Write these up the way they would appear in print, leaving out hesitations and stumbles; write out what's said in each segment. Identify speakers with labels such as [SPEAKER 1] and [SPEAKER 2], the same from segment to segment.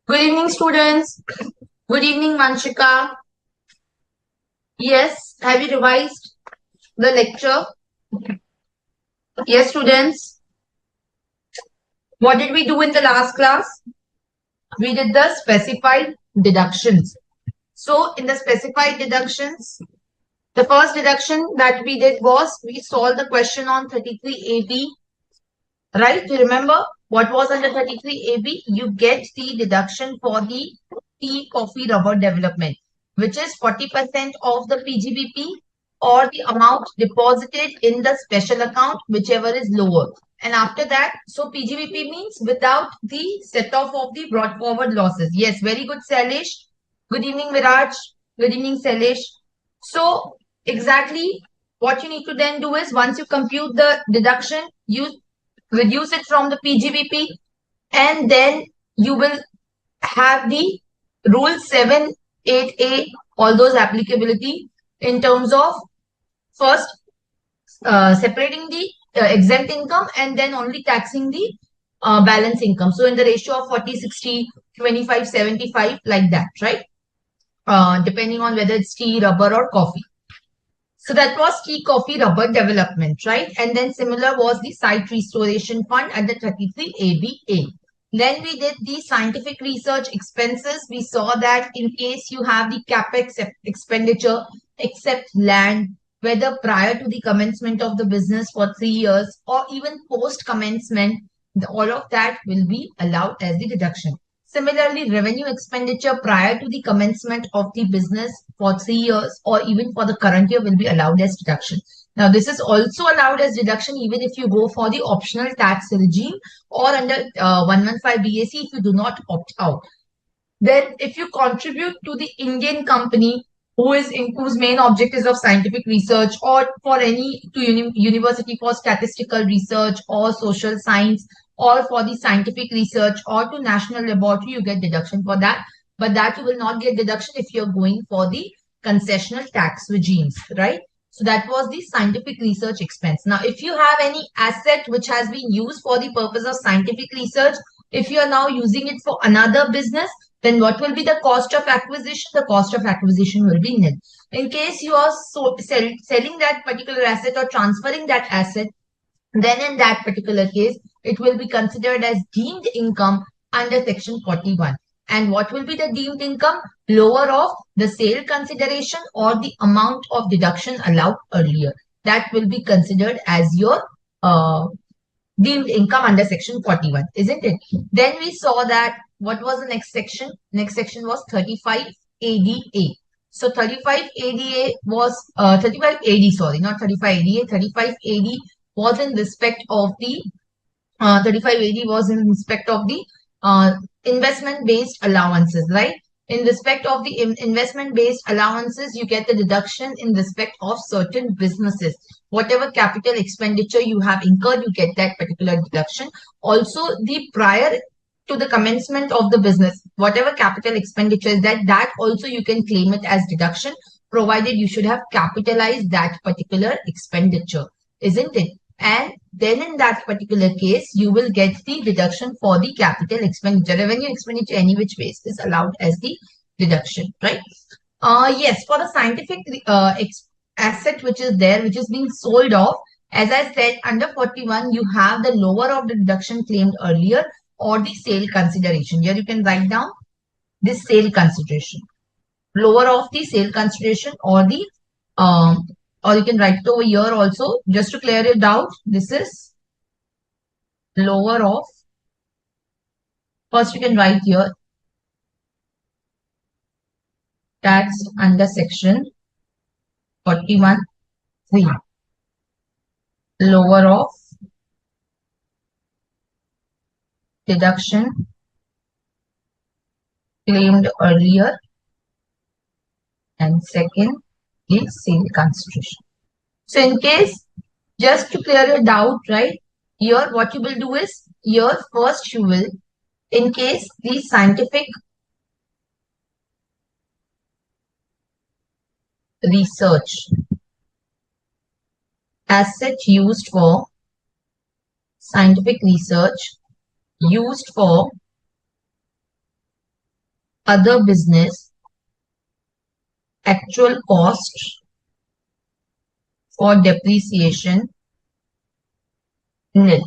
[SPEAKER 1] Good evening, students. Good evening, Manshika. Yes, have you revised the lecture? Yes, students. What did we do in the last class? We did the specified deductions. So, in the specified deductions, the first deduction that we did was we solved the question on 33AB, right? You remember what was under 33AB? You get the deduction for the tea, coffee, rubber development, which is 40% of the PGBP or the amount deposited in the special account, whichever is lower. And after that, so PGBP means without the set off of the brought forward losses. Yes, very good, Salish. Good evening, Miraj. Good evening, Salish. So exactly what you need to then do is once you compute the deduction, you reduce it from the PGBP, and then you will have the rule 7, 8A, all those applicability in terms of first separating the exempt income and then only taxing the balance income. So in the ratio of 40, 60, 25, 75, like that, right? Depending on whether it's tea, rubber or coffee. So that was tea, coffee, rubber development, right? And then similar was the site restoration fund under 33ABA. Then we did the scientific research expenses. We saw that in case you have the capex expenditure, except land, whether prior to the commencement of the business for 3 years or even post commencement, all of that will be allowed as the deduction. Similarly, revenue expenditure prior to the commencement of the business for 3 years or even for the current year will be allowed as deduction. Now, this is also allowed as deduction even if you go for the optional tax regime or under 115 BAC if you do not opt out. Then, if you contribute to the Indian company whose main object is of scientific research or for any to university for statistical research or social science or for the scientific research or to national laboratory, you get deduction for that. But that you will not get deduction if you're going for the concessional tax regimes, right? So that was the scientific research expense. Now, if you have any asset which has been used for the purpose of scientific research, if you are now using it for another business, then what will be the cost of acquisition? The cost of acquisition will be nil. In case you are selling that particular asset or transferring that asset, then in that particular case, it will be considered as deemed income under section 41. And what will be the deemed income? Lower of the sale consideration or the amount of deduction allowed earlier. That will be considered as your deemed income under section 41, isn't it? Then we saw that what was the next section? Next section was 35 ADA. So 35 ADA was 35 AD, sorry, not 35 ADA, 35 AD was in respect of the 35 AD was in respect of the investment based allowances, right? In respect of the investment based allowances, you get the deduction in respect of certain businesses. Whatever capital expenditure you have incurred, you get that particular deduction. Also, the prior to the commencement of the business, whatever capital expenditure is that also you can claim it as deduction, provided you should have capitalized that particular expenditure, isn't it? And then in that particular case, you will get the deduction for the capital expenditure. Revenue expenditure, any which ways, is allowed as the deduction, right? Yes, for the scientific asset which is there, which is being sold off, as I said, under 41, you have the lower of the deduction claimed earlier or the sale consideration. Here you can write down this sale consideration. Lower of the sale consideration or the or you can write it over here also just to clear your doubt. This is lower of, first you can write here tax under section 41(3), lower of deduction claimed earlier, and second is sale consideration. So in case, just to clear your doubt, right, here what you will do is, here first you will, in case the scientific research asset used for scientific research used for other business actual cost for depreciation nil.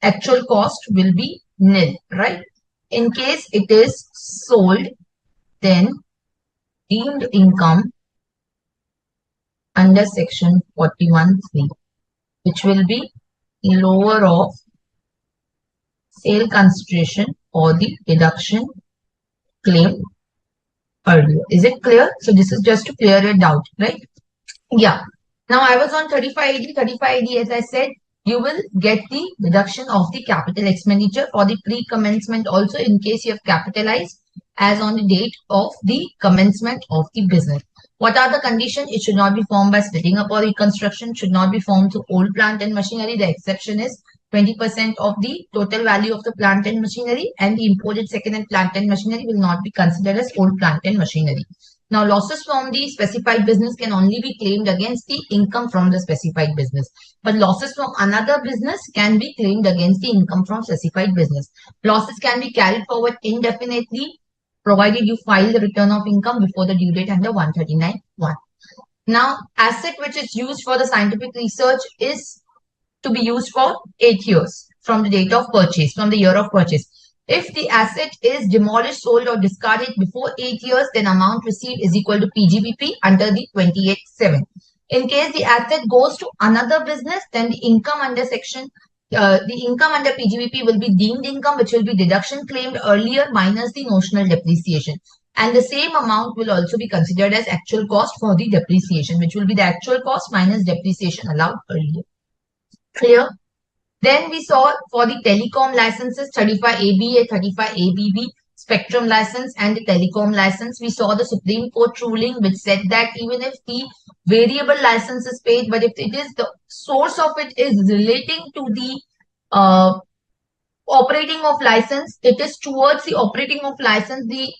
[SPEAKER 1] Actual cost will be nil, right? In case it is sold, then deemed income under section 41(3), which will be lower of sale consideration or the deduction claimed earlier. Is it clear? So this is just to clear your doubt, right? Yeah. Now I was on 3580. 3580, as I said, you will get the deduction of the capital expenditure for the pre-commencement also in case you have capitalized as on the date of the commencement of the business. What are the conditions? It should not be formed by splitting up or reconstruction, should not be formed to old plant and machinery. The exception is 20% of the total value of the plant and machinery, and the imported second-hand plant and machinery will not be considered as old plant and machinery. Now, losses from the specified business can only be claimed against the income from the specified business. But losses from another business can be claimed against the income from specified business. Losses can be carried forward indefinitely, provided you file the return of income before the due date under 139(1). Now, asset which is used for the scientific research is to be used for 8 years from the date of purchase, from the year of purchase. If the asset is demolished, sold or discarded before 8 years, then amount received is equal to PGBP under the 28(7). In case the asset goes to another business, then the income under PGBP will be deemed income, which will be deduction claimed earlier minus the notional depreciation. And the same amount will also be considered as actual cost for the depreciation, which will be the actual cost minus depreciation allowed earlier. Clear? Then we saw for the telecom licenses, 35ABA, 35ABB, spectrum license and the telecom license. We saw the Supreme Court ruling which said that even if the variable license is paid, but if it is the source of it is relating to the operating of license, it is towards the operating of license, the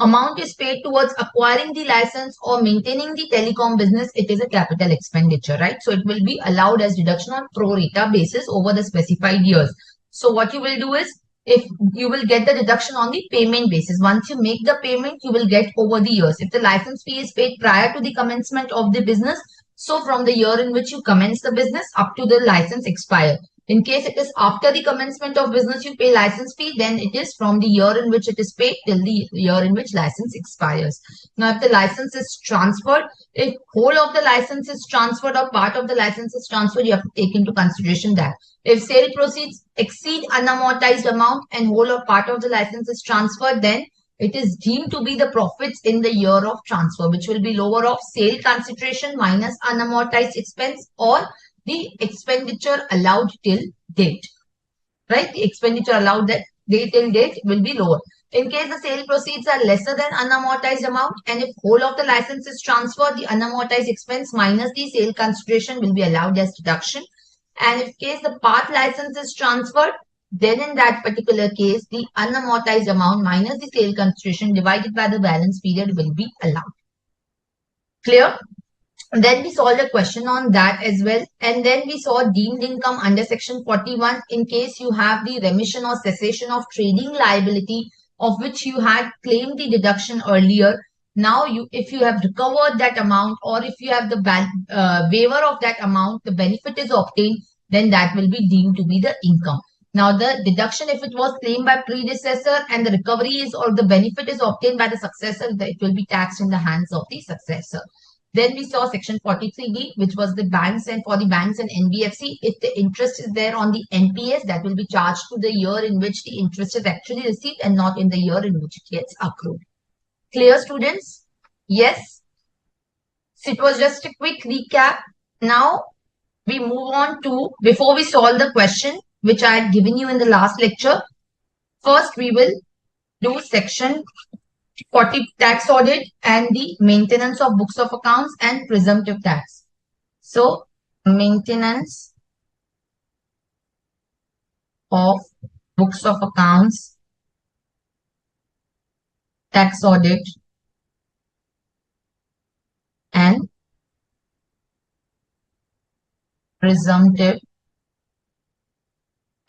[SPEAKER 1] amount is paid towards acquiring the license or maintaining the telecom business, it is a capital expenditure, right? So it will be allowed as deduction on pro rata basis over the specified years. So what you will do is, if you will get the deduction on the payment basis, once you make the payment, you will get over the years. If the license fee is paid prior to the commencement of the business, so from the year in which you commence the business up to the license expire. In case it is after the commencement of business you pay license fee, then it is from the year in which it is paid till the year in which license expires. Now, if the license is transferred, if whole of the license is transferred or part of the license is transferred, you have to take into consideration that. If sale proceeds exceed unamortized amount and whole or part of the license is transferred, then it is deemed to be the profits in the year of transfer, which will be lower of sale consideration minus unamortized expense or the expenditure allowed till date, right? The expenditure allowed that date till date will be lower. In case the sale proceeds are lesser than unamortized amount, and if whole of the license is transferred, the unamortized expense minus the sale consideration will be allowed as deduction. And if case the part license is transferred, then in that particular case, the unamortized amount minus the sale consideration divided by the balance period will be allowed. Clear? Then we solved a question on that as well. And then we saw deemed income under section 41 in case you have the remission or cessation of trading liability of which you had claimed the deduction earlier. Now, if you have recovered that amount or if you have the waiver of that amount, the benefit is obtained, then that will be deemed to be the income. Now, the deduction, if it was claimed by predecessor and the recovery is or the benefit is obtained by the successor, it will be taxed in the hands of the successor. Then we saw section 43D, which was the banks, and for the banks and NBFC, if the interest is there on the NPS, that will be charged to the year in which the interest is actually received and not in the year in which it gets accrued. Clear, students? Yes. So it was just a quick recap. Now we move on to, before we solve the question, which I had given you in the last lecture, first we will do section 40 tax audit and the maintenance of books of accounts and presumptive tax. So, maintenance of books of accounts, tax audit and presumptive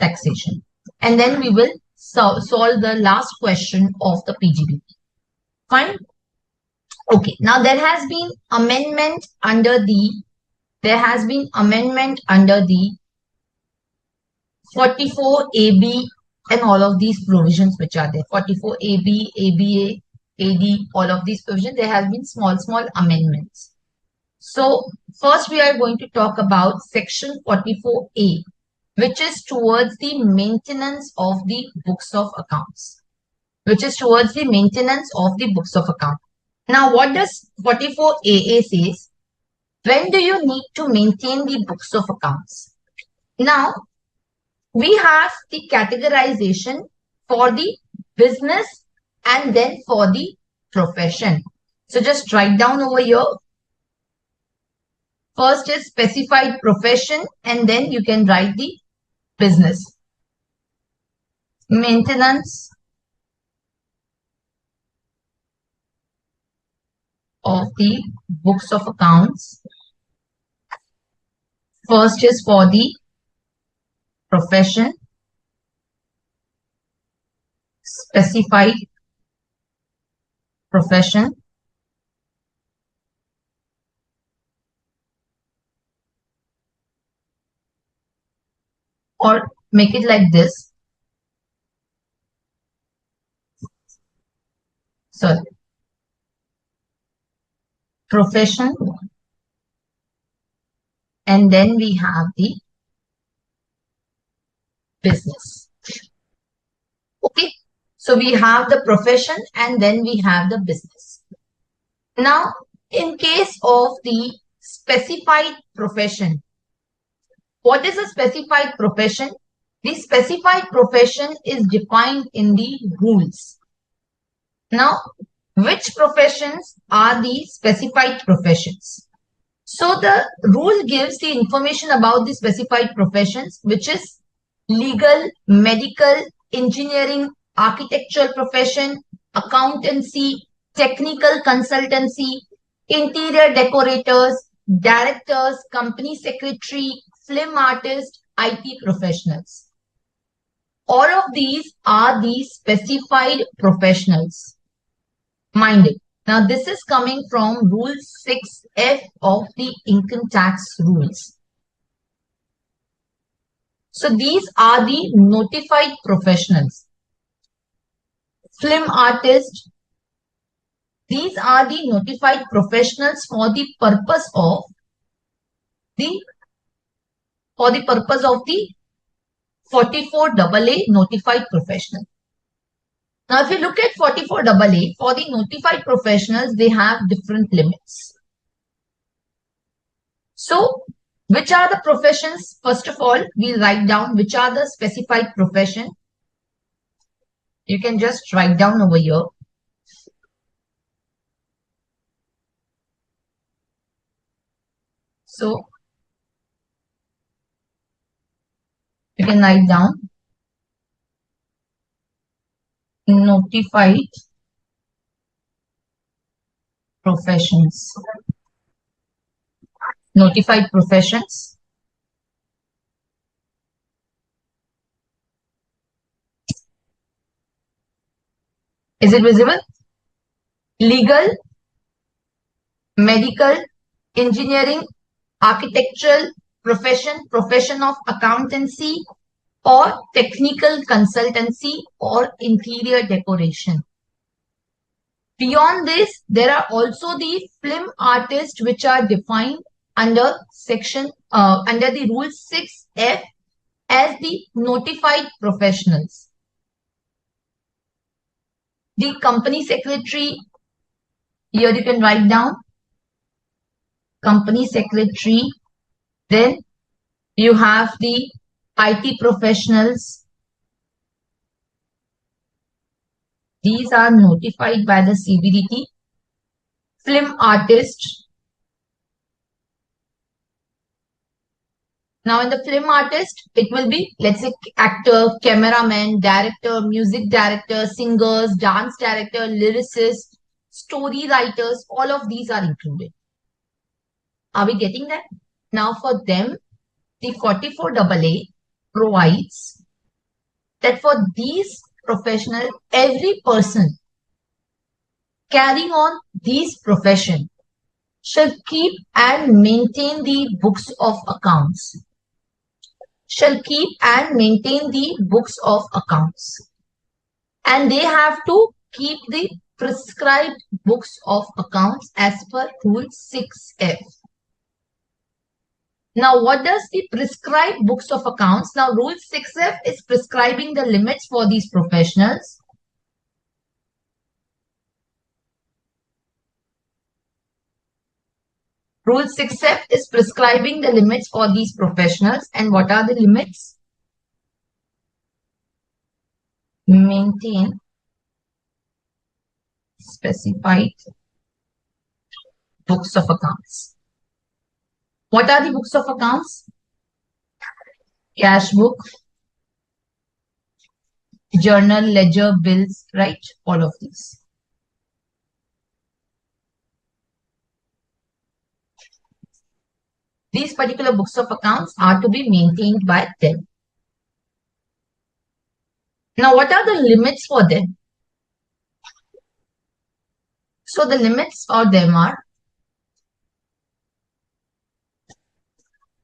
[SPEAKER 1] taxation. And then we will solve the last question of the PGB. Fine. Okay. Now there has been amendment under the 44AB and all of these provisions which are there. 44AB, ABA, AD, all of these provisions. There have been small amendments. So first we are going to talk about section 44A, which is towards the maintenance of the books of accounts. Now what does 44AA says? When do you need to maintain the books of accounts? Now we have the categorization for the business and then for the profession. So just write down over here. First is specified profession and then you can write the business. Maintenance of the books of accounts. First is for the profession. Specified profession. Or make it like this. Sorry. Profession. And then we have the business. Okay. So we have the profession and then we have the business. Now, in case of the specified profession, what is a specified profession? The specified profession is defined in the rules. Now, which professions are the specified professions? So the rule gives the information about the specified professions, which is legal, medical, engineering, architectural profession, accountancy, technical consultancy, interior decorators, directors, company secretary, film artist, IT professionals. All of these are the specified professionals. Mind it. Now, this is coming from Rule 6F of the Income Tax Rules. So, these are the notified professionals. Film artist. These are the notified professionals for the purpose of the 44AA notified professional. Now, if you look at 44AA, for the notified professionals, they have different limits. So, which are the professions? First of all, we'll write down which are the specified profession. You can just write down over here. So, you can write down notified professions. Notified professions. Is it visible? Legal, medical, engineering, architectural profession, profession of accountancy, or technical consultancy or interior decoration. Beyond this, there are also the film artists which are defined under under the rule 6F as the notified professionals. The company secretary, here you can write down company secretary. Then you have the IT professionals. These are notified by the CBDT. Film artist. Now in the film artist, it will be, let's say, actor, cameraman, director, music director, singers, dance director, lyricists, story writers, all of these are included. Are we getting that? Now for them, the 44AA provides that for these professional, every person carrying on these profession shall keep and maintain the books of accounts. Shall keep and maintain the books of accounts. And they have to keep the prescribed books of accounts as per Rule 6F. Now, what does the prescribed books of accounts? Now, Rule 6F is prescribing the limits for these professionals. Rule 6F is prescribing the limits for these professionals. And what are the limits? Maintain specified books of accounts. What are the books of accounts? Cash book, journal, ledger, bills, right? All of these. These particular books of accounts are to be maintained by them. Now, what are the limits for them? So, the limits for them are,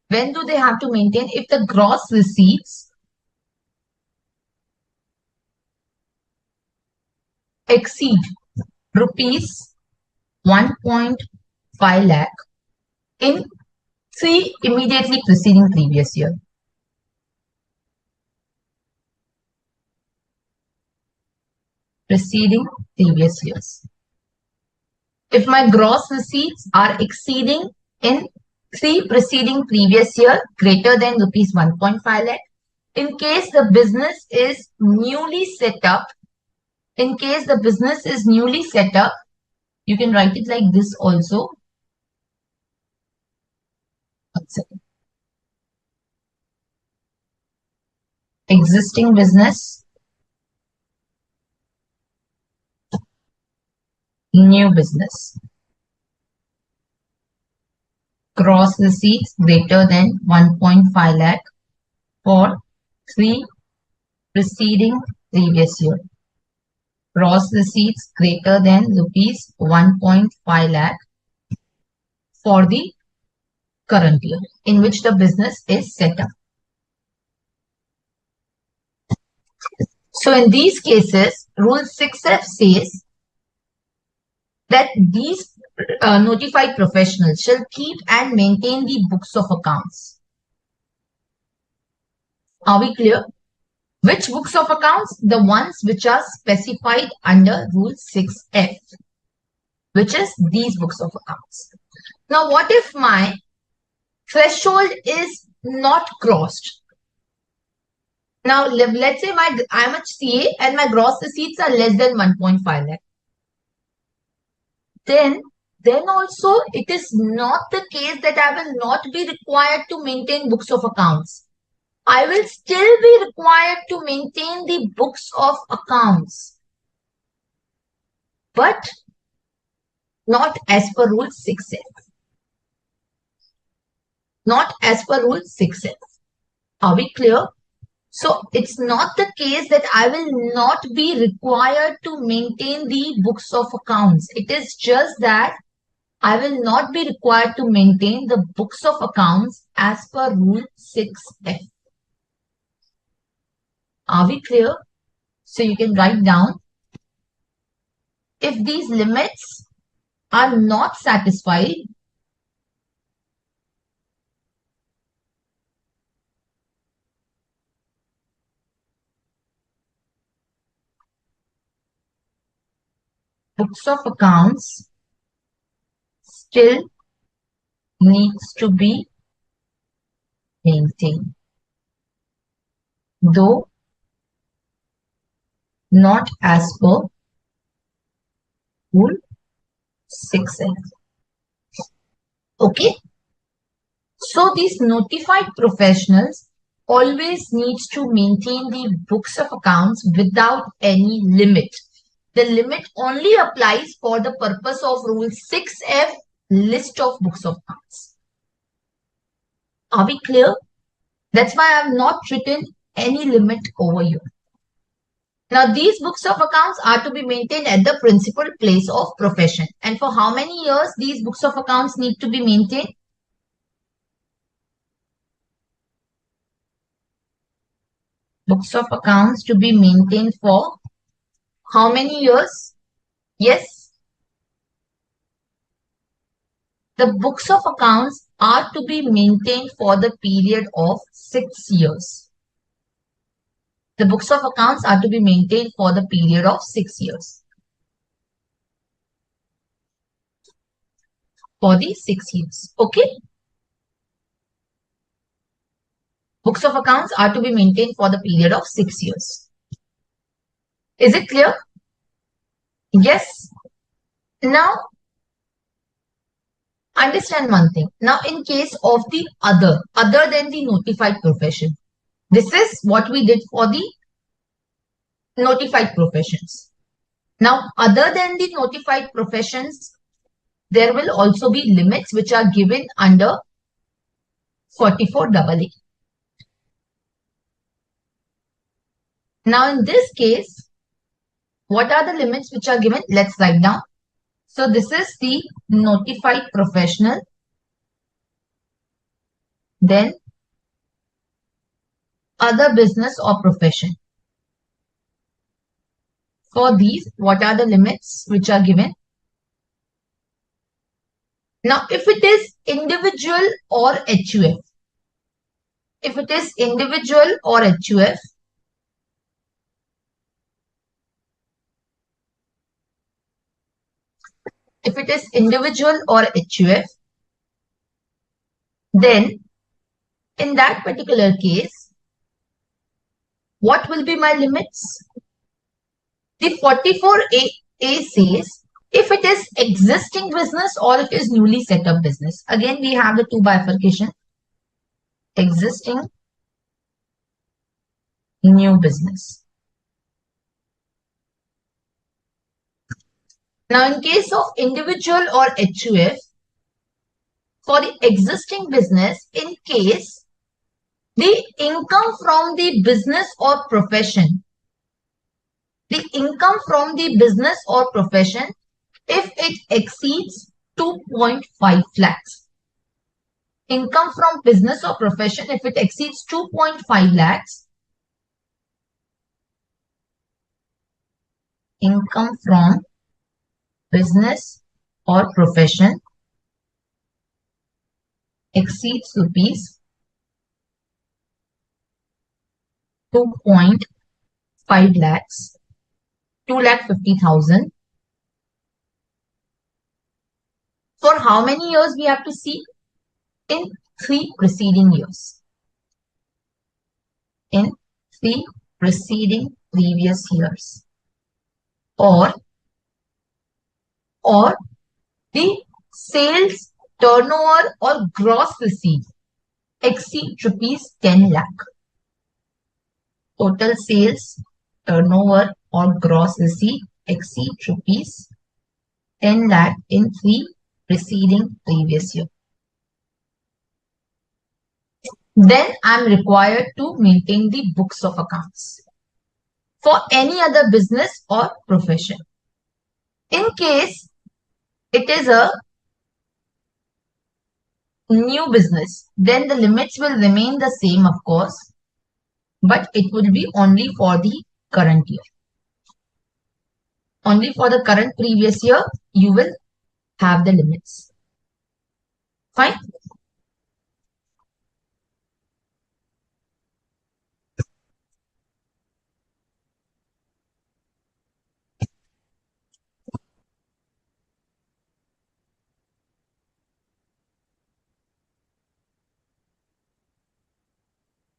[SPEAKER 1] when do they have to maintain? If the gross receipts exceed rupees 1.5 lakh in 3 immediately preceding previous year. Preceding previous years. If my gross receipts are exceeding in 3 preceding previous year greater than rupees 1.5 lakh, in case the business is newly set up, you can write it like this also. One second. Existing business, new business. Gross receipts greater than 1.5 lakh for 3 preceding previous year. Gross receipts greater than rupees 1.5 lakh for the current year in which the business is set up. So in these cases, Rule 6F says that these notified professionals shall keep and maintain the books of accounts. Are we clear? Which books of accounts? The ones which are specified under Rule 6F, which is these books of accounts. Now, what if my threshold is not crossed? Now, let's say I'm a CA and my gross receipts are less than 1.5 lakh. Then also it is not the case that I will not be required to maintain books of accounts. I will still be required to maintain the books of accounts, but not as per Rule 6F. Not as per Rule 6F. Are we clear? So it's not the case that I will not be required to maintain the books of accounts. It is just that I will not be required to maintain the books of accounts as per Rule 6F. Are we clear? So you can write down, if these limits are not satisfied, books of accounts still needs to be maintained, though not as per Rule 6F. Okay. So these notified professionals always needs to maintain the books of accounts without any limit. The limit only applies for the purpose of Rule 6F, list of books of accounts. Are we clear? That's why I have not written any limit over here. Now, these books of accounts are to be maintained at the principal place of profession. And for how many years these books of accounts need to be maintained? Books of accounts to be maintained for how many years? Yes, the books of accounts are to be maintained for the period of 6 years. The books of accounts are to be maintained for the period of 6 years. For the 6 years. Okay. Books of accounts are to be maintained for the period of 6 years. Is it clear? Yes. Now, understand one thing. Now, in case of the other than the notified profession, this is what we did for the notified professions. Now, other than the notified professions, there will also be limits which are given under 44AA. Now, in this case, what are the limits which are given? Let's write down. So, this is the notified professional. Then, other business or profession. For these, what are the limits which are given? Now, if it is individual or HUF, if it is individual or HUF, if it is individual or HUF, then in that particular case, what will be my limits? The 44A says if it is existing business or it is newly set up business. Again, we have the two bifurcation. Existing, new business. Now, in case of individual or HUF, for the existing business, in case the income from the business or profession, if it exceeds 2.5 lakhs, income from business or profession, if it exceeds 2.5 lakhs, income from business or profession exceeds rupees 2.5 lakhs, 2,50,000. For how many years we have to see? In 3 preceding years. In 3 preceding previous years. Or the sales turnover or gross receipt exceed rupees 10 lakh. Total sales turnover or gross receipt exceed rupees 10 lakh in 3 preceding previous year. Then I am required to maintain the books of accounts for any other business or profession. In case it is a new business, then the limits will remain the same, of course, but it will be only for the current year. Only for the current previous year, you will have the limits. Fine.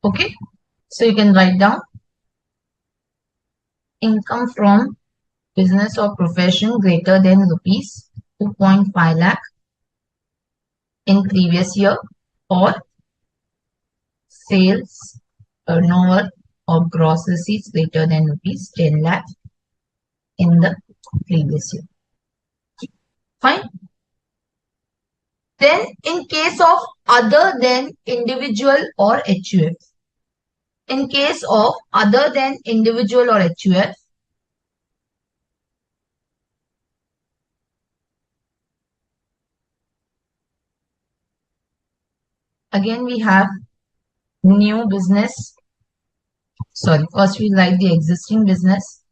[SPEAKER 1] Okay. So you can write down income from business or profession greater than rupees 2.5 lakh in previous year, or sales turnover or gross receipts greater than rupees 10 lakh in the previous year. Fine. Then in case of other than individual or HUF, in case of other than individual or HUF? Again, we have new business. Sorry, first we write the existing business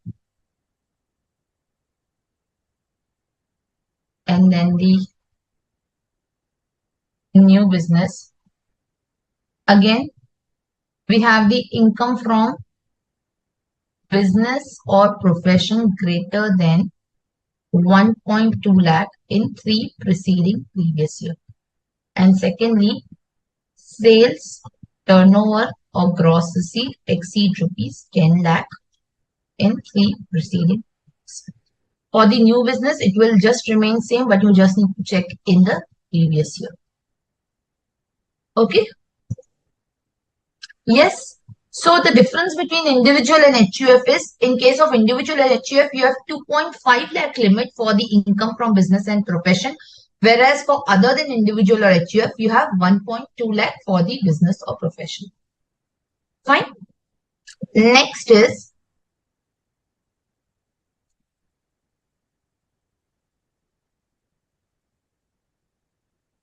[SPEAKER 1] and then the new business. Again, we have the income from business or profession greater than 1.2 lakh in 3 preceding previous year. And secondly, sales turnover or gross receipt exceed rupees 10 lakh in 3 preceding. For the new business, it will just remain same, but you just need to check in the previous year. Okay. Yes. So the difference between individual and HUF is, in case of individual and HUF, you have 2.5 lakh limit for the income from business and profession. Whereas for other than individual or HUF, you have 1.2 lakh for the business or profession. Fine. Next is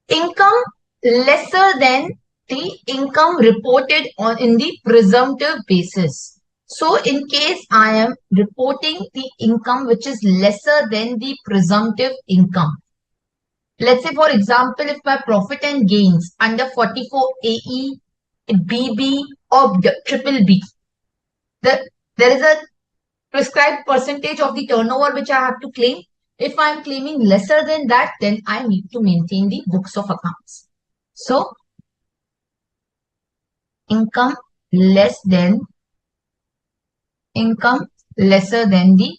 [SPEAKER 1] income lesser than the income reported on in the presumptive basis. So in case I am reporting the income which is lesser than the presumptive income. Let's say, for example, if my profit and gains under 44 AE, BB or triple B, there is a prescribed percentage of the turnover which I have to claim. If I am claiming lesser than that, then I need to maintain the books of accounts. So, income lesser than the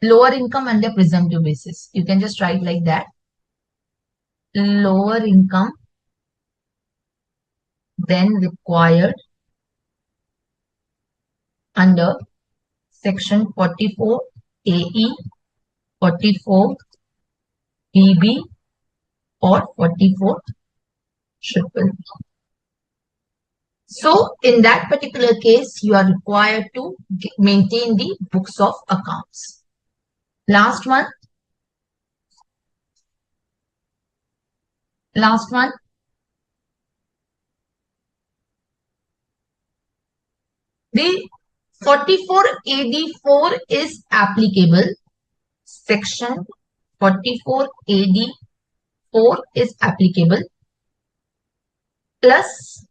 [SPEAKER 1] lower income under presumptive basis. You can just write like that. Lower income than required under section 44 AE, 44 BB or 44 triple B. So in that particular case, you are required to maintain the books of accounts. Last one. The 44 AD4 is applicable. Section 44 AD4 is applicable. Plus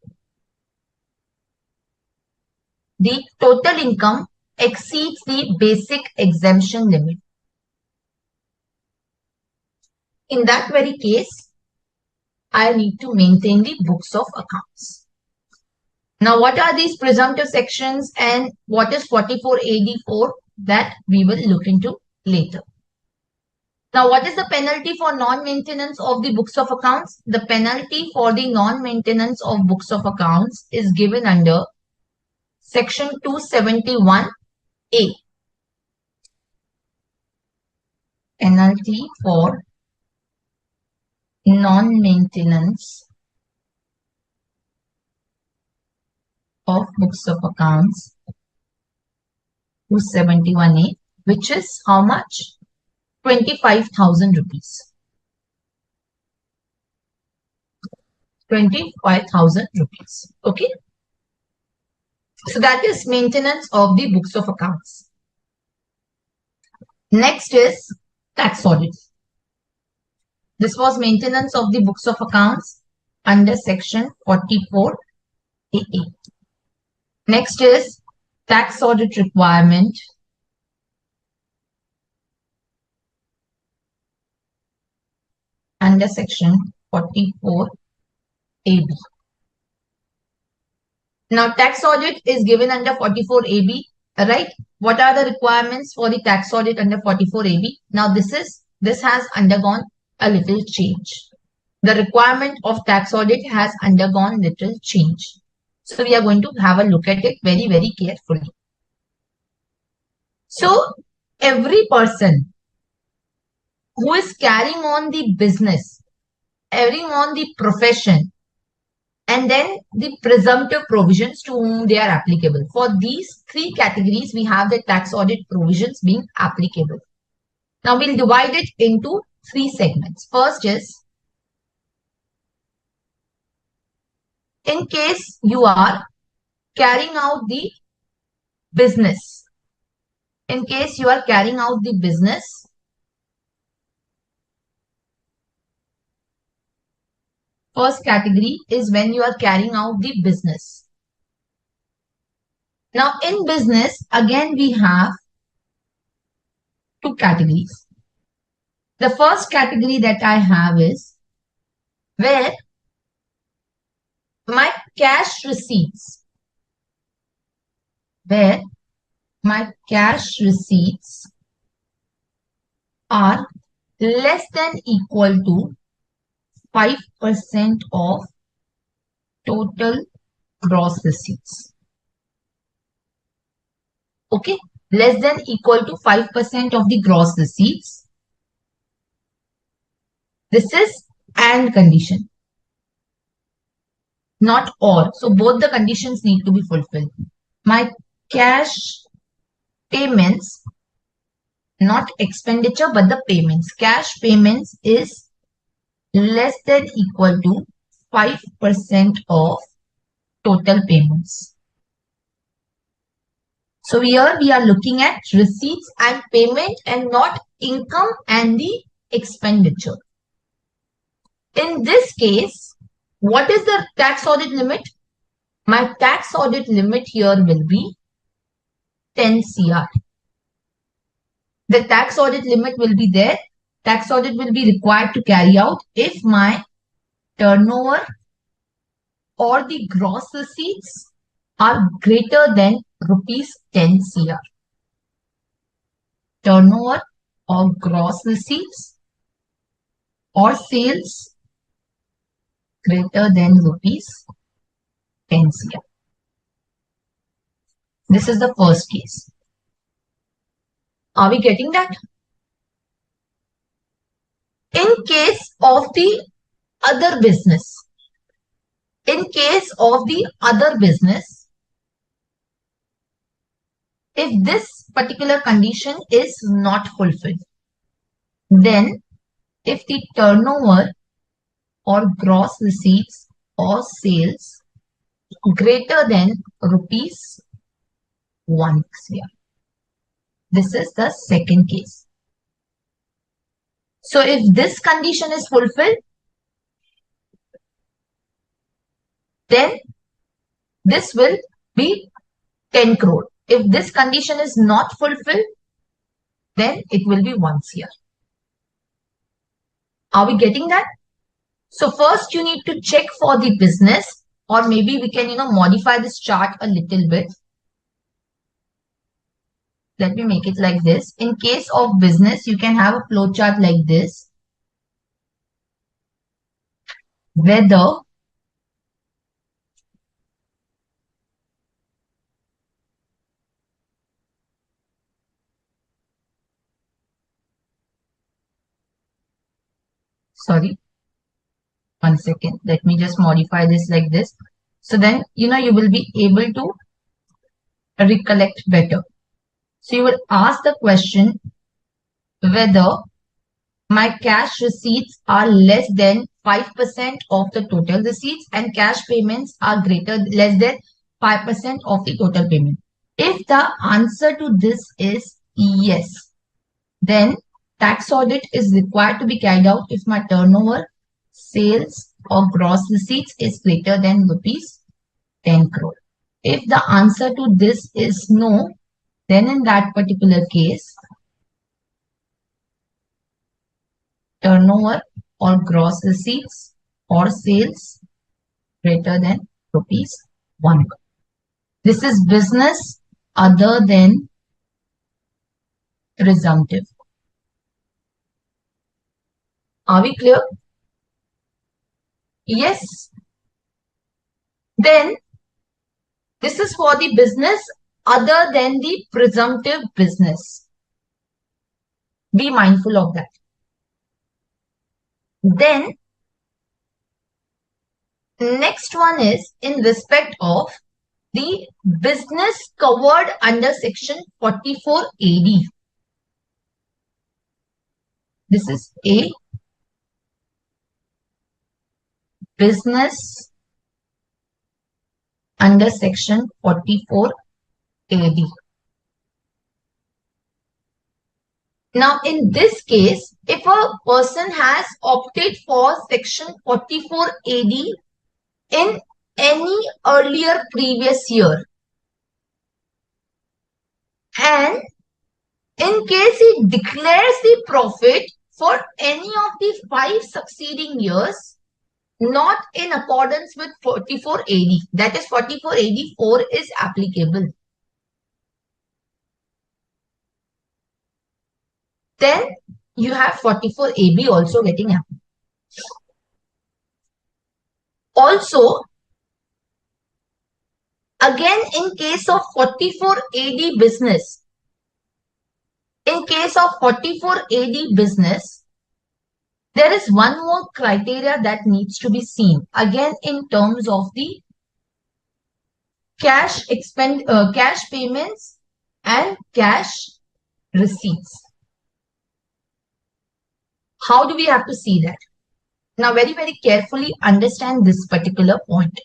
[SPEAKER 1] the total income exceeds the basic exemption limit. In that very case, I need to maintain the books of accounts. Now, what are these presumptive sections and what is 44 AD4? That we will look into later. Now, what is the penalty for non-maintenance of the books of accounts? The penalty for the non-maintenance of books of accounts is given under section 271A. Penalty for non-maintenance of books of accounts, 271A, which is how much? 25,000 rupees. 25,000 rupees. Okay. So that is maintenance of the books of accounts. Next is tax audit. This was maintenance of the books of accounts under section 44 AA. Next is tax audit requirement under section 44 AB. Now, tax audit is given under 44 AB, right? What are the requirements for the tax audit under 44 AB? Now, this has undergone a little change. The requirement of tax audit has undergone little change. So, we are going to have a look at it very, very carefully. So, every person who is carrying on the business, carrying on the profession, and then the presumptive provisions to whom they are applicable. For these three categories, we have the tax audit provisions being applicable. Now we'll divide it into three segments. First is, in case you are carrying out the business. In case you are carrying out the business, first category is when you are carrying out the business. Now in business, again we have two categories. The first category that I have is where my cash receipts, where my cash receipts are less than equal to 5% of total gross receipts. Okay, less than equal to 5% of the gross receipts. This is and condition, not or. So both the conditions need to be fulfilled. My cash payments, not expenditure, but the payments. Cash payments is less than equal to 5% of total payments. So here we are looking at receipts and payment and not income and the expenditure. In this case, what is the tax audit limit? My tax audit limit here will be 10 CR. The tax audit limit will be there. Tax audit will be required to carry out if my turnover or the gross receipts are greater than rupees 10 CR. Turnover or gross receipts or sales greater than rupees 10 CR. This is the first case. Are we getting that? In case of the other business, in case of the other business, if this particular condition is not fulfilled, then if the turnover or gross receipts or sales greater than rupees 1 CR. This is the second case. So if this condition is fulfilled, then this will be 10 crore. If this condition is not fulfilled, then it will be 1 CR. Are we getting that? So first you need to check for the business, or maybe we can, modify this chart a little bit. Let me make it like this. In case of business, you can have a flow chart like this. Whether sorry, one second. Let me just modify this like this. So then, you will be able to recollect better. So you will ask the question whether my cash receipts are less than 5% of the total receipts and cash payments are less than 5% of the total payment. If the answer to this is yes, then tax audit is required to be carried out if my turnover, sales or gross receipts is greater than rupees 10 crore. If the answer to this is no, then in that particular case, turnover or gross receipts or sales greater than rupees 1 crore. This is business other than presumptive. Are we clear? Yes. Then this is for the business other than the presumptive business. Be mindful of that. Then Next one is in respect of the business covered under section 44 AD. This is a business under section 44 AD. Now, in this case, if a person has opted for section 44 AD in any earlier previous year, and in case he declares the profit for any of the 5 succeeding years, not in accordance with 44 AD, that is 44 AD 4 is applicable, then you have 44 AB also getting happened. Also, again, in case of 44 AD business, in case of 44 AD business, there is one more criteria that needs to be seen. Again, in terms of the cash payments and cash receipts. How do we have to see that? Now, very, very carefully understand this particular point.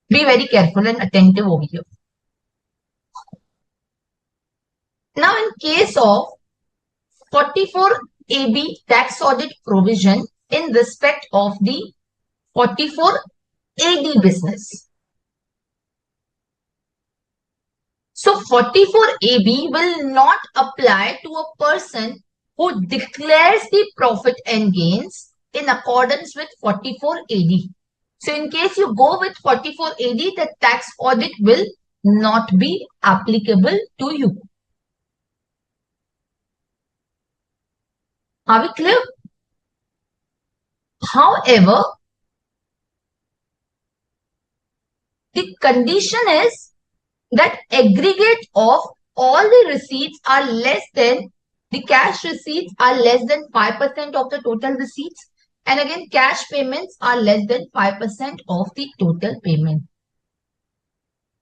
[SPEAKER 1] Be very careful and attentive over here. Now, in case of 44 AB tax audit provision in respect of the 44 AD business. So, 44 AB will not apply to a person who declares the profit and gains in accordance with 44 AD. So, in case you go with 44 AD, the tax audit will not be applicable to you. Are we clear? However, the condition is that aggregate of all the receipts are less than, the cash receipts are less than 5% of the total receipts. And again, cash payments are less than 5% of the total payment.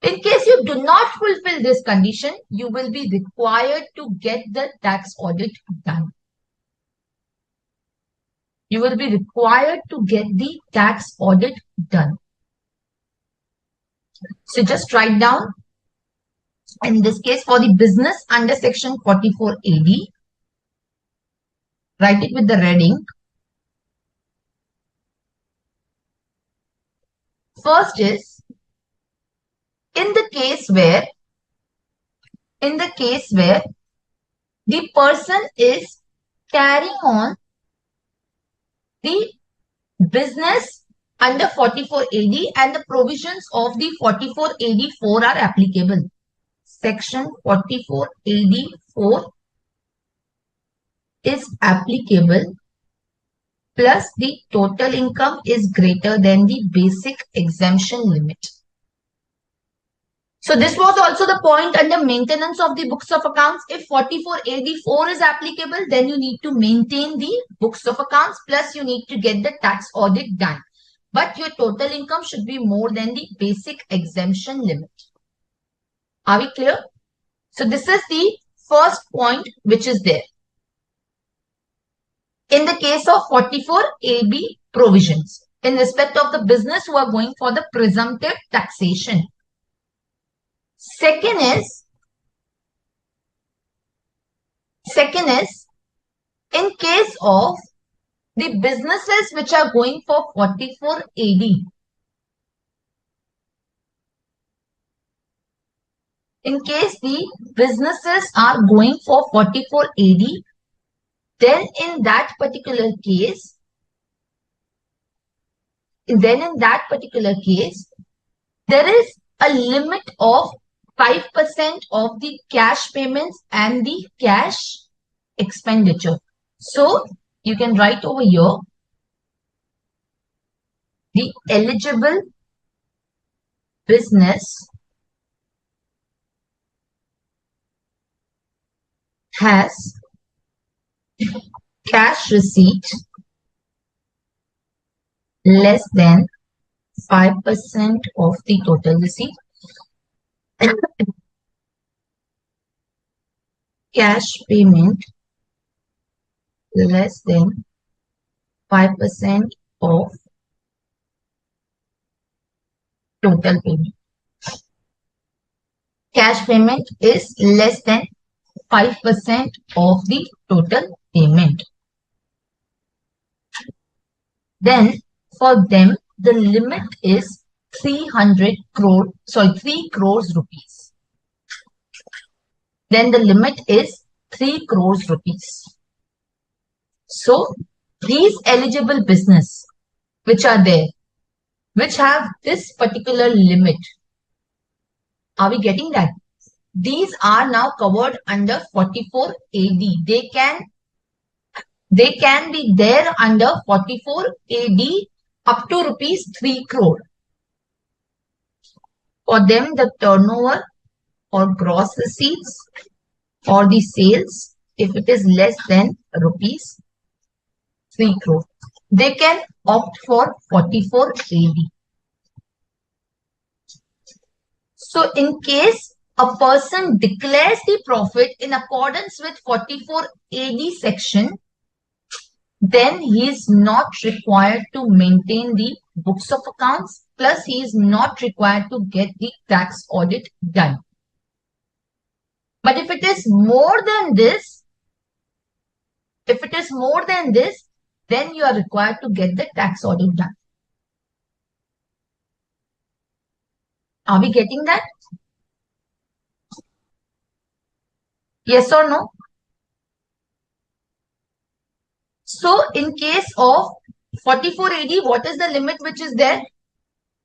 [SPEAKER 1] In case you do not fulfill this condition, you will be required to get the tax audit done. You will be required to get the tax audit done. So just write down, in this case, for the business under section 44 AD, write it with the red ink. First is, in the case where the person is carrying on the business under 44 AD and the provisions of the 44 AD 4 are applicable. Section 44 AD 4 is applicable, plus the total income is greater than the basic exemption limit. So this was also the point under maintenance of the books of accounts. If 44 AD 4 is applicable, then you need to maintain the books of accounts, plus you need to get the tax audit done. But your total income should be more than the basic exemption limit. Are we clear? So this is the first point which is there in the case of 44 AB provisions in respect of the business who are going for the presumptive taxation. Second is in case of the businesses which are going for 44 AD. In case the businesses are going for 44 AD, then in that particular case, there is a limit of 5% of the cash payments and the cash expenditure. So you can write over here, the eligible business has cash receipt less than 5% of the total receipt. Cash payment less than 5% of total payment. Cash payment is less than 5% of the total payment. Then for them, the limit is 3 crores rupees. Then the limit is 3 crores rupees. So these eligible business which are there, which have this particular limit, are we getting that? These are now covered under 44 AD. They can be there under 44 AD up to rupees 3 crore. For them, the turnover or gross receipts or the sales, if it is less than rupees 3 crore, they can opt for 44 AD. So in case a person declares the profit in accordance with 44 AD section, then he is not required to maintain the books of accounts, plus he is not required to get the tax audit done. But if it is more than this, then you are required to get the tax audit done. Are we getting that? Yes or no? So in case of 44 AD, what is the limit which is there?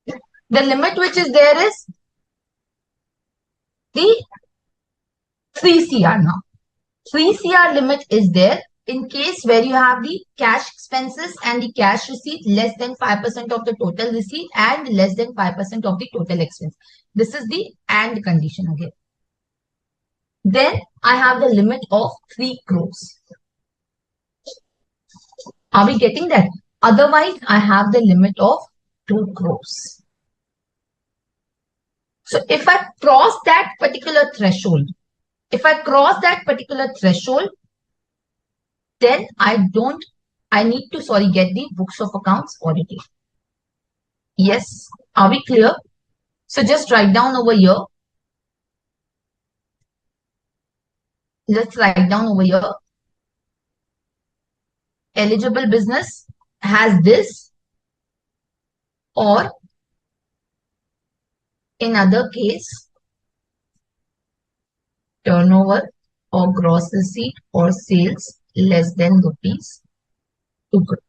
[SPEAKER 1] The limit which is there is the 3 CR now. 3 CR limit is there in case where you have the cash expenses and the cash receipt less than 5% of the total receipt and less than 5% of the total expense. This is the AND condition again. Then I have the limit of 3 crores. Are we getting that? Otherwise, I have the limit of 2 crores. So if I cross that particular threshold, then I need to get the books of accounts audited. Yes, are we clear? So just write down over here. Let's write down over here. Eligible business has this, or in other case, turnover or gross receipt or sales less than rupees 2 crore.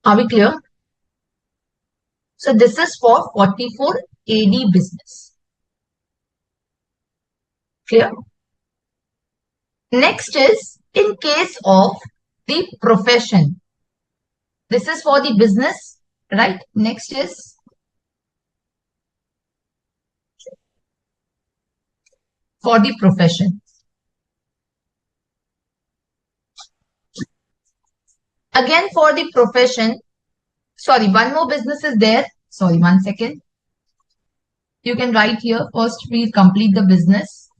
[SPEAKER 1] Are we clear? So this is for 44 AD business. Clear? Next is in case of the profession. This is for the business, right? Next is for the profession. Again, for the profession, sorry, one more business is there. Sorry, 1 second. You can write here. First, please complete the business.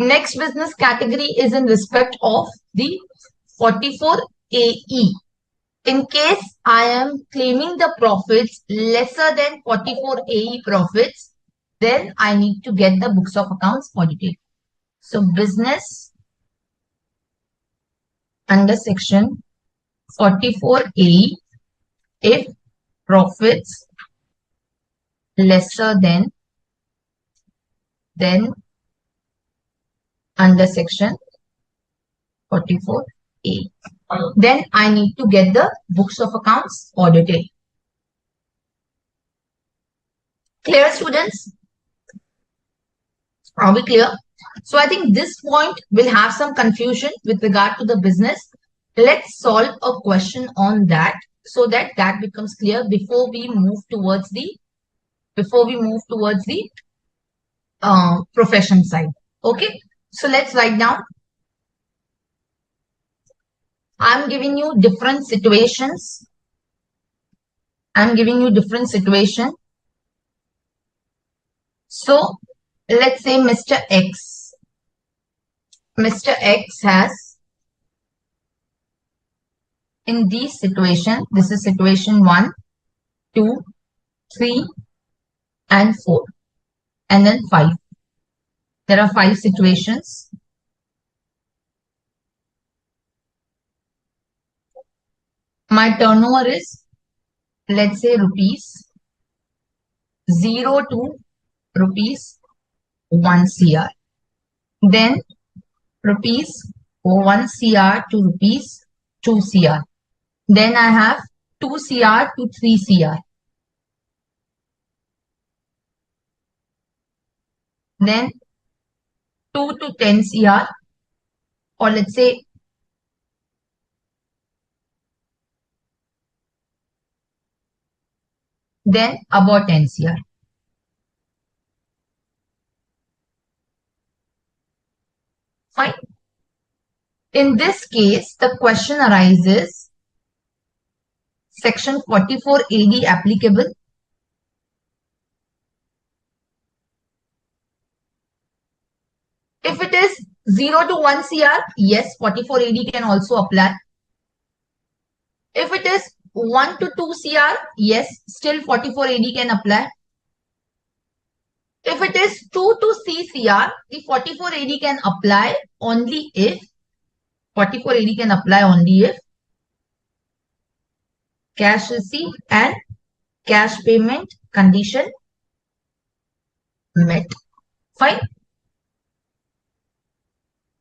[SPEAKER 1] Next business category is in respect of the 44 AE. In case I am claiming the profits lesser than 44 AE profits, then I need to get the books of accounts audited. So business under section 44 AE, if profits lesser than, then under section 44 A, then I need to get the books of accounts audited. Clear, students? Are we clear? So I think this point will have some confusion with regard to the business. Let's solve a question on that so that that becomes clear before we move towards the profession side. Okay, so let's write down. I'm giving you different situations. I'm giving you different situation. So let's say Mr. X. Mr. X has in these situation, this is situation 1, 2, 3, and 4, and then 5. There are 5 situations. My turnover is, let's say, rupees 0 to rupees 1 CR. Then rupees 1 CR to rupees 2 CR. Then I have 2 CR to 3 CR. Then 2 to 10 CR, or let's say then about 10 CR. Fine. In this case, the question arises, section 44 AD applicable? If it is 0 to 1 CR, yes, 44 AD can also apply. If it is 1 to 2 CR, yes, still 44 AD can apply. If it is 2 to CCR, the 44 AD can apply only if 44 AD can apply only if cash receipt and cash payment condition met. Fine.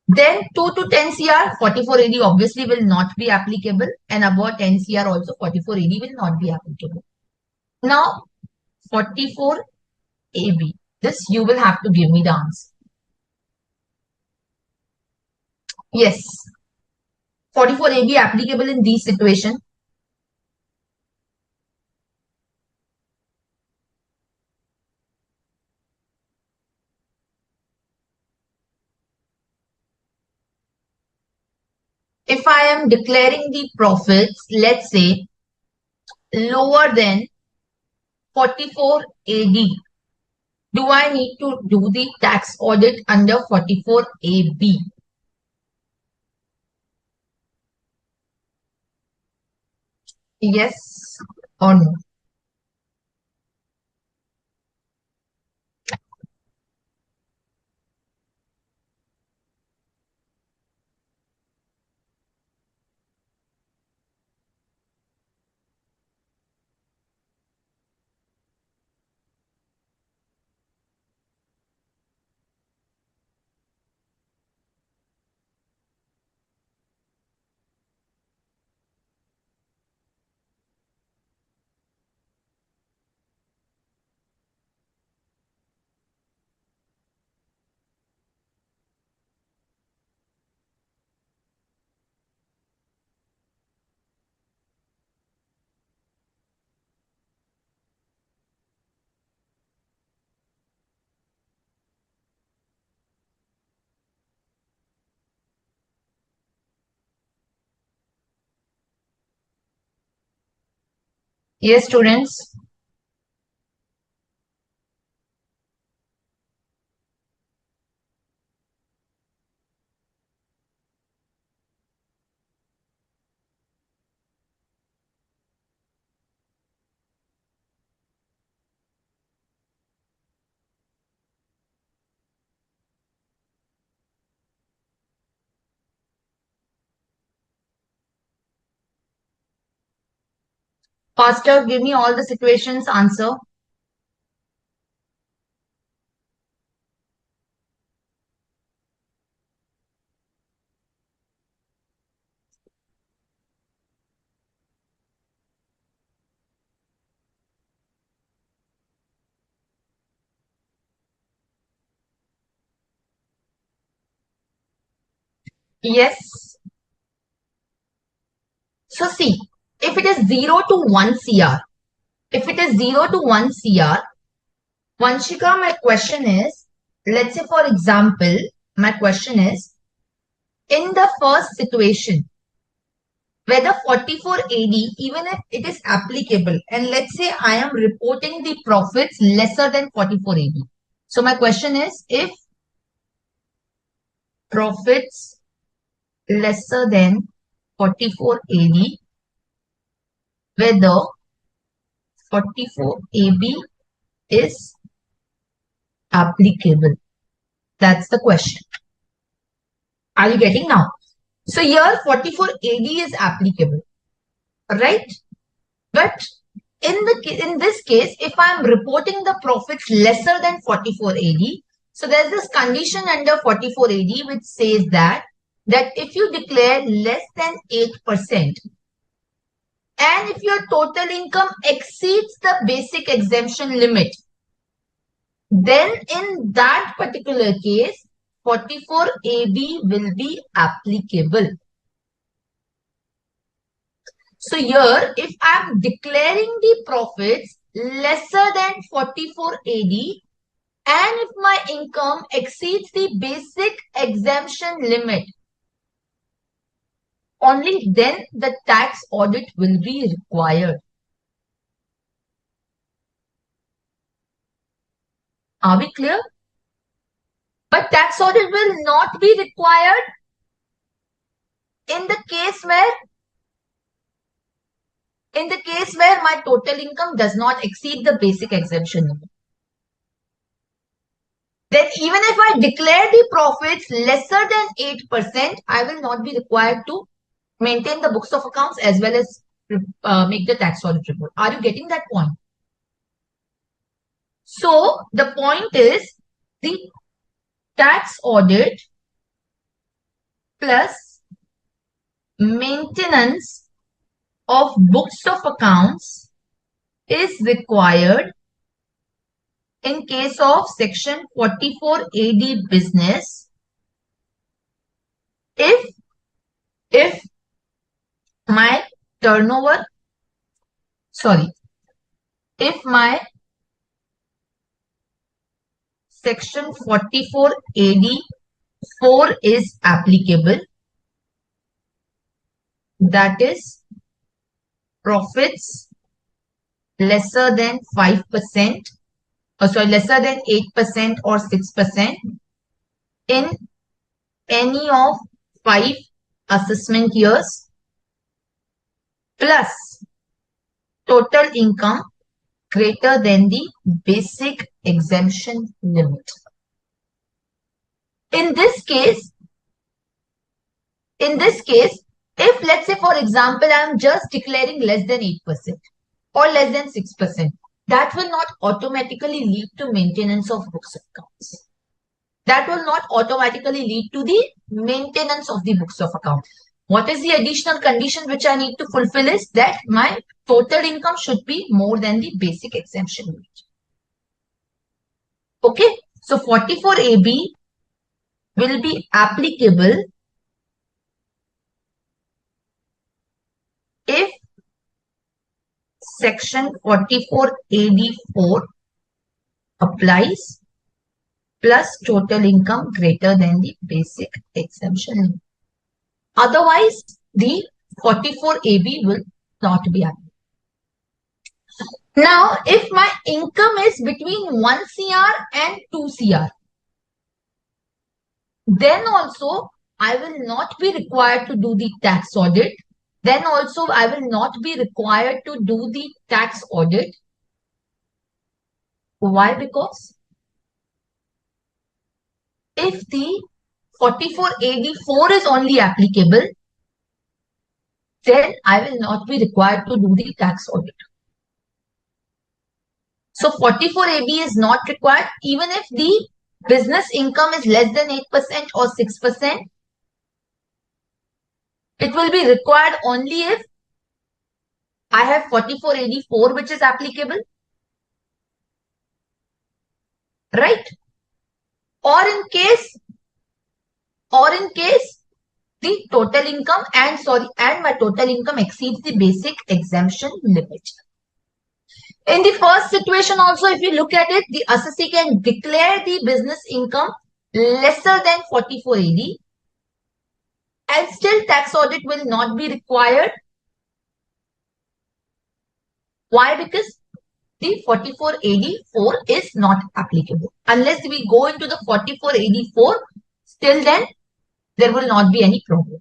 [SPEAKER 1] Then 2 to 10 CR, 44 AD obviously will not be applicable, and above 10 CR also 44 AD will not be applicable. Now 44 AB. This you will have to give me the answer. Yes. 44 AB applicable in these situations. If I am declaring the profits, let's say lower than 44 AD, do I need to do the tax audit under 44 AB? Yes or no? Yes, students. Faster, give me all the situations answer. Yes. So see, if it is 0 to 1 CR, if it is 0 to 1 CR, Vanshika, my question is, let's say for example, my question is, in the first situation, whether 44 AD, even if it is applicable, and let's say I am reporting the profits lesser than 44 AD. So my question is, if profits lesser than 44 AD, whether 44 AB is applicable. That's the question. Are you getting now? So here 44 AD is applicable, right? But in this case, if I am reporting the profits lesser than 44 AD, so there's this condition under 44 AD which says that if you declare less than 8%, and if your total income exceeds the basic exemption limit, then in that particular case, 44 AB will be applicable. So here, if I am declaring the profits lesser than 44 AD, and if my income exceeds the basic exemption limit, only then the tax audit will be required. Are we clear? But tax audit will not be required in the case where my total income does not exceed the basic exemption limit. Then even if I declare the profits lesser than 8%, I will not be required to maintain the books of accounts as well as make the tax audit report. Are you getting that point? So the point is the tax audit plus maintenance of books of accounts is required in case of section 44 AD business if my turnover, if my section 44 AD 4 is applicable, that is profits lesser than 5%, lesser than 8% or 6% in any of 5 assessment years, plus total income greater than the basic exemption limit. In this case, if let's say for example, I am just declaring less than 8% or less than 6%, that will not automatically lead to maintenance of books of accounts. That will not automatically lead to the maintenance of the books of accounts. What is the additional condition which I need to fulfill is that my total income should be more than the basic exemption limit. Okay, so 44 AB will be applicable if section 44 AD 4 applies plus total income greater than the basic exemption limit. Otherwise, the 44 AB will not be applicable. Now, if my income is between 1 CR and 2 CR, then also I will not be required to do the tax audit. Then also I will not be required to do the tax audit. Why? Because if the 44 AD 4 is only applicable, then I will not be required to do the tax audit. So 44 AB is not required even if the business income is less than 8% or 6%. It will be required only if I have 44 AD 4 which is applicable. Right? Or in case the total income and my total income exceeds the basic exemption limit. In the first situation also, if you look at it, the assessee can declare the business income lesser than 44 AD and still tax audit will not be required. Why? Because the 4484 is not applicable. Unless we go into the 4484, still then there will not be any problem.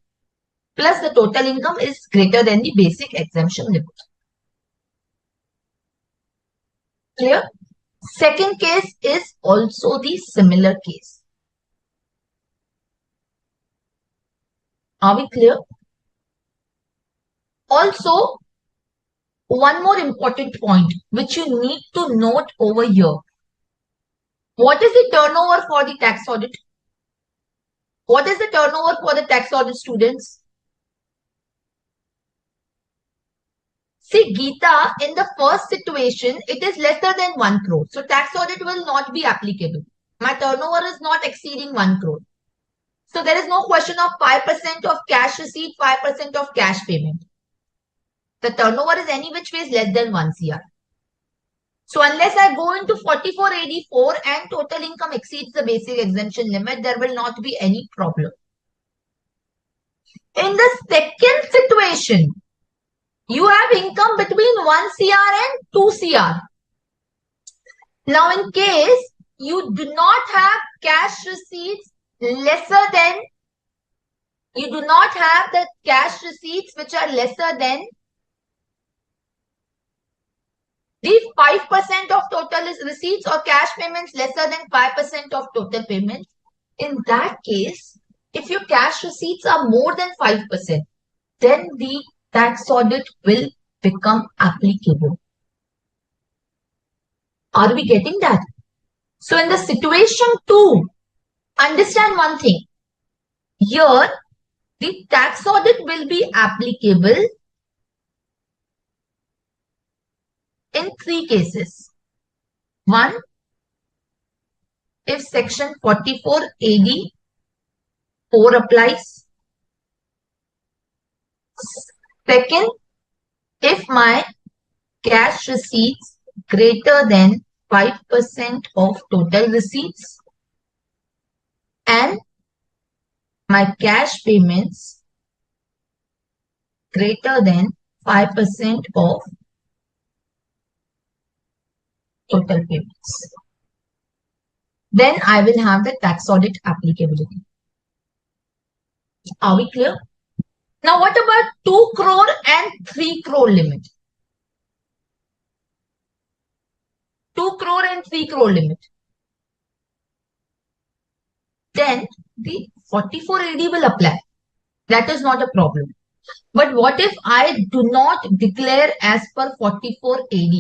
[SPEAKER 1] Plus the total income is greater than the basic exemption limit. Clear? Second case is also the similar case. Are we clear? Also, one more important point which you need to note over here. What is the turnover for the tax audit? What is the turnover for the tax audit, students? See, Geeta, in the first situation, it is lesser than 1 crore. So tax audit will not be applicable. My turnover is not exceeding 1 crore. So there is no question of 5% of cash receipt, 5% of cash payment. The turnover is any which way is less than 1 CR. So unless I go into 4484 and total income exceeds the basic exemption limit, there will not be any problem. In the second situation, you have income between 1 CR and 2 CR. Now, in case you do not have cash receipts lesser than, you do not have the cash receipts which are lesser than the 5% of total receipts or cash payments lesser than 5% of total payments. In that case, if your cash receipts are more than 5%, then the tax audit will become applicable. Are we getting that? So in the situation 2, understand one thing. Here, the tax audit will be applicable in 3 cases. 1, if section 44 AD 4 applies. Second, if my cash receipts greater than 5% of total receipts and my cash payments greater than 5% of total payments. Then I will have the tax audit applicability. Are we clear? Now what about 2 crore and 3 crore limit? 2 crore and 3 crore limit. Then the 44 AD will apply. That is not a problem. But what if I do not declare as per 44 AD?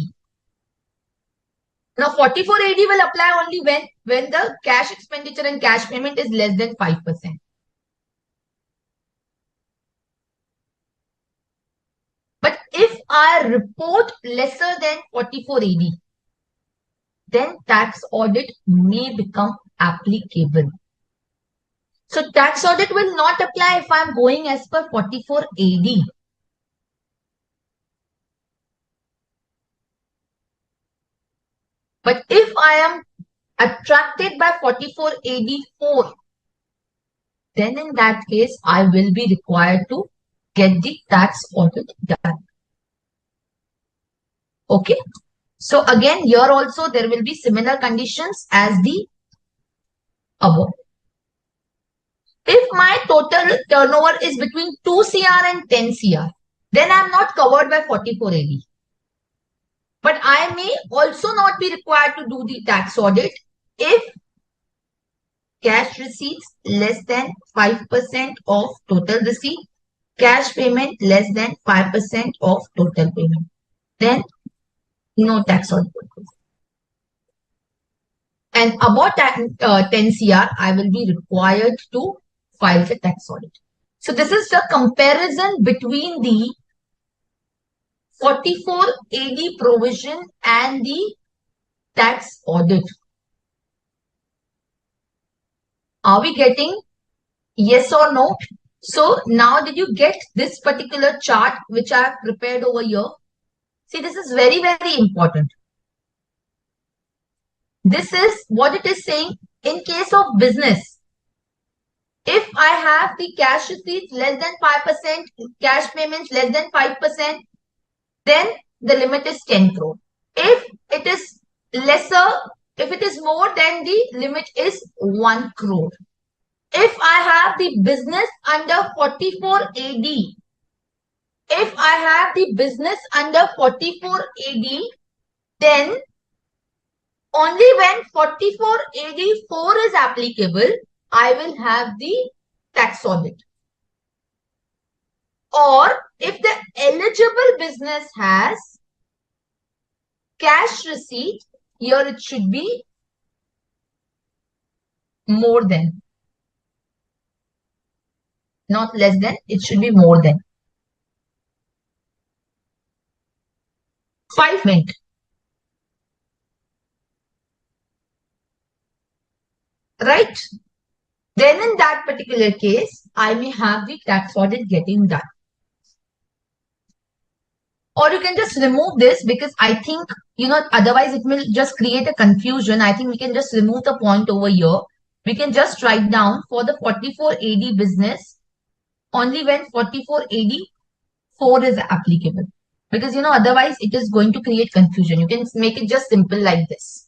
[SPEAKER 1] Now 44 AD will apply only when the cash expenditure and cash payment is less than 5%. But if I report lesser than 44 AD, then tax audit may become applicable. So tax audit will not apply if I am going as per 44 AD. But if I am attracted by 44 AD 4, then in that case, I will be required to get the tax audit done. Okay. So again, here also there will be similar conditions as the above. If my total turnover is between 2 CR and 10 CR, then I am not covered by 44 AD. But I may also not be required to do the tax audit if cash receipts less than 5% of total receipt, cash payment less than 5% of total payment. Then no tax audit. And above 10 CR, I will be required to file the tax audit. So this is the comparison between the 44 AD provision and the tax audit. Are we getting yes or no? So now did you get this particular chart which I have prepared over here? See, this is very, very important. This is what it is saying in case of business. If I have the cash receipts less than 5%, cash payments less than 5%, then the limit is 10 crore. If it is lesser, if it is more, then the limit is 1 crore. If I have the business under 44 AD, if I have the business under 44 AD, then only when 44 AD 4 is applicable, I will have the tax audit. Or if the eligible business has cash receipt, here it should be more than, not less than, it should be more than 5 mint. Right? Then in that particular case, I may have the tax audit getting done. Or you can just remove this because I think, otherwise it will just create a confusion. I think we can just remove the point over here. We can just write down for the 44 AD business, only when 44 AD 4 is applicable. Because, otherwise it is going to create confusion. You can make it just simple like this.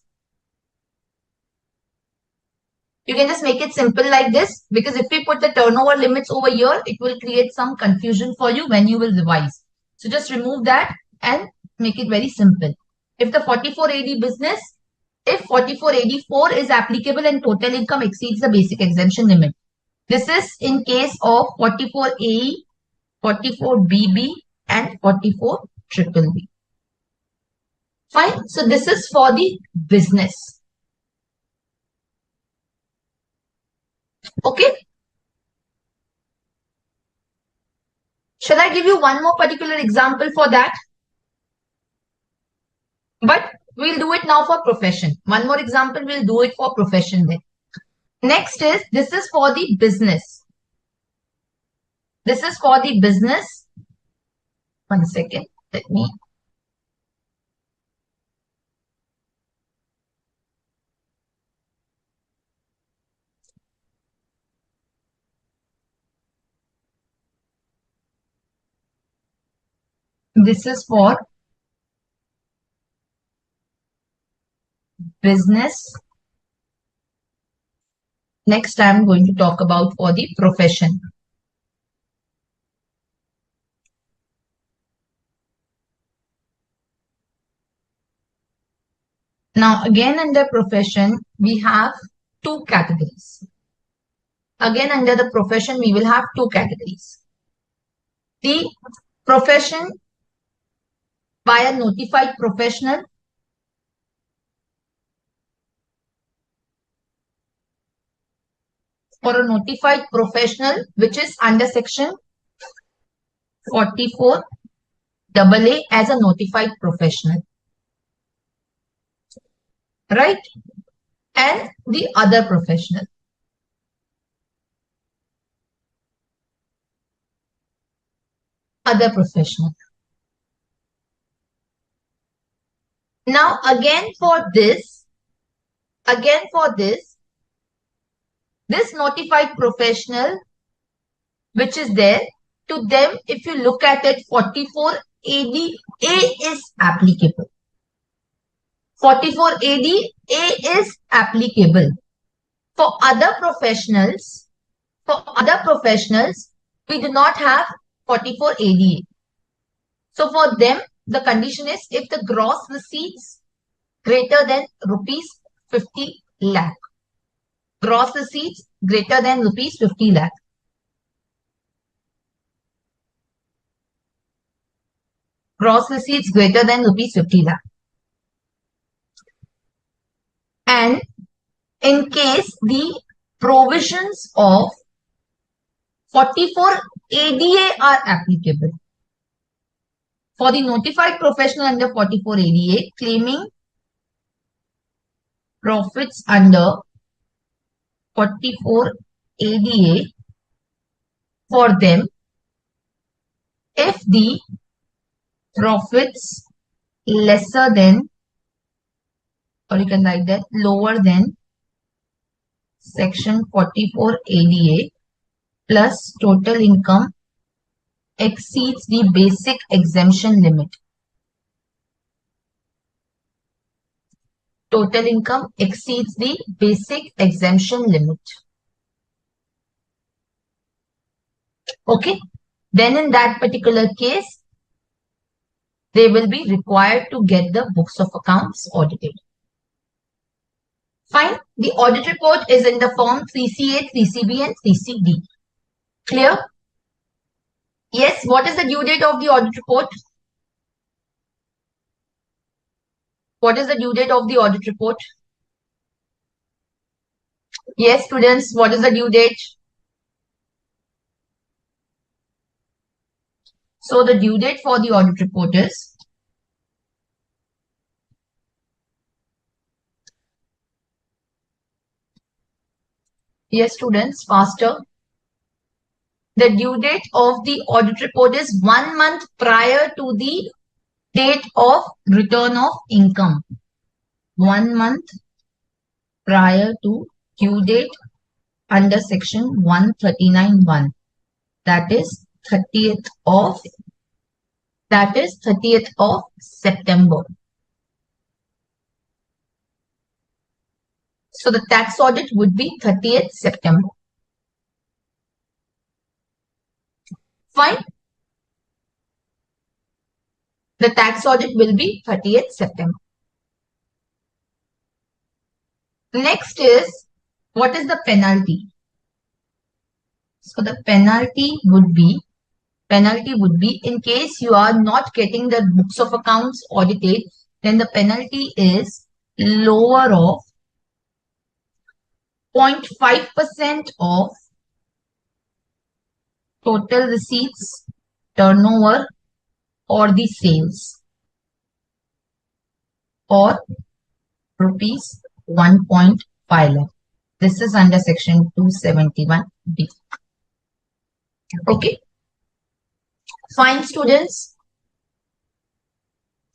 [SPEAKER 1] You can just make it simple like this because if we put the turnover limits over here, it will create some confusion for you when you will revise. So just remove that and make it very simple. If the 44 AD business, if 44 AD 4 is applicable and total income exceeds the basic exemption limit. This is in case of 44 AE, 44 BB and 44 triple B. Fine. So this is for the business. Okay. Shall I give you one more particular example for that? But we'll do it now for profession. One more example, we'll do it for profession then. Next is, this is for the business. This is for the business. 1 second. Let me. This is for business. Next, I'm going to talk about for the profession. Now, again, under profession, we have 2 categories. Again, under the profession, we will have 2 categories. The profession by a notified professional. For a notified professional, which is under section 44 AA as a notified professional. Right? And the other professional. Other professional. Now, again for this, this notified professional, which is there, to them, if you look at it, 44 ADA is applicable. 44 ADA is applicable. For other professionals, we do not have 44 ADA. So for them, the condition is if the gross receipts greater than rupees 50 lakh. Gross receipts greater than rupees 50 lakh. Gross receipts greater than rupees 50 lakh. And in case the provisions of 44 ADA are applicable. For the notified professional under 44 ADA, claiming profits under 44 ADA, for them, if the profits lesser than, or you can write that lower than section 44 ADA, plus total income exceeds the basic exemption limit. Total income exceeds the basic exemption limit. Okay. Then in that particular case, they will be required to get the books of accounts audited. Fine. The audit report is in the form 3CA, 3CB and 3CD. Clear? Yes. What is the due date of the audit report? What is the due date of the audit report? Yes, students. What is the due date? So the due date for the audit report is yes, students, faster. The due date of the audit report is 1 month prior to the date of return of income. 1 month prior to due date under section 139(1). That is 30th of September. So the tax audit would be 30th September. Fine. The tax audit will be 30th September. Next is, what is the penalty? So the penalty would be in case you are not getting the books of accounts audited, then the penalty is lower of 0.5% of total receipts, turnover, or the sales, or rupees 1.5 lakh. This is under section 271B. Okay. Fine, students.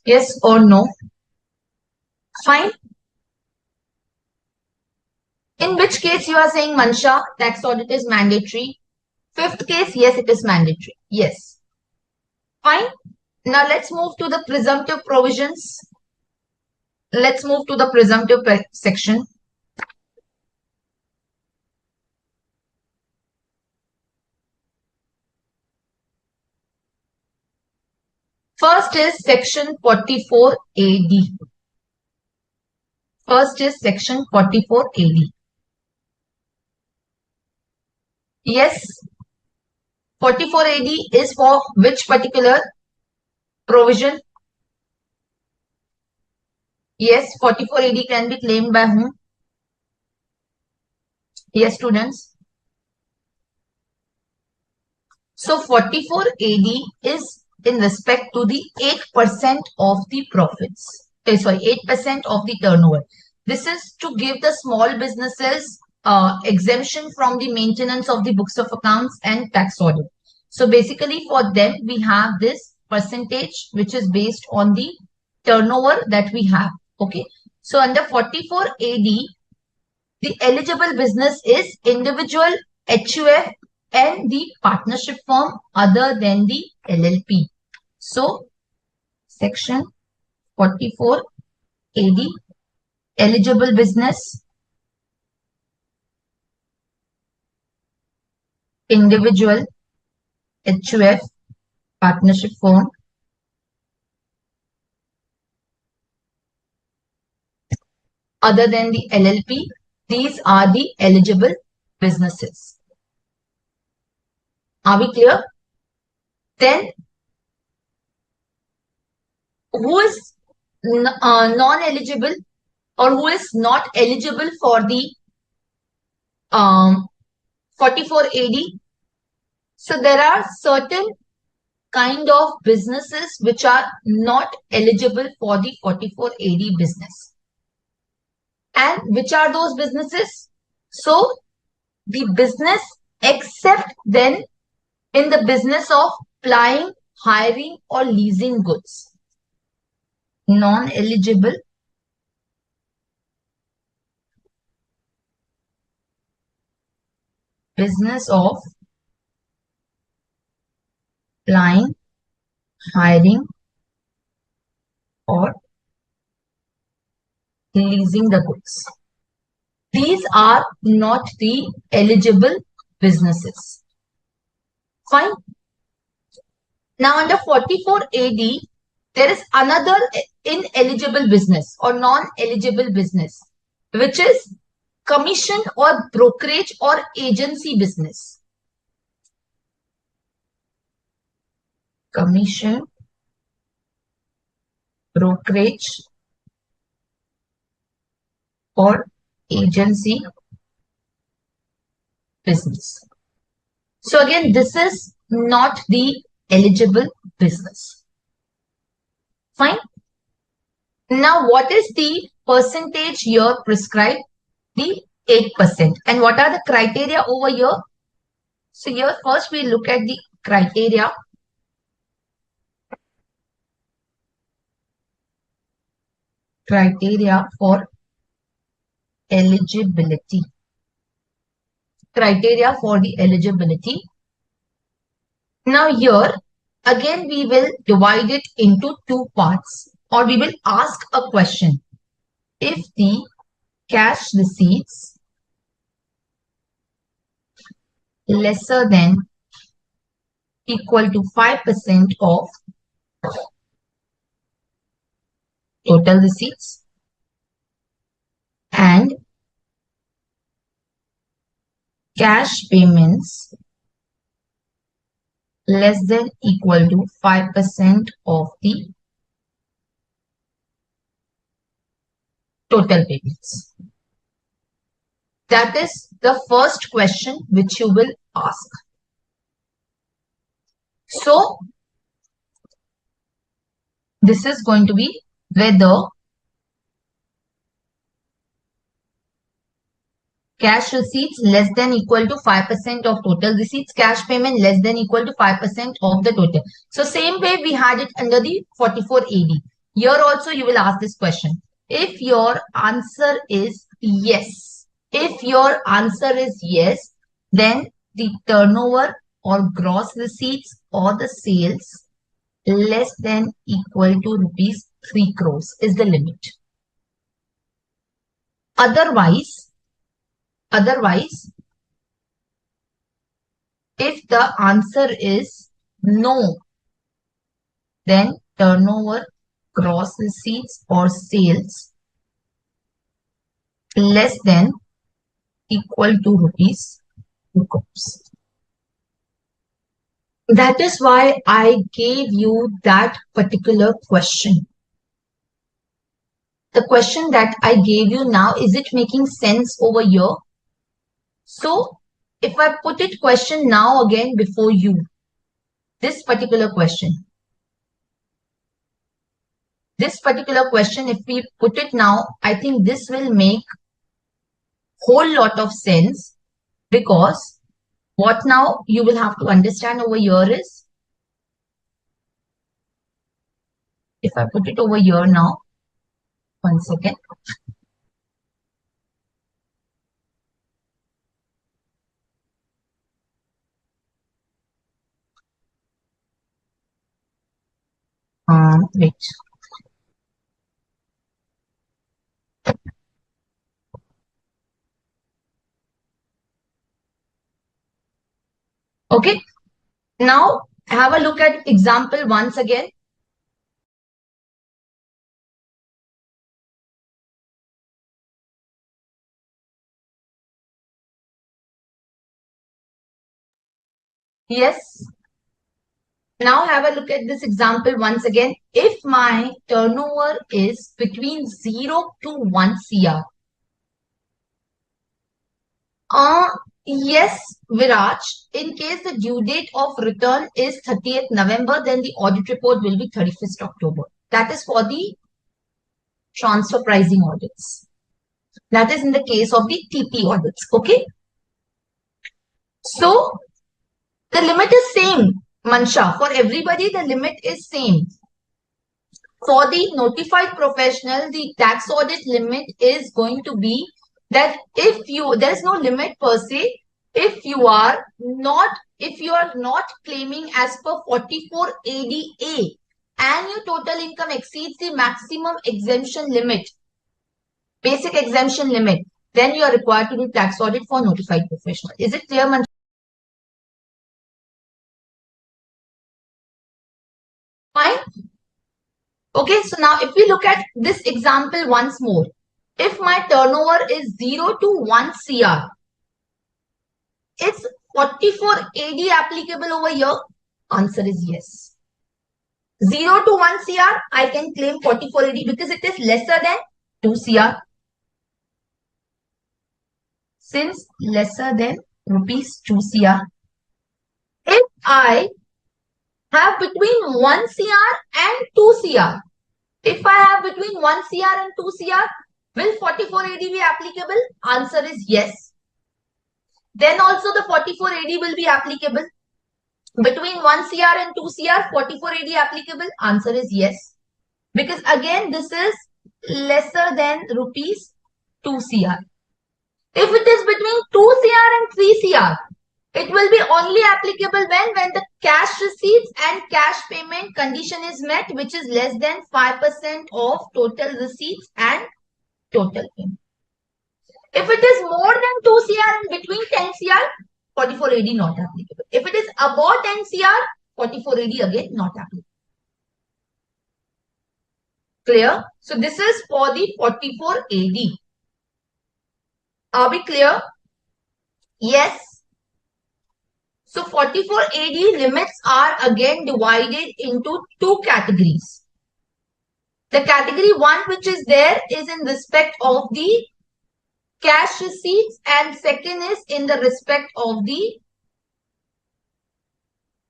[SPEAKER 1] Yes or no? Fine. In which case you are saying, Mansha, tax audit is mandatory? Fifth case, yes, it is mandatory. Yes. Fine. Now let's move to the presumptive provisions. Let's move to the presumptive section. First is section 44AD. First is section 44AD. Yes, 44AD is for which particular provision? Yes, 44AD can be claimed by whom? Yes, students. So 44AD is in respect to the 8% of the profits. 8% of the turnover. This is to give the small businesses exemption from the maintenance of the books of accounts and tax audit. So basically for them, we have this percentage which is based on the turnover that we have. Okay. So under 44AD, the eligible business is individual, HUF, and the partnership firm other than the LLP. So, section 44AD, eligible business, individual, HUF, partnership firm, other than the LLP. These are the eligible businesses. Are we clear? Then, who is non-eligible or who is not eligible for the 44AD? So there are certain kind of businesses which are not eligible for the 44AD business. And which are those businesses? So the business except then in the business of plying, hiring or leasing goods. Non-eligible business of supplying, hiring, or leasing the goods. These are not the eligible businesses. Fine. Now under 44 AD, there is another ineligible business or non-eligible business, which is commission or brokerage or agency business. Commission, brokerage, or agency business. So again, this is not the eligible business. Fine. Now, what is the percentage here prescribed? The 8%. And what are the criteria over here? So here first we look at the criteria. Criteria for eligibility. Criteria for the eligibility. Now here, again we will divide it into two parts, or we will ask a question. If the cash receipts lesser than equal to 5% of total receipts and cash payments less than equal to 5% of the total payments. That is the first question which you will ask. So, this is going to be whether cash receipts less than equal to 5% of total receipts, cash payment less than equal to 5% of the total. So, same way we had it under the 44 AD. Here also you will ask this question. If your answer is yes, then the turnover or gross receipts or the sales less than equal to rupees 3 crores is the limit. Otherwise, if the answer is no, then turnover, gross receipts or sales less than equal to rupees 2 crores. That is why I gave you that particular question. The question that I gave you now, is it making sense over here? So, if I put it question now again before you, this particular question, if we put it now, I think this will make whole lot of sense, because what now you will have to understand over here is, if I put it over here now, one second. Wait. Okay. Now have a look at example once again. Yes. Now have a look at this example once again. If my turnover is between 0 to 1 CR. Yes, Viraj, in case the due date of return is 30th November, then the audit report will be 31st October. That is for the transfer pricing audits. That is in the case of the TP audits. Okay. So, the limit is same, Mansha. For everybody, the limit is same. For the notified professional, the tax audit limit is going to be that if you, there is no limit per se, if you are not if you are not claiming as per 44 ADA and your total income exceeds the maximum exemption limit, basic exemption limit, then you are required to do tax audit for notified professional. Is it clear, Manju? Fine. Okay, so now if we look at this example once more, if my turnover is 0 to 1 CR, is 44 AD applicable over here? Answer is yes. 0 to 1 CR, I can claim 44 AD because it is lesser than 2 CR. Since lesser than rupees 2 CR. If I have between 1 CR and 2 CR, if I have between 1 CR and 2 CR, will 44 AD be applicable? Answer is yes. Then also the 44 AD will be applicable. Between 1 CR and 2 CR, 44 AD applicable? Answer is yes. Because again, this is lesser than rupees 2 CR. If it is between 2 CR and 3 CR, it will be only applicable when the cash receipts and cash payment condition is met, which is less than 5% of total receipts and total payment. If it is more than 2 CR and between 10 CR, 44 AD not applicable. If it is above 10 CR, 44 AD again not applicable. Clear? So this is for the 44 AD. Are we clear? Yes. So 44 AD limits are again divided into two categories. The category 1 which is there is in respect of the cash receipts and second is in the respect of the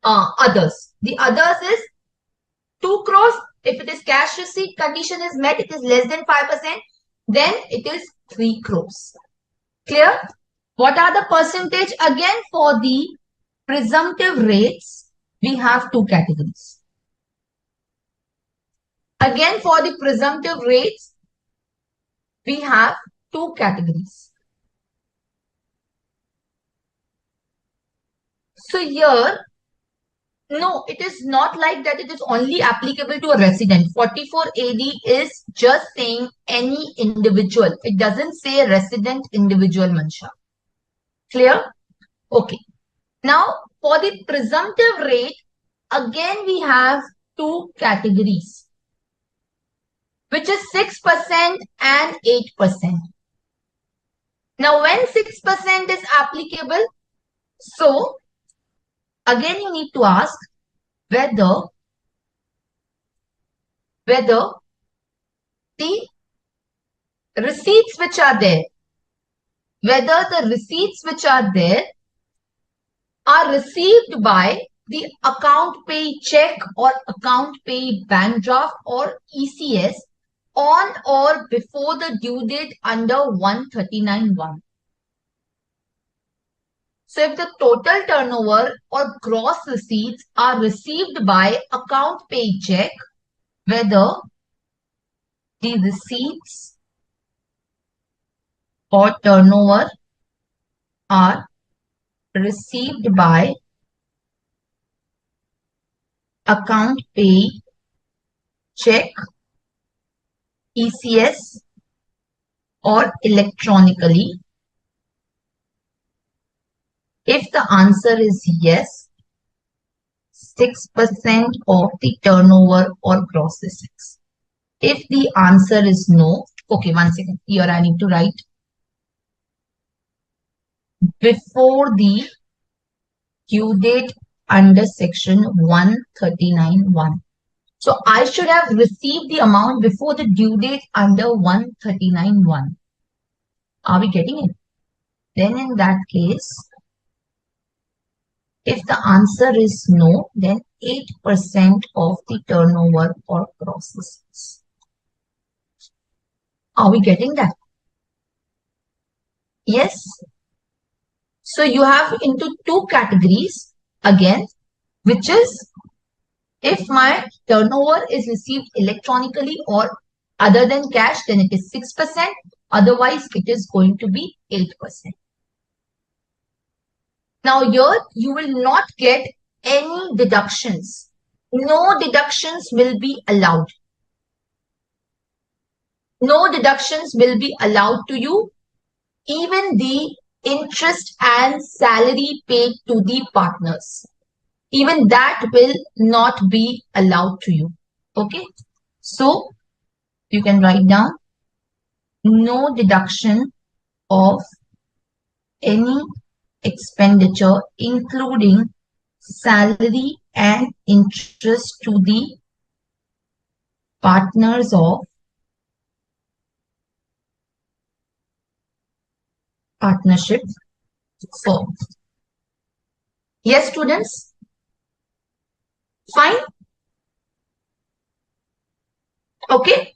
[SPEAKER 1] others. The others is 2 crores. If it is cash receipt condition is met, it is less than 5%, then it is 3 crores. Clear? What are the percentage? Again, for the presumptive rates, we have two categories. Again, for the presumptive rates, we have two categories. So here, no, it is not like that it is only applicable to a resident. 44 AD is just saying any individual. It doesn't say resident individual, Mansha. Clear? Okay. Now, for the presumptive rate, again we have two categories, which is 6% and 8%. Now, when 6% is applicable, so again you need to ask whether the receipts which are there, are received by the account pay check or account pay bank draft or ECS on or before the due date under 139(1). So if the total turnover or gross receipts are received by account pay check, whether the receipts or turnover are received by account pay check, ECS or electronically. If the answer is yes, 6% of the turnover or gross receipts. If the answer is no, okay, one second. Here I need to write before the due date under section 139(1). So I should have received the amount before the due date under 139(1). Are we getting it? Then in that case, if the answer is no, then 8% of the turnover or gross receipts. Are we getting that? Yes. So you have into two categories again, which is if my turnover is received electronically or other than cash, then it is 6%. Otherwise, it is going to be 8%. Now here you will not get any deductions. No deductions will be allowed. No deductions will be allowed to you. Even the interest and salary paid to the partners, even that will not be allowed to you. Okay. So you can write down no deduction of any expenditure, including salary and interest to the partners of partnership firm. Yes, students? Fine? Okay?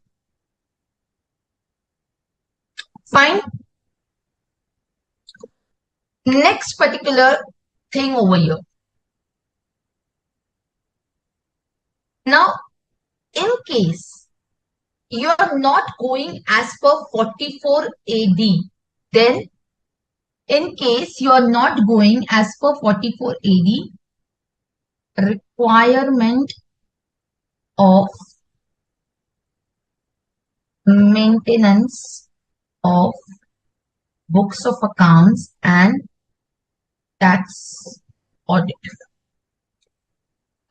[SPEAKER 1] Fine? Next particular thing over here. Now, in case you are not going as per 44 AD, then in case you are not going as per 44 AD, requirement of maintenance of books of accounts and tax audit.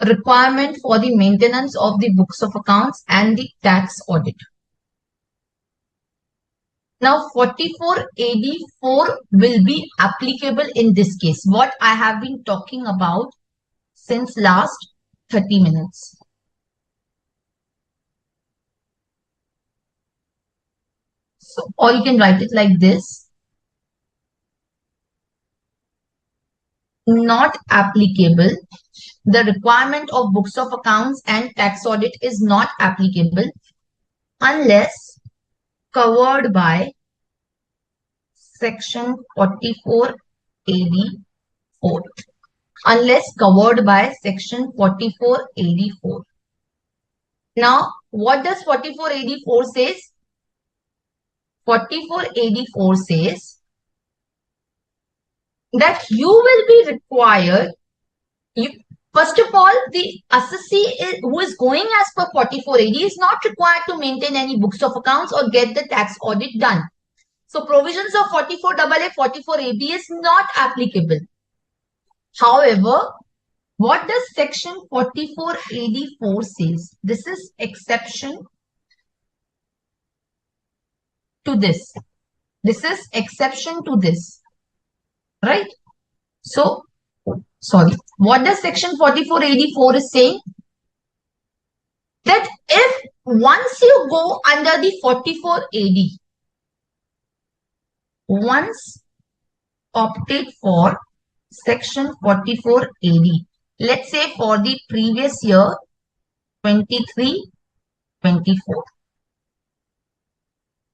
[SPEAKER 1] Requirement for the maintenance of the books of accounts and the tax audit. Now 44 AD4 will be applicable in this case. What I have been talking about since last 30 minutes. So, or you can write it like this. Not applicable. The requirement of books of accounts and tax audit is not applicable unless covered by section 44 AD4. Unless covered by section 44 AD4. Now, what does 44 AD4 says? 44 AD4 says that you will be required, first of all, the assessee who is going as per 44 AD is not required to maintain any books of accounts or get the tax audit done. So provisions of 44 AA, 44 AB is not applicable. However, what does section 44 AD4 says? This is exception to this. This is exception to this. Right? So, sorry. What does section 44 AD4 is saying? That if once you go under the 44 AD, once opted for section 44 AD, let's say for the previous year 23-24,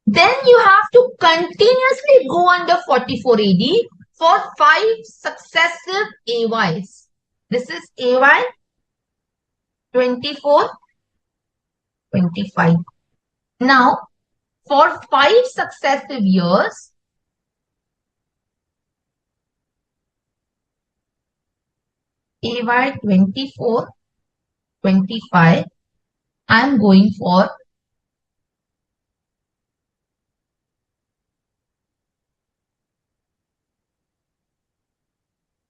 [SPEAKER 1] then you have to continuously go under 44 AD for 5 successive AYs. This is AY 24, 25. Now, for 5 successive years, AY 24, 25, I am going for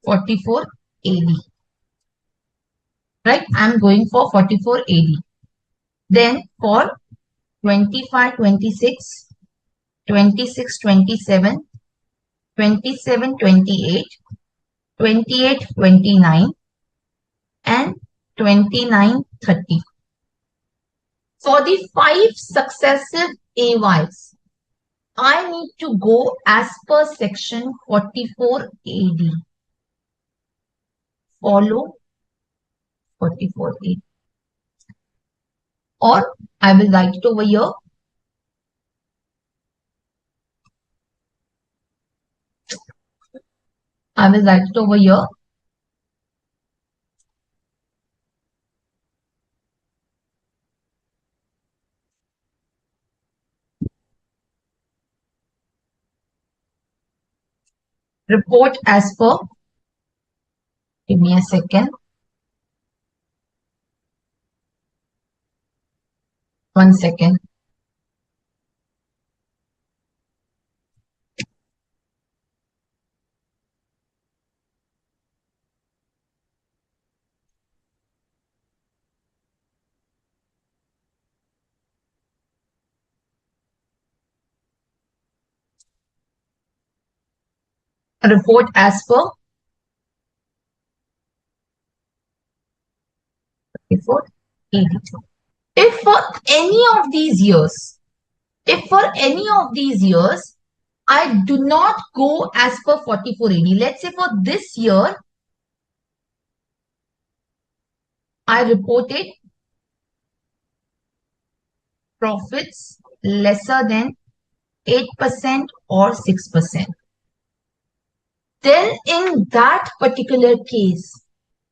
[SPEAKER 1] 44 AD. Right? I am going for 44 AD. Then for 25, 26, 26, 27, 27, 28, 28, 29, and 29, 30. For the 5 successive AYs, I need to go as per section 44 AD. Follow 44 AD. Or I will write it over here. I will write it over here. Report as per Give me a second. 1 second. Report as per before 82. If for any of these years, I do not go as per 4480. Let's say for this year, I reported profits lesser than 8% or 6%. Then in that particular case,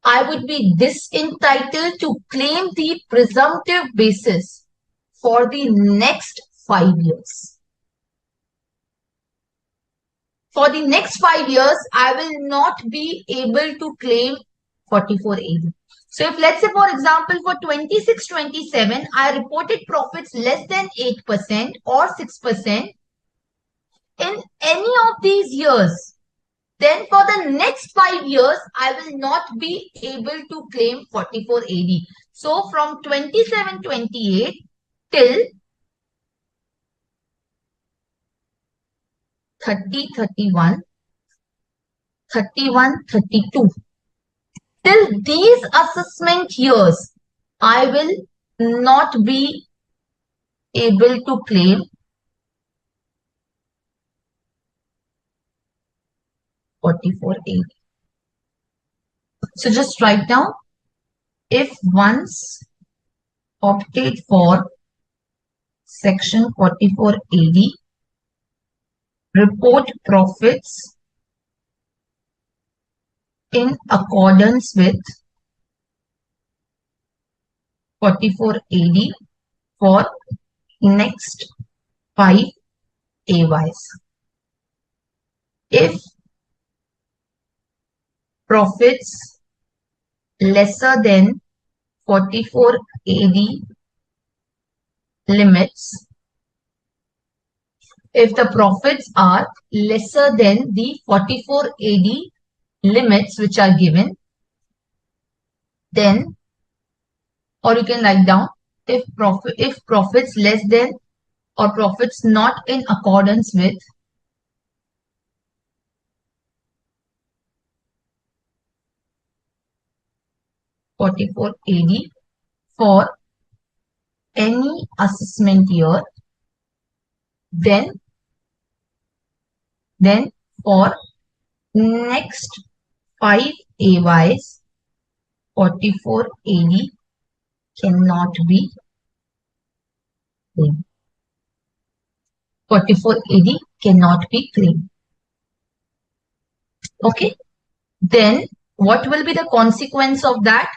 [SPEAKER 1] I would be disentitled to claim the presumptive basis for the next 5 years. For the next 5 years, I will not be able to claim 4480. So if let's say, for example, for 26-27, I reported profits less than 8% or 6% in any of these years, then for the next 5 years, I will not be able to claim 4480. So from 27-28 till 30-31, 31-32, till these assessment years, I will not be able to claim 4480. So just write down, if once opted for section 4480, report profits in accordance with 4480 for next 5 AYs. If profits lesser than 4480 limits, if the profits are lesser than the 4480 limits which are given, then, or you can write down, if profits less than or profits not in accordance with 4480 for any assessment year, then for next 5 AYs, 4480 cannot be claimed. 4480 cannot be claimed. Okay. Then what will be the consequence of that?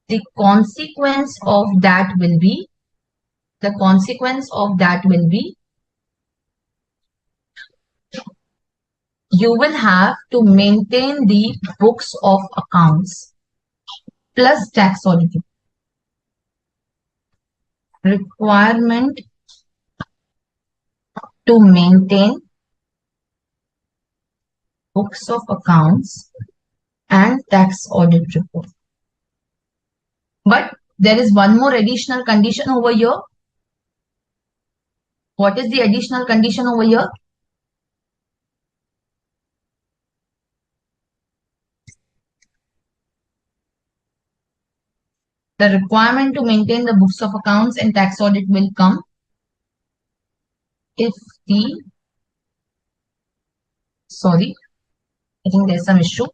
[SPEAKER 1] The consequence of that will be, you will have to maintain the books of accounts plus tax auditing. Requirement to maintain books of accounts and tax audit report. But there is one more additional condition over here. What is the additional condition over here? The requirement to maintain the books of accounts and tax audit will come if the, sorry, I think there's some issue.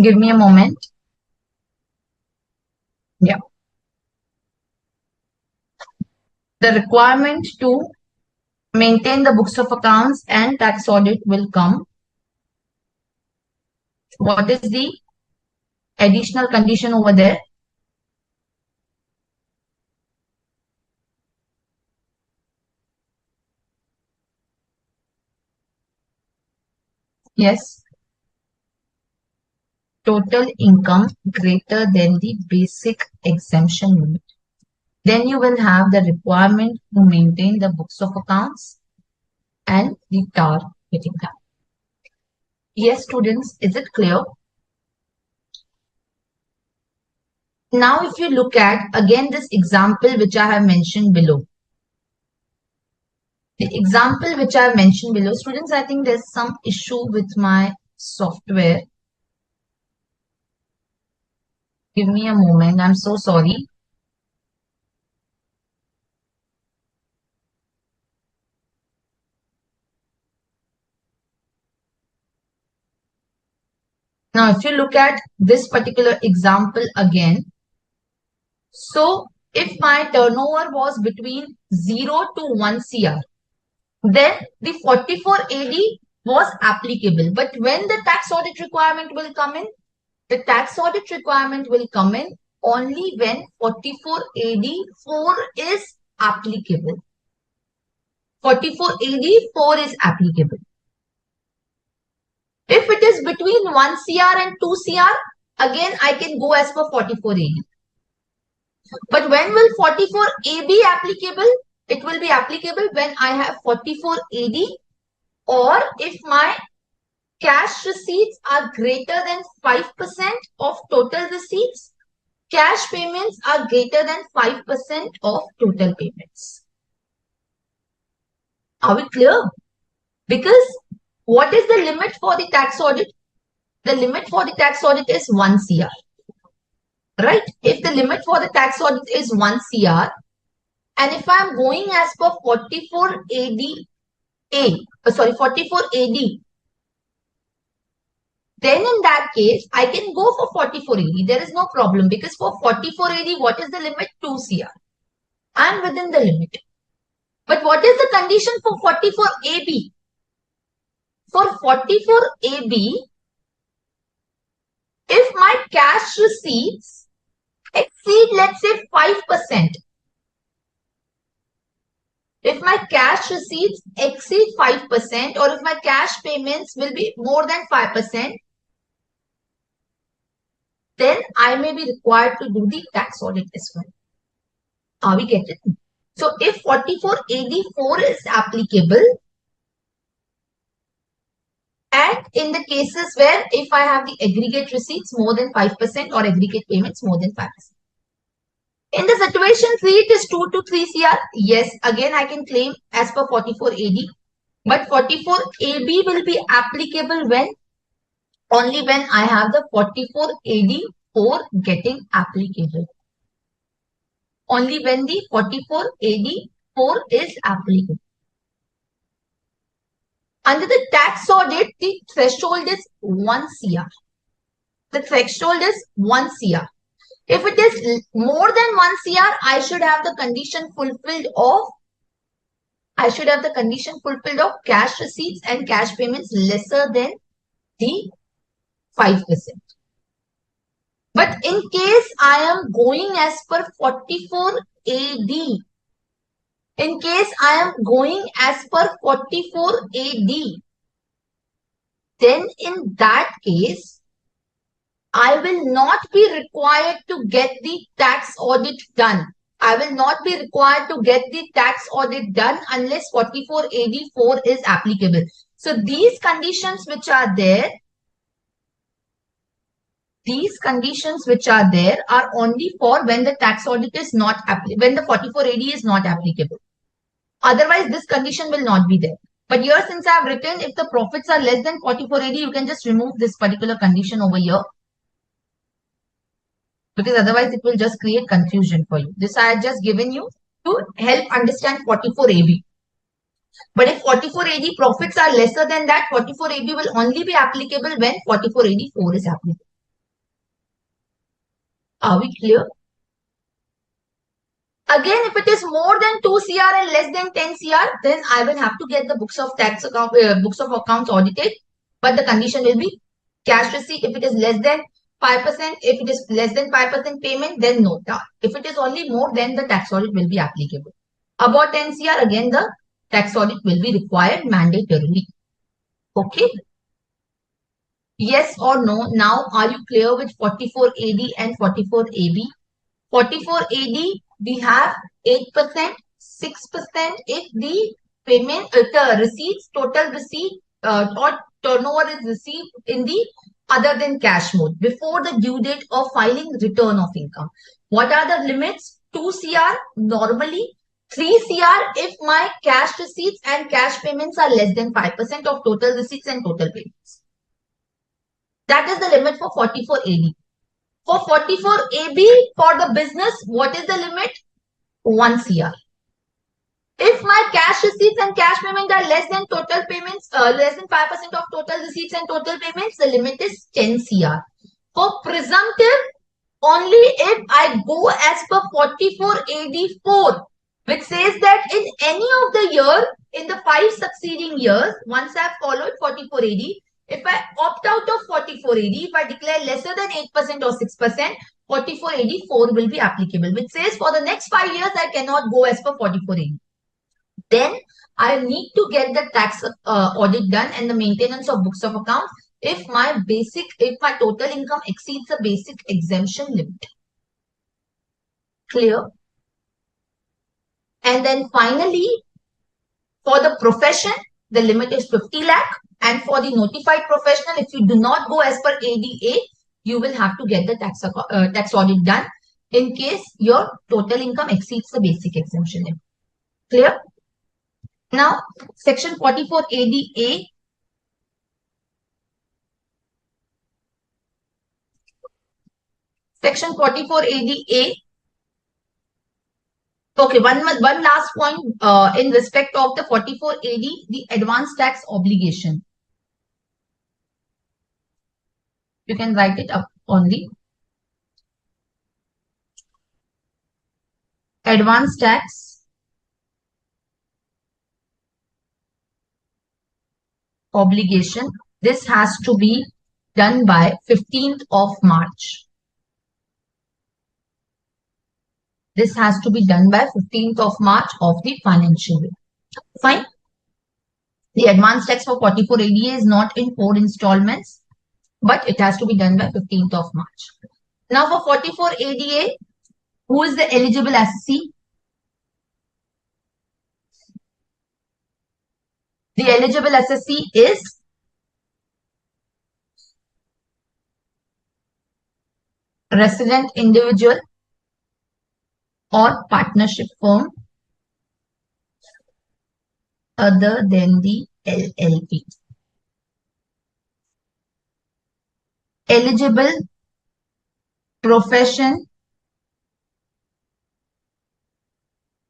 [SPEAKER 1] Give me a moment. Yeah. The requirement to maintain the books of accounts and tax audit will come. What is the additional condition over there? Yes. Total income greater than the basic exemption limit. Then you will have the requirement to maintain the books of accounts and the TAR getting done. Yes, students, is it clear? Now, if you look at again this example which I have mentioned below. The example which I have mentioned below, students, I think there's some issue with my software. Give me a moment. I'm so sorry. Now, if you look at this particular example again, so if my turnover was between 0 to 1 CR, then the 44 AD was applicable. But when the tax audit requirement will come in, the tax audit requirement will come in only when 44 AD 4 is applicable. 44 AD 4 is applicable. If it is between 1 CR and 2 CR, again I can go as per 44 AD. But when will 44 A be applicable? It will be applicable when I have 44 AD or if my cash receipts are greater than 5% of total receipts. Cash payments are greater than 5% of total payments. Are we clear? Because what is the limit for the tax audit? The limit for the tax audit is 1 CR. Right? If the limit for the tax audit is 1 CR, and if I'm going as per 44 AD, then in that case, I can go for 44 AD. There is no problem because for 44 AD, what is the limit? 2 CR. I'm within the limit. But what is the condition for 44 AB? For 44 AB, if my cash receipts exceed, let's say, 5%, if my cash receipts exceed 5% or if my cash payments will be more than 5%, then I may be required to do the tax audit as well. Are we getting it? So if 44 AD4 is applicable, and in the cases where if I have the aggregate receipts more than 5% or aggregate payments more than 5%. In the situation 3, it is 2 to 3 CR. Yes, again I can claim as per 44 AD. But 44 AB will be applicable when? Only when I have the 44 AD4 getting applicable. Only when the 44 AD4 is applicable. Under the tax audit, the threshold is 1 CR. The threshold is 1 CR. If it is more than 1 CR, I should have the condition fulfilled of cash receipts and cash payments lesser than the 5%. But in case I am going as per 44 AD, in case I am going as per 44 AD, then in that case, I will not be required to get the tax audit done. I will not be required to get the tax audit done unless 44 AD4 is applicable. So these conditions which are there, are only for when the tax audit is not applicable, when the 44 AD is not applicable. Otherwise, this condition will not be there. But here, since I have written, if the profits are less than 44 AD, you can just remove this particular condition over here. Because otherwise, it will just create confusion for you. This I have just given you to help understand 44 AB. But if 44 AD profits are lesser than that, 44 AB will only be applicable when 44 AD 4 is applicable. Are we clear? Again, if it is more than 2 CR and less than 10 CR, then I will have to get the books of accounts audited. But the condition will be cash receipt. If it is less than 5%, if it is less than 5% payment, then no tax. If it is only more, then the tax audit will be applicable. About 10 CR, again, the tax audit will be required mandatorily. Okay. Yes or no? Now, are you clear with 44 AD and 44 AB? 44 AD, we have 8%, 6% if the payment, the receipts, total receipt or turnover is received in the other than cash mode before the due date of filing return of income. What are the limits? 2 CR normally, 3 CR if my cash receipts and cash payments are less than 5% of total receipts and total payments. That is the limit for 44 AD. For 44 AB, for the business, what is the limit? 1 CR. If my cash receipts and cash payment are less than total payments, less than 5% of total receipts and total payments, the limit is 10 CR. For presumptive, only if I go as per 44 AD4, which says that in any of the year, in the 5 succeeding years, once I have followed 44 AD, if I opt out of 44 AD, if I declare lesser than 8% or 6%, 44 AD4 will be applicable, which says for the next 5 years, I cannot go as per 44 AD. Then I need to get the tax audit done and the maintenance of books of accounts if my total income exceeds the basic exemption limit. Clear? And then finally, for the profession, the limit is 50 lakh. And for the notified professional, if you do not go as per ADA, you will have to get the tax audit done in case your total income exceeds the basic exemption limit. Clear? Now, section 44 ADA. Section 44 ADA. Okay, one last point in respect of the 44 AD, the advance tax obligation. You can write it up only. Advance tax obligation. This has to be done by 15th of March. This has to be done by 15th of March of the financial year. Fine. The advance tax for 44 ADA is not in 4 installments, but it has to be done by 15th of March. Now for 44 ADA, who is the eligible assessee? The eligible assessee is resident individual or partnership firm other than the LLP. Eligible profession,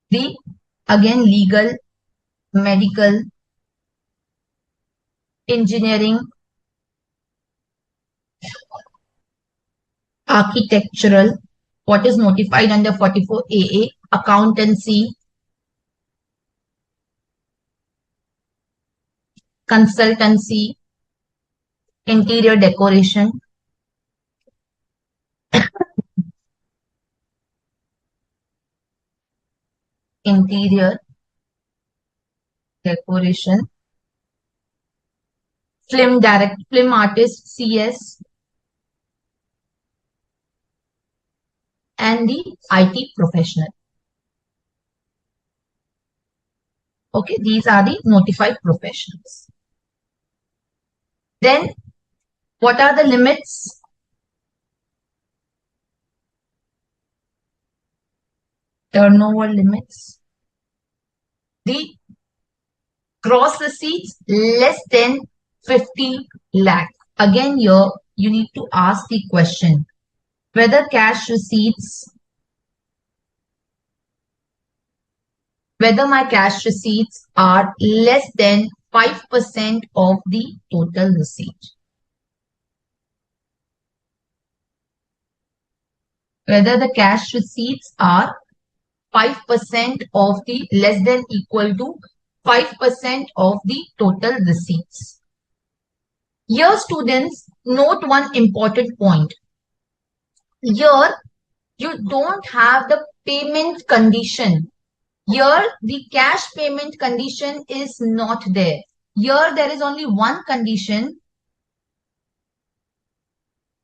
[SPEAKER 1] the again legal, medical, engineering, architectural, what is notified under 44 AA, accountancy, consultancy, interior decoration, interior decoration, film artist, CS, and the IT professional. Okay, these are the notified professionals. Then, what are the limits? Turnover limits. The gross receipts less than 50 lakh. Again, here you need to ask the question whether my cash receipts are less than 5% of the total receipt. Whether the cash receipts are 5% of the less than equal to 5% of the total receipts. Here, students, note one important point. Here, you don't have the payment condition. Here, the cash payment condition is not there. Here, there is only one condition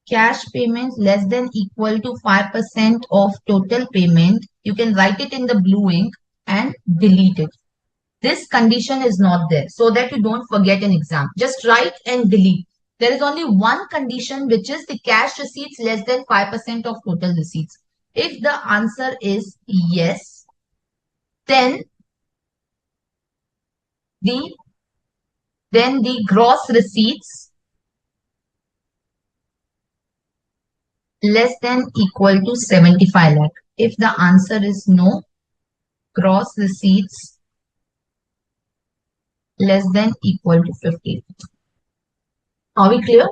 [SPEAKER 1] cash payment less than equal to 5% of total payment, you can write it in the blue ink and delete it. This condition is not there so that you don't forget an exam. Just write and delete. There is only one condition, which is the cash receipts less than 5% of total receipts. If the answer is yes, then the gross receipts less than equal to 75 lakh. If the answer is no, gross receipts less than equal to 50. Are we clear?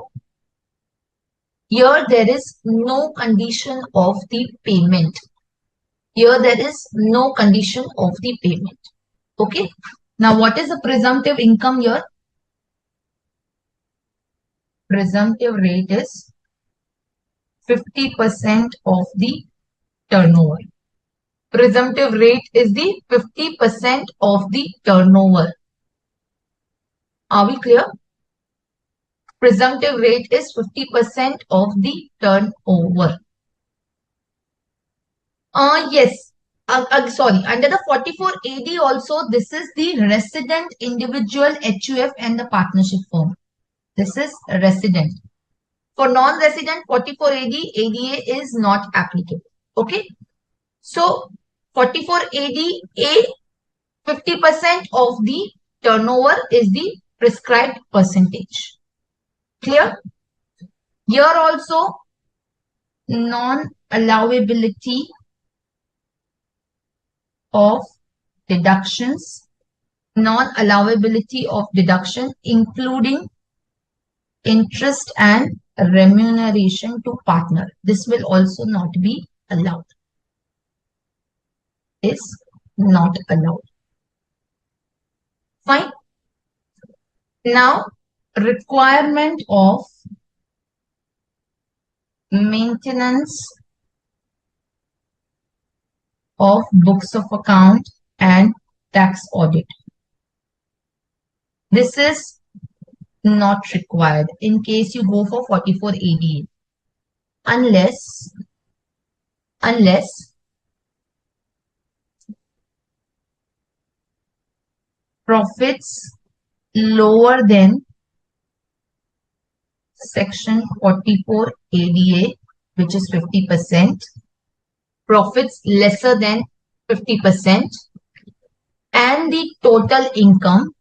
[SPEAKER 1] Here there is no condition of the payment. Here there is no condition of the payment. Okay. Now what is the presumptive income here? Presumptive rate is 50% of the turnover. Presumptive rate is the 50% of the turnover. Are we clear? Presumptive rate is 50% of the turnover. Yes. Sorry. Under the 44 AD also, this is the resident individual HUF and the partnership firm. This is resident. For non-resident 44 AD, ADA is not applicable. Okay. So 44 AD A, 50% of the turnover is the prescribed percentage. Clear? Here also non-allowability of deductions, non-allowability of deduction, including interest and remuneration to partner. This will also not be allowed. Is not allowed. Fine. Now, requirement of maintenance of books of account and tax audit. This is not required in case you go for 44 ADA unless profits lower than section 44 ADA, which is 50%, profits lesser than 50%, and the total income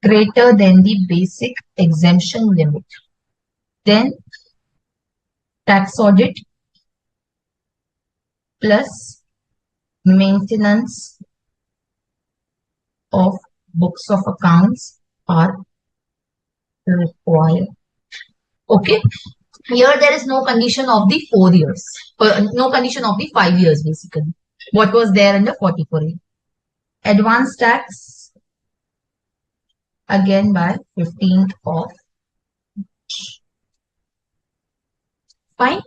[SPEAKER 1] greater than the basic exemption limit. Then tax audit plus maintenance of books of accounts are required. Okay. Here there is no condition of the 4 years, no condition of the 5 years basically. What was there in the 44 years? Advance tax again by 15th of March. Fine.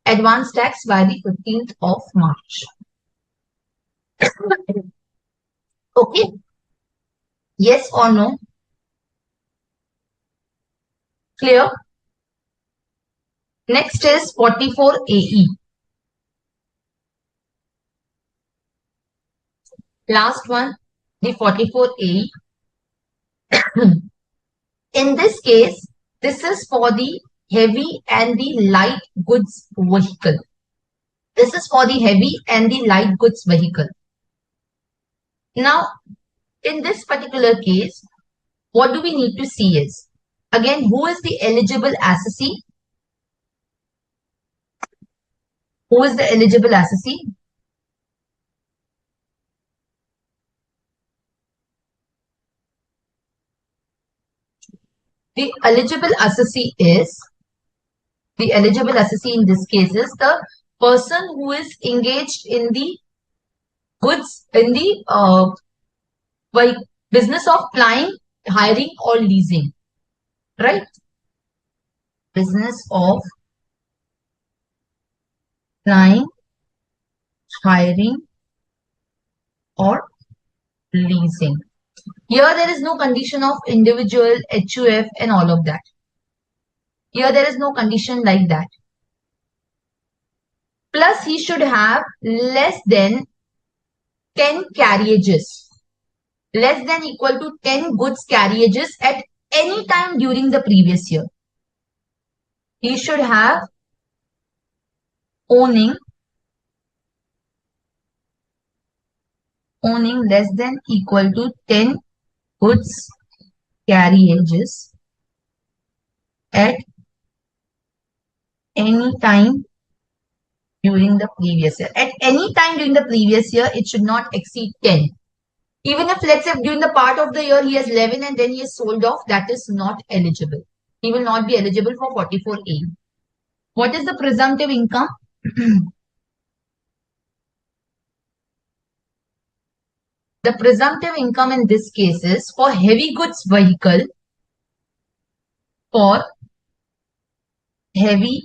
[SPEAKER 1] Advance tax by the 15th of March. Okay. Yes or no? Clear? Next is 44 AE. Last one, the 44 AE. In this case, this is for the heavy and the light goods vehicle. This is for the heavy and the light goods vehicle. Now, in this particular case, what do we need to see is, again, who is the eligible assessee? Who is the eligible assessee? The eligible assessee in this case is the person who is engaged in the goods, in the business of flying, hiring or leasing, right? Business of flying, hiring or leasing. Here there is no condition of individual, HUF and all of that. Here there is no condition like that. Plus he should have less than 10 carriages. Less than equal to 10 goods carriages at any time during the previous year. He should have owning less than equal to 10 goods carriages at any time during the previous year. At any time during the previous year, it should not exceed 10. Even if, let's say, during the part of the year he has 11 and then he is sold off, that is not eligible. He will not be eligible for 44A. What is the presumptive income? The presumptive income in this case is for heavy goods vehicle, for heavy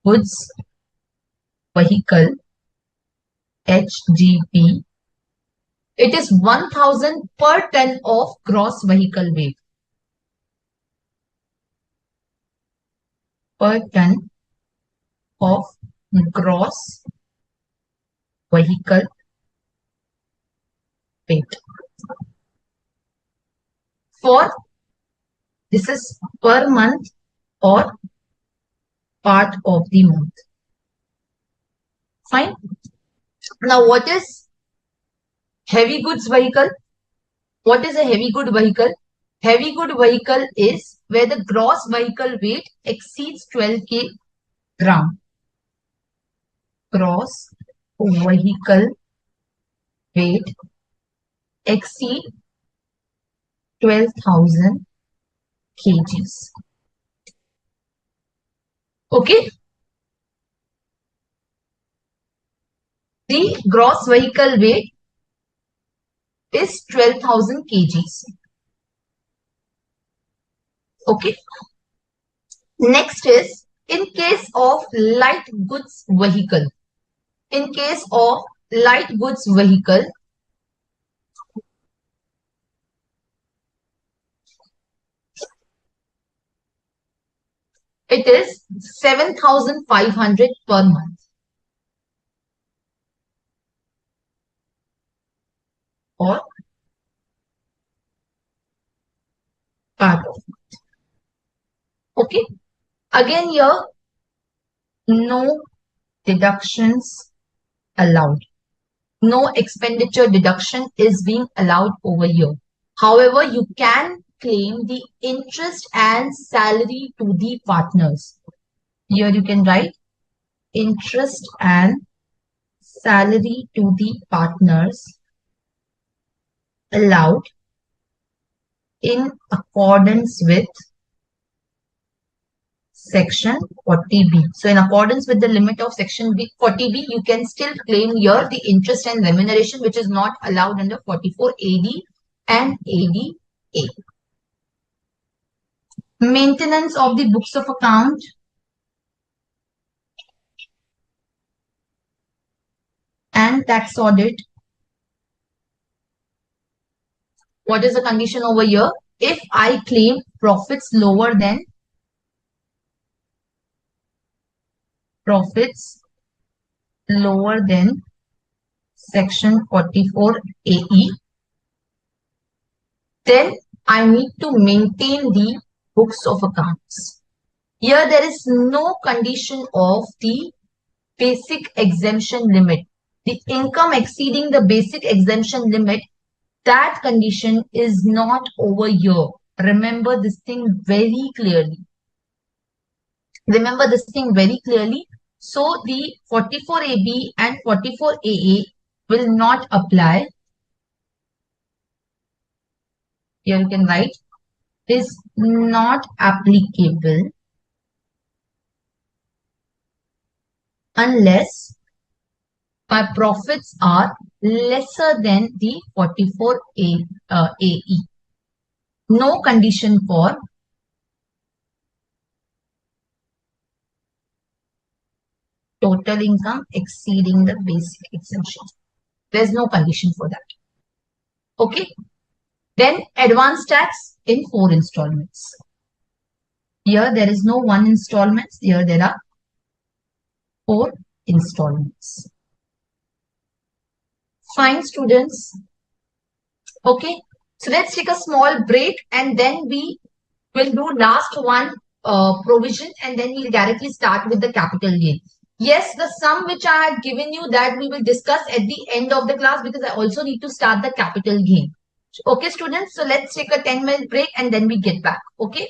[SPEAKER 1] goods vehicle, HGV, it is 1000 per ton of gross vehicle weight. Per ton of gross vehicle weight. For this is per month or part of the month. Fine. Now what is heavy goods vehicle? What is a heavy good vehicle? Heavy good vehicle is where the gross vehicle weight exceeds 12 kg. Gross vehicle weight exceed 12,000 kgs. Okay. The gross vehicle weight is 12,000 kgs. Okay. Next is in case of light goods vehicle. In case of light goods vehicle, it is 7,500 per month. Or part of it. Okay. Again here, no deductions allowed. No expenditure deduction is being allowed over here. However, you can claim the interest and salary to the partners. Here you can write interest and salary to the partners allowed in accordance with section 40B. So in accordance with the limit of section 40B, you can still claim here the interest and remuneration which is not allowed under 44AD and ADA. Maintenance of the books of account and tax audit. What is the condition over here? If I claim profits lower than section 44 AE, then I need to maintain the books of accounts. Here there is no condition of the basic exemption limit. The income exceeding the basic exemption limit, that condition is not over here. Remember this thing very clearly. Remember this thing very clearly. So the 44AB and 44AA will not apply. Here you can write is not applicable unless my profits are lesser than the 44A AE. No condition for total income exceeding the basic exemption. There's no condition for that. Okay. Then advance tax in 4 installments. Here there is no 1 installments. Here there are 4 installments. Fine, students. Okay. So let's take a small break and then we will do last one provision and then we'll directly start with the capital gain. Yes, the sum which I had given you, that we will discuss at the end of the class because I also need to start the capital gain. Okay, students. So let's take a 10-minute break and then we get back. Okay.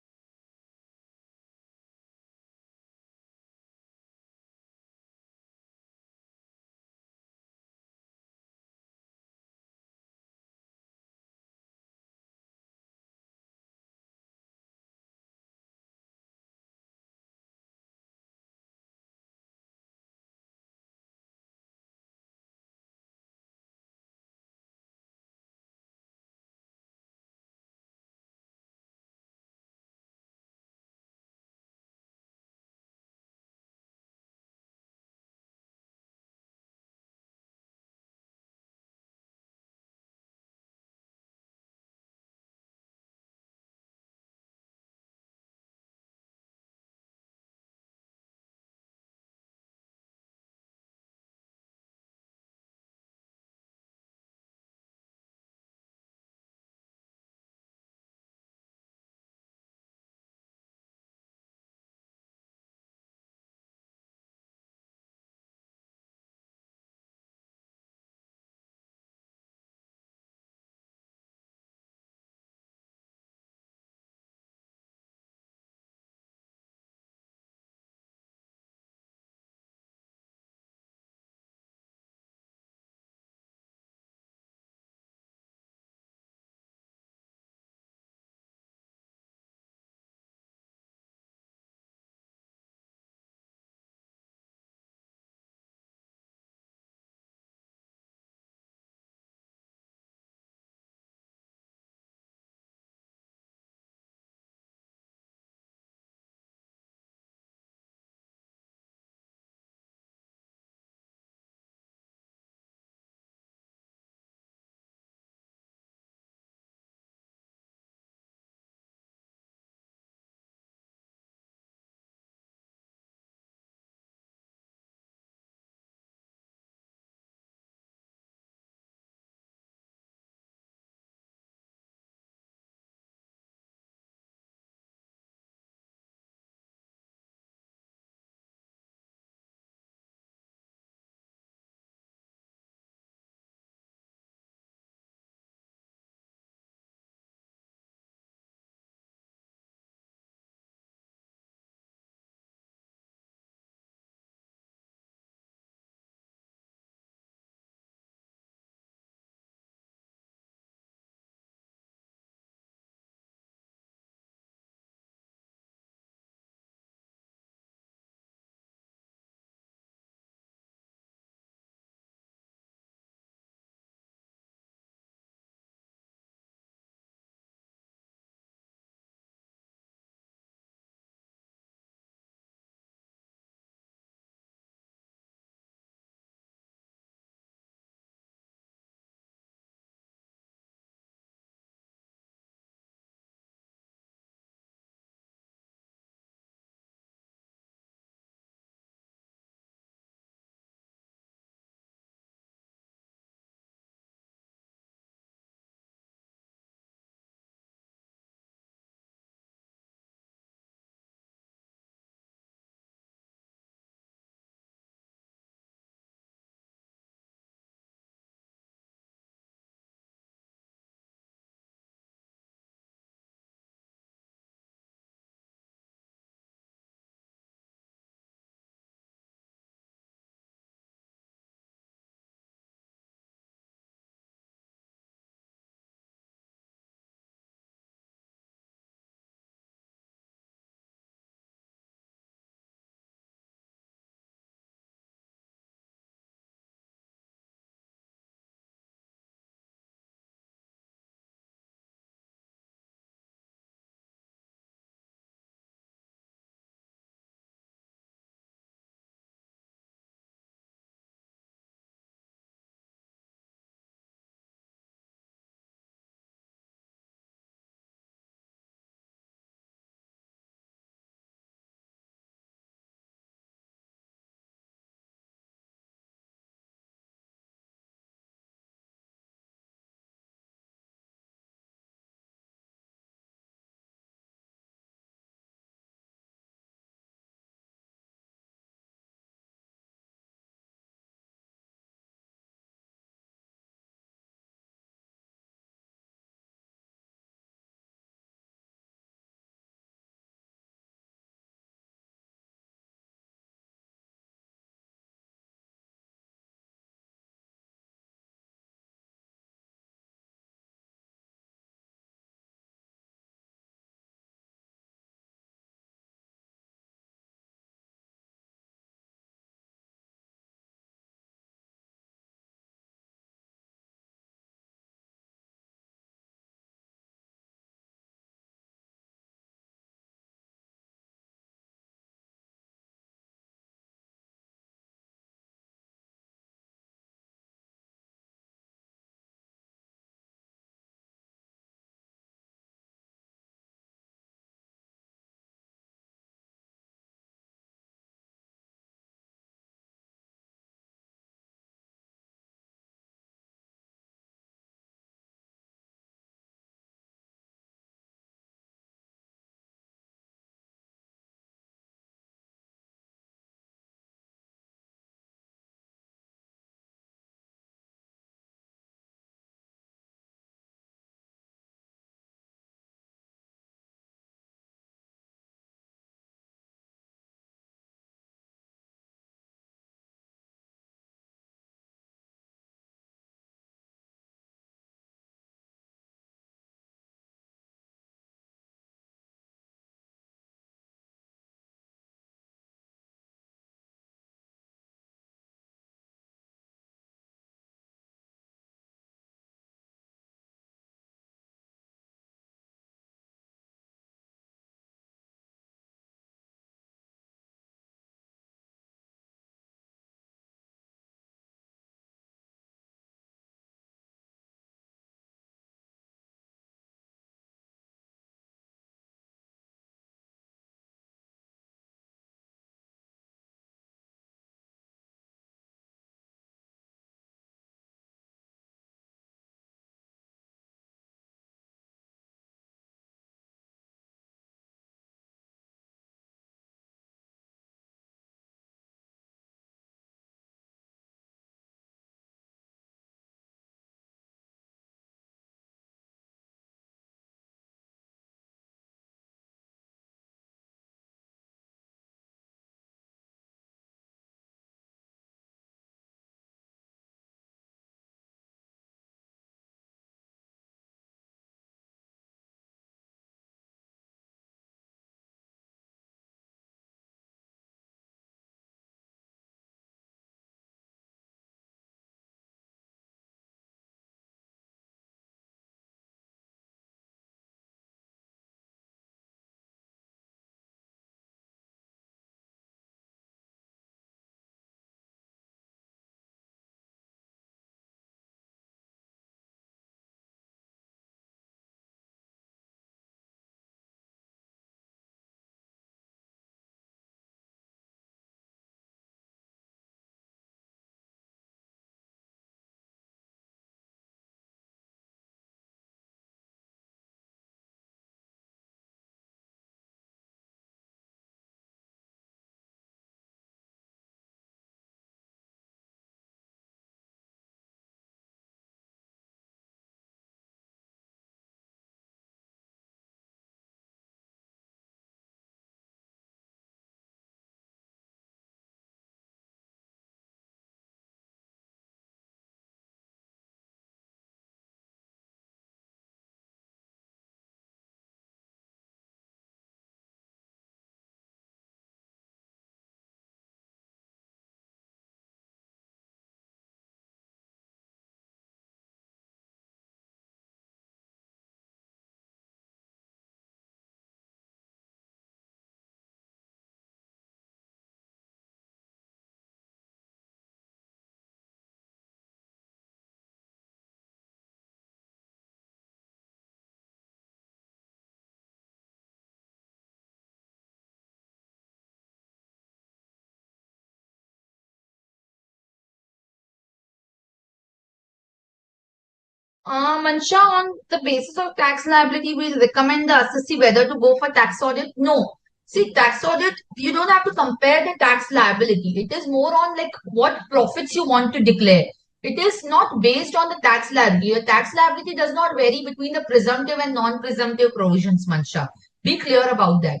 [SPEAKER 1] Mansha, on the basis of tax liability, we recommend the assessee whether to go for tax audit. No. See, tax audit, you don't have to compare the tax liability. It is more on like what profits you want to declare. It is not based on the tax liability. Your tax liability does not vary between the presumptive and non-presumptive provisions, Mansha. Be clear about that.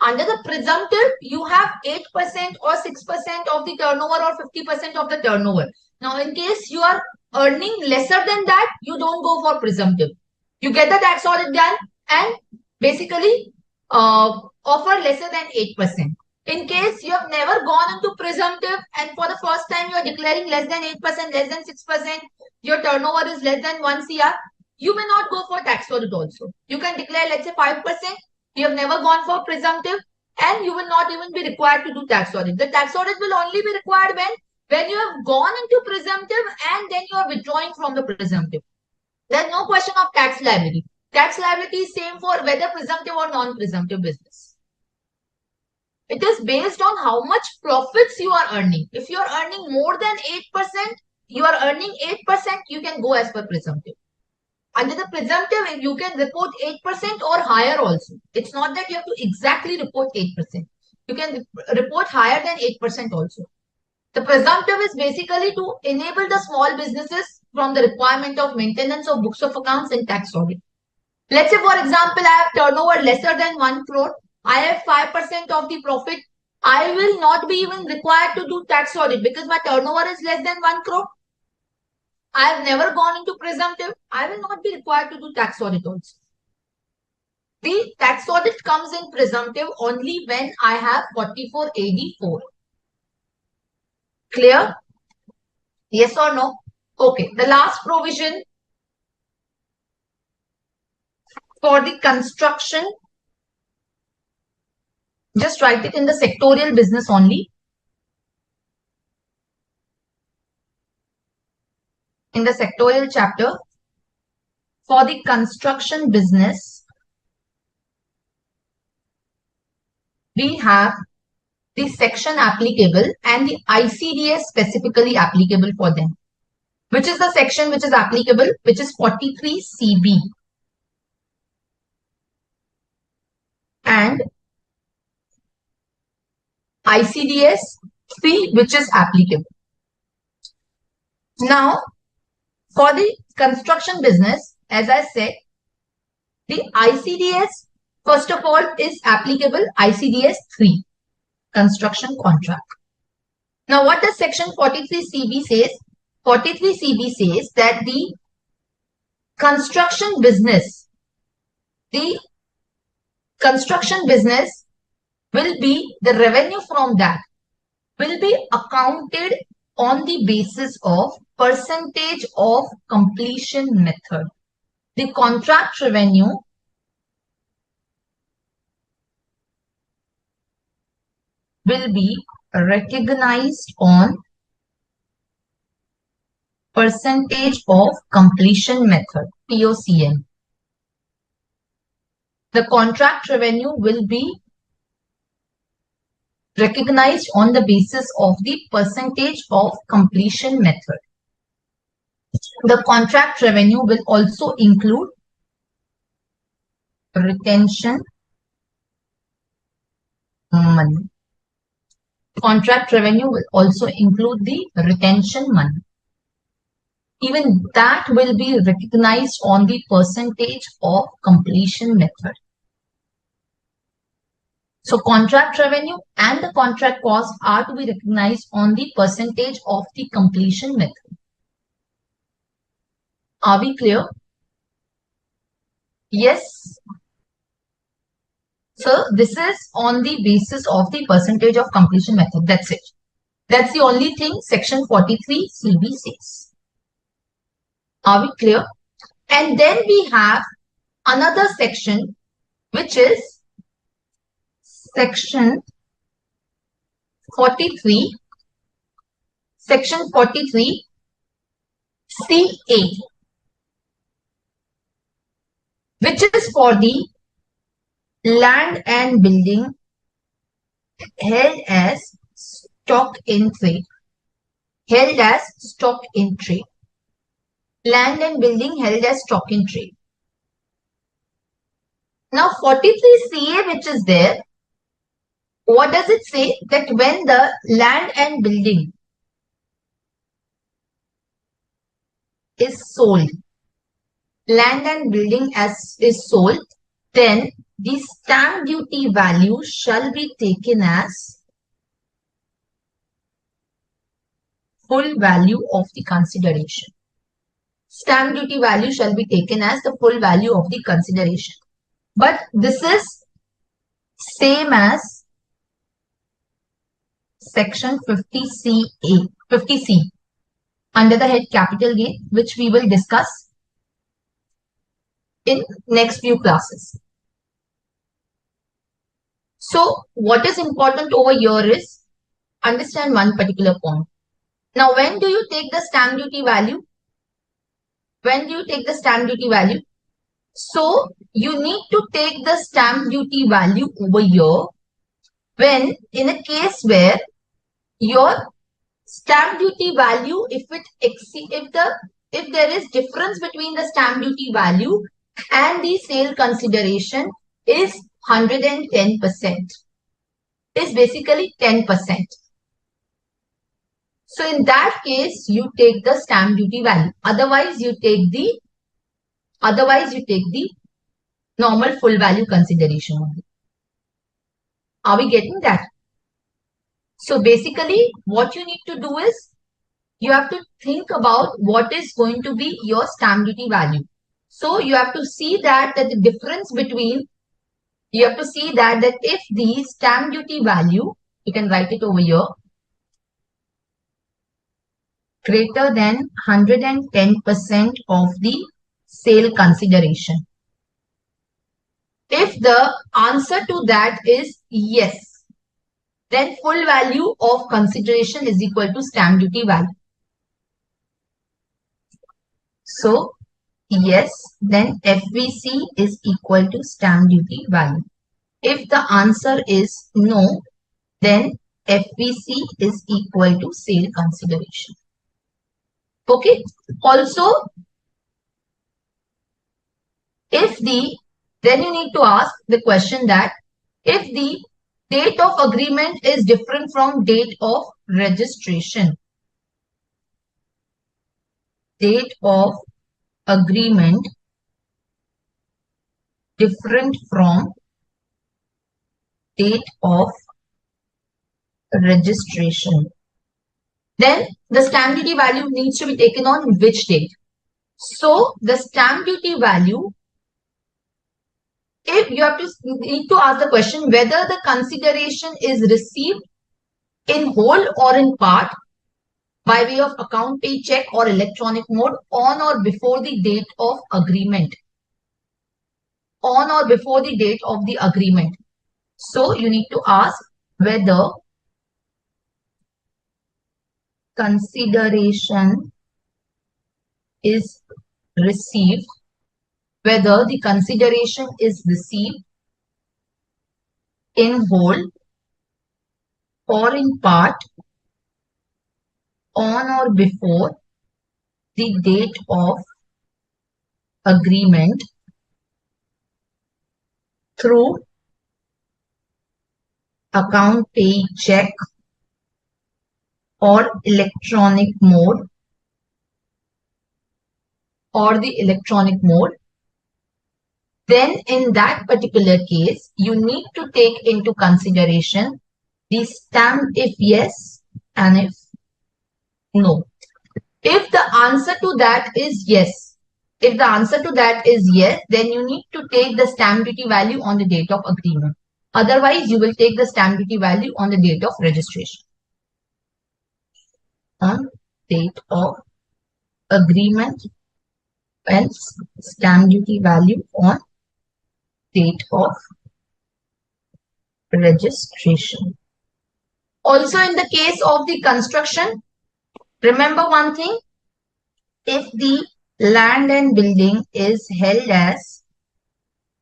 [SPEAKER 1] Under the presumptive, you have 8% or 6% of the turnover or 50% of the turnover. Now, in case you are earning lesser than that, you don't go for presumptive. You get the tax audit done and basically offer lesser than 8%. In case you have never gone into presumptive and for the first time you are declaring less than 8%, less than 6%, your turnover is less than 1 CR, you may not go for tax audit also. You can declare, let's say, 5%. You have never gone for presumptive and you will not even be required to do tax audit. The tax audit will only be required when you have gone into presumptive and then you are withdrawing from the presumptive. There's no question of tax liability. Tax liability is same for whether presumptive or non-presumptive business. It is based on how much profits you are earning. If you are earning more than 8%, you are earning 8%, you can go as per presumptive. Under the presumptive, you can report 8% or higher also. It's not that you have to exactly report 8%. You can report higher than 8% also. The presumptive is basically to enable the small businesses from the requirement of maintenance of books of accounts and tax audit. Let's say, for example, I have turnover lesser than 1 crore. I have 5% of the profit. I will not be even required to do tax audit because my turnover is less than 1 crore. I have never gone into presumptive. I will not be required to do tax audit also. The tax audit comes in presumptive only when I have 44 AD4. Clear? Yes or no? Okay. The last provision for the construction, just write it in the sectorial business only. In the sectorial chapter, for the construction business, we have the section applicable and the ICDS specifically applicable for them. Which is the section which is applicable, which is 43 CB. And ICDS 3, which is applicable. Now, for the construction business, as I said, the ICDS, first of all, is applicable ICDS 3, construction contract. Now, what does section 43 CB says? 43 CB says that the construction business will be, the revenue from that will be accounted on the basis of percentage of completion method. The contract revenue will be recognized on percentage of completion method, POCM. The contract revenue will be recognized on the basis of the percentage of completion method. The contract revenue will also include retention money. Contract revenue will also include the retention money. Even that will be recognized on the percentage of completion method. So contract revenue and the contract cost are to be recognized on the percentage of the completion method. Are we clear? Yes. So this is on the basis of the percentage of completion method. That's it. That's the only thing section 43 CB says. Are we clear? And then we have another section which is section 43 C8, which is for the land and building held as stock in trade. land and building held as stock in trade. Now 43 CA which is there, what does it say? That when the land and building is sold, land and building as is sold, then the stamp duty value shall be taken as full value of the consideration. Stamp duty value shall be taken as the full value of the consideration. But this is same as section 50CA, 50C under the head capital gain, which we will discuss in next few classes. So what is important over here is understand one particular point. Now, when do you take the stamp duty value? When do you take the stamp duty value? So you need to take the stamp duty value over here when in a case where your stamp duty value, if there is difference between the stamp duty value and the sale consideration is 110%, is basically 10%. So in that case, you take the stamp duty value. Otherwise, you take the normal full value consideration only. Are we getting that? So basically, what you need to do is you have to think about what is going to be your stamp duty value. So you have to see that the difference between, you have to see that if the stamp duty value, you can write it over here, greater than 110% of the sale consideration. If the answer to that is yes, then full value of consideration is equal to stamp duty value. So yes, then FVC is equal to stamp duty value. If the answer is no, then FVC is equal to sale consideration. Okay. Also, then you need to ask the question that if the date of agreement is different from date of registration, date of agreement different from date of registration, then the stamp duty value needs to be taken on which date? So the stamp duty value, if you need to ask the question whether the consideration is received in whole or in part by way of account pay check or electronic mode on or before the date of agreement. On or before the date of the agreement. So you need to ask whether consideration is received, whether the consideration is received in whole or in part on or before the date of agreement through account pay check or electronic mode then in that particular case, you need to take into consideration the stamp if yes and if no. If the answer to that is yes, then you need to take the stamp duty value on the date of agreement. Otherwise, you will take the stamp duty value on the date of registration. On date of agreement and stamp duty value on date of registration. Also, in the case of the construction, remember one thing, if the land and building is held as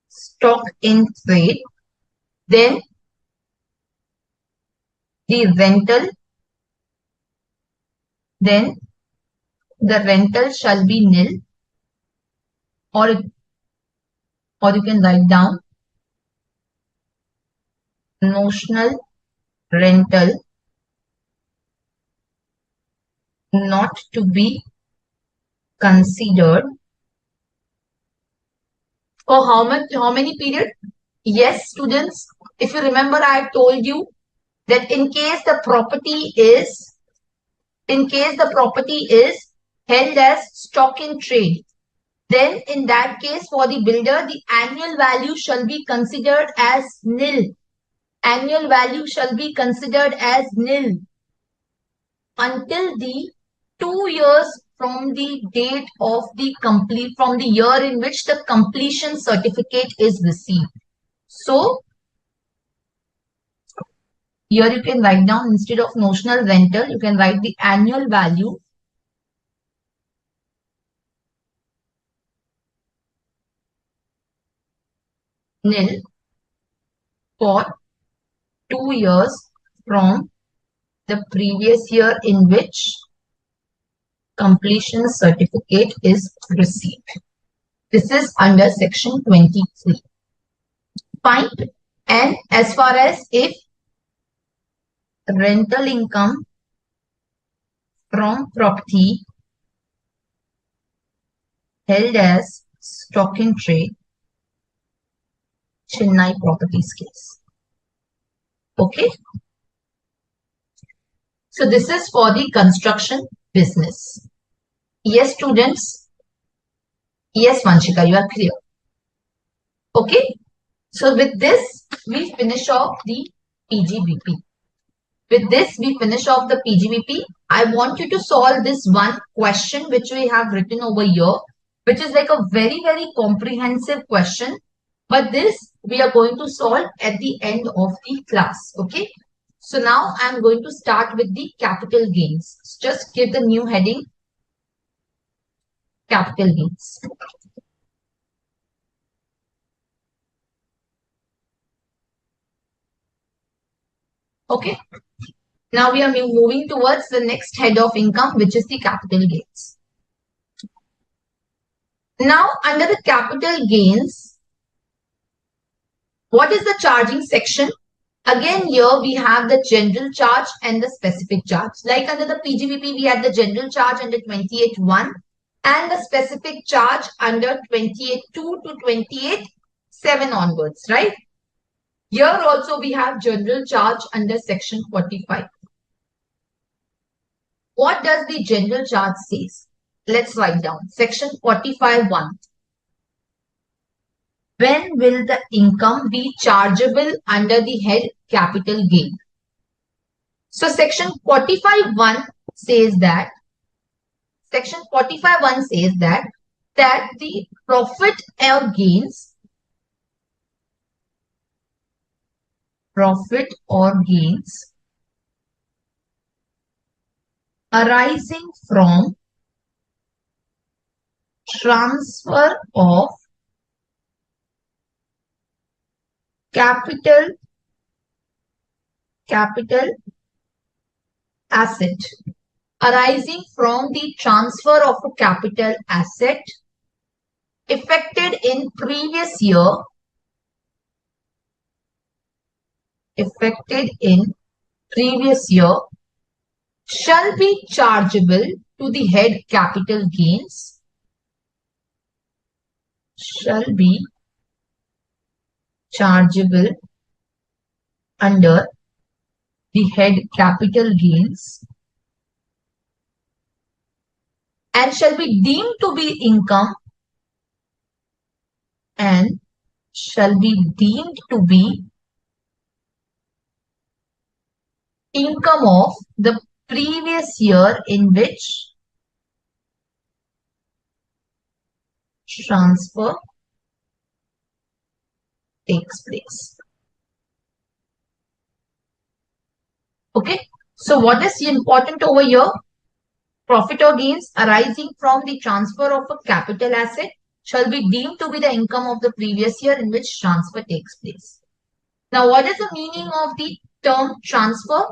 [SPEAKER 1] stock in trade, then the rental, then the rental shall be nil, or you can write down notional rental not to be considered for how many period? Yes, students, if you remember, I have told you that in case the property is held as stock in trade, then in that case for the builder, the annual value shall be considered as nil. Annual value shall be considered as nil until the 2 years from the date of the from the year in which the completion certificate is received. So here you can write down, instead of notional rental, you can write the annual value nil for 2 years from the previous year in which completion certificate is received. This is under section 23. Fine. And as far as if rental income from property held as stock in trade, Chennai properties case. Okay. So this is for the construction business. Yes, students. Yes, Vanshika, you are clear. Okay. So with this, we finish off the PGBP. With this, we finish off the PGBP. I want you to solve this one question which we have written over here, which is like a very, very comprehensive question. But this we are going to solve at the end of the class. Okay. So now I'm going to start with the capital gains. Just give the new heading, capital gains. Okay. Now we are moving towards the next head of income, which is the capital gains. Now, under the capital gains, what is the charging section? Again, here we have the general charge and the specific charge. Like under the PGBP, we had the general charge under 28.1 and the specific charge under 28.2 to 28.7 onwards, right? Here also we have general charge under section 45. What does the general charge says? Let's write down section 45.1. When will the income be chargeable under the head capital gain? So section 45.1 says that the profit or gains arising from transfer of capital asset, arising from the transfer of a capital asset effected in previous year, shall be chargeable to the head capital gains, under the head capital gains and shall be deemed to be income of the previous year in which transfer takes place. Okay. So what is important over here? Profit or gains arising from the transfer of a capital asset shall be deemed to be the income of the previous year in which transfer takes place. Now, what is the meaning of the term transfer?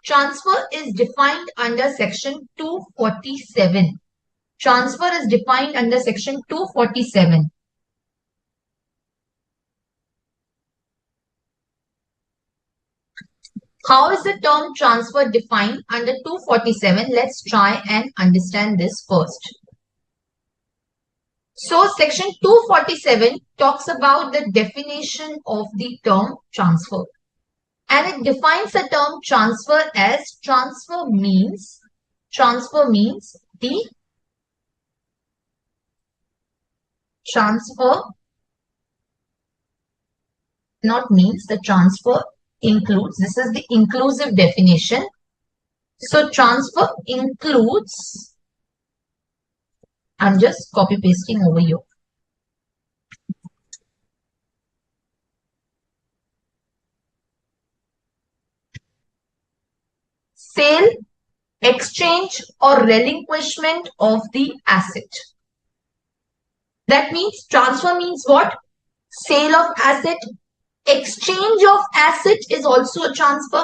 [SPEAKER 1] Transfer is defined under section 247. transfer is defined under section 247. How is the term transfer defined under 247? Let's try and understand this first. So section 247 talks about the definition of the term transfer. And it defines the term transfer as transfer means the transfer, not means, the transfer includes, this is the inclusive definition. So transfer includes, I'm just copy pasting over here. Sale, exchange or relinquishment of the asset. That means transfer means what? Sale of asset, exchange of asset is also a transfer.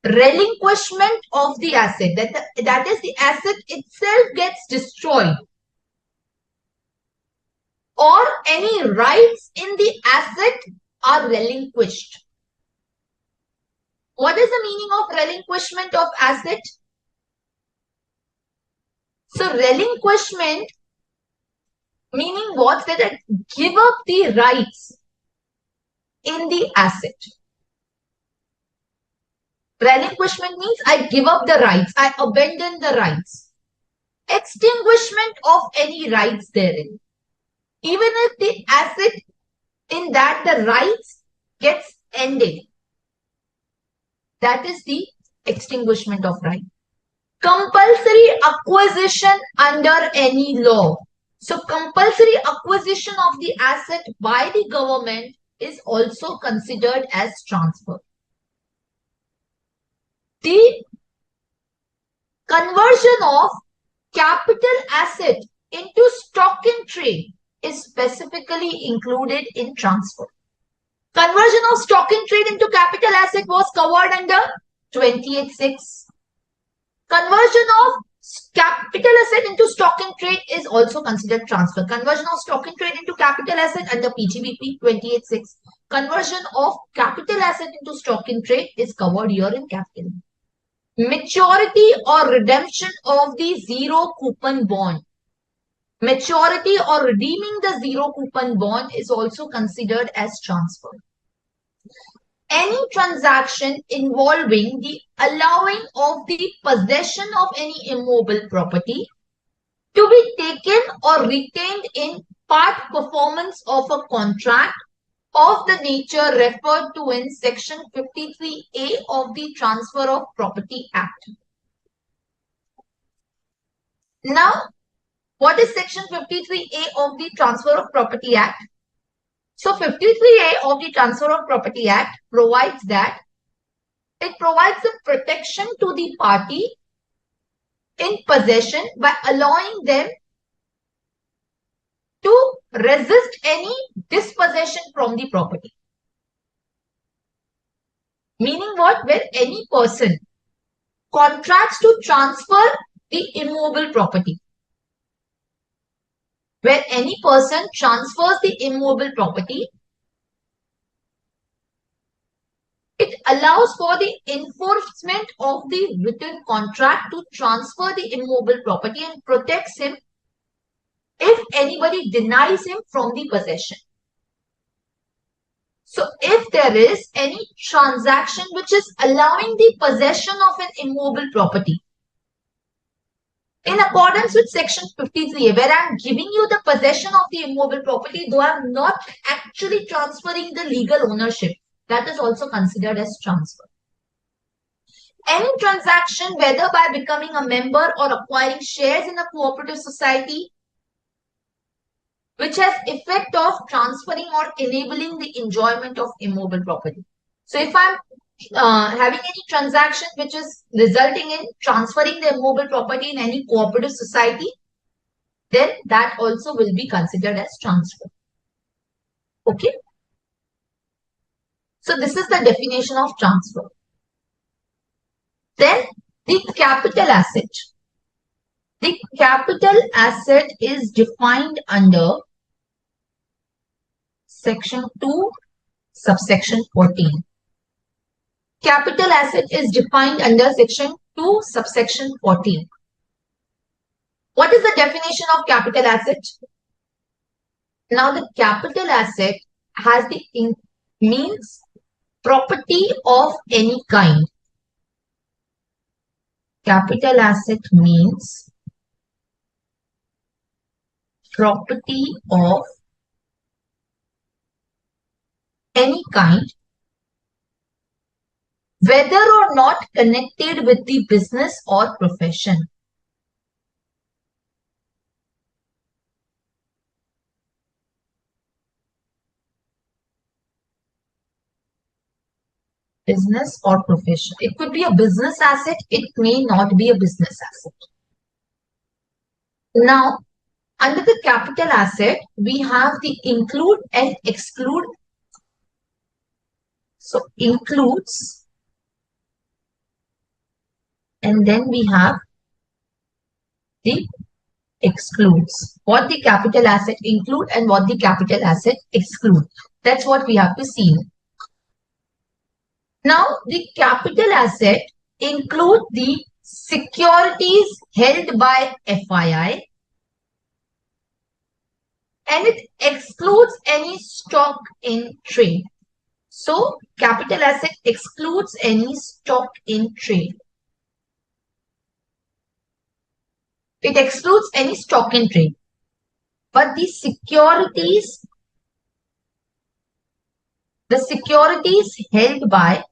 [SPEAKER 1] Relinquishment of the asset, that is the asset itself gets destroyed, or any rights in the asset are relinquished. What is the meaning of relinquishment of asset? So relinquishment meaning what? That I give up the rights in the asset. Relinquishment means I give up the rights, I abandon the rights. Extinguishment of any rights therein. Even if the asset in that the rights gets ended, that is the extinguishment of right. Compulsory acquisition under any law. So compulsory acquisition of the asset by the government is also considered as transfer. The conversion of capital asset into stock in trade is specifically included in transfer. Conversion of stock in trade into capital asset was covered under 28(6). Conversion of capital asset into stock in trade is also considered transfer. Conversion of stock in trade into capital asset under PGBP 28(6). Conversion of capital asset into stock in trade is covered here in capital. Maturity or redemption of the zero coupon bond. Maturity or redeeming the zero coupon bond is also considered as transfer. Any transaction involving the allowing of the possession of any immobile property to be taken or retained in part performance of a contract of the nature referred to in section 53A of the Transfer of Property Act. Now, what is section 53A of the Transfer of Property Act? So 53A of the Transfer of Property Act provides that it provides a protection to the party in possession by allowing them to resist any dispossession from the property. Meaning what? Where any person contracts to transfer the immobile property. Where any person transfers the immobile property, it allows for the enforcement of the written contract to transfer the immobile property and protects him if anybody denies him from the possession. So if there is any transaction which is allowing the possession of an immobile property, in accordance with section 53, where I am giving you the possession of the immobile property, though I am not actually transferring the legal ownership, that is also considered as transfer. Any transaction, whether by becoming a member or acquiring shares in a cooperative society, which has effect of transferring or enabling the enjoyment of immobile property. So if I'm having any transaction which is resulting in transferring the immobile property in any cooperative society, then that also will be considered as transfer. Okay. So this is the definition of transfer. Then the capital asset. The capital asset is defined under section 2, subsection 14. Capital asset is defined under section 2, subsection 14. What is the definition of capital asset? Now, the capital asset has the means property of any kind. Capital asset means property of any kind, whether or not connected with the business or profession. Business or profession. It could be a business asset, it may not be a business asset. Now, under the capital asset, we have the include and exclude. So, includes, and then we have the excludes. What the capital asset include and what the capital asset exclude. That's what we have to see. Now, the capital asset include the securities held by FII, and it excludes any stock in trade. So, capital asset excludes any stock in trade. It excludes any stock in trade. But the securities held by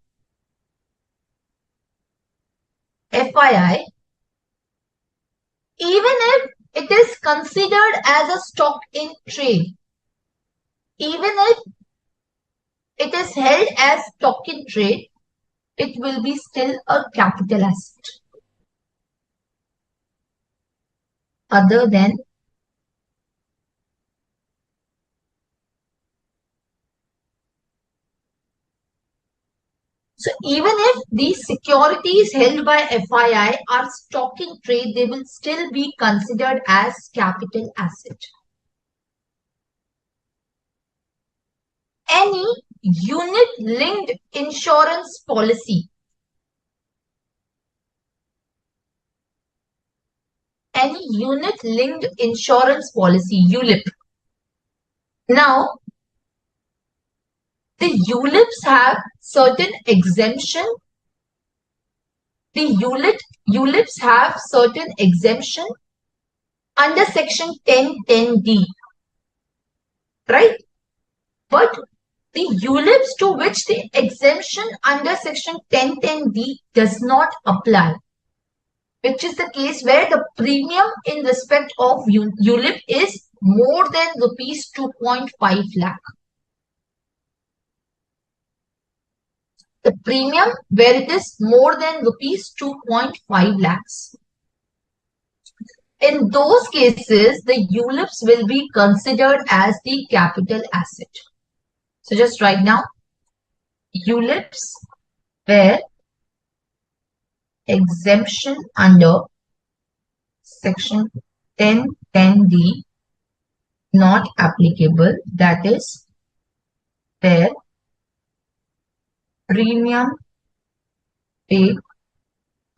[SPEAKER 1] FII, even if it is considered as a stock in trade, even if it is held as stock in trade, it will be still a capital asset. Other than so even if these securities held by FII are stock in trade, they will still be considered as capital asset. Any unit-linked insurance policy, ULIP. Now, the ULIPs have certain exemption. The ULIPs have certain exemption under section 1010D, right? But the ULIPs to which the exemption under section 1010D does not apply, which is the case where the premium in respect of ULIP is more than rupees 2.5 lakh. The premium where it is more than rupees 2.5 lakhs. In those cases, the ULIPs will be considered as the capital asset. So just write down ULIPs where exemption under section 1010D not applicable, that is where premium paid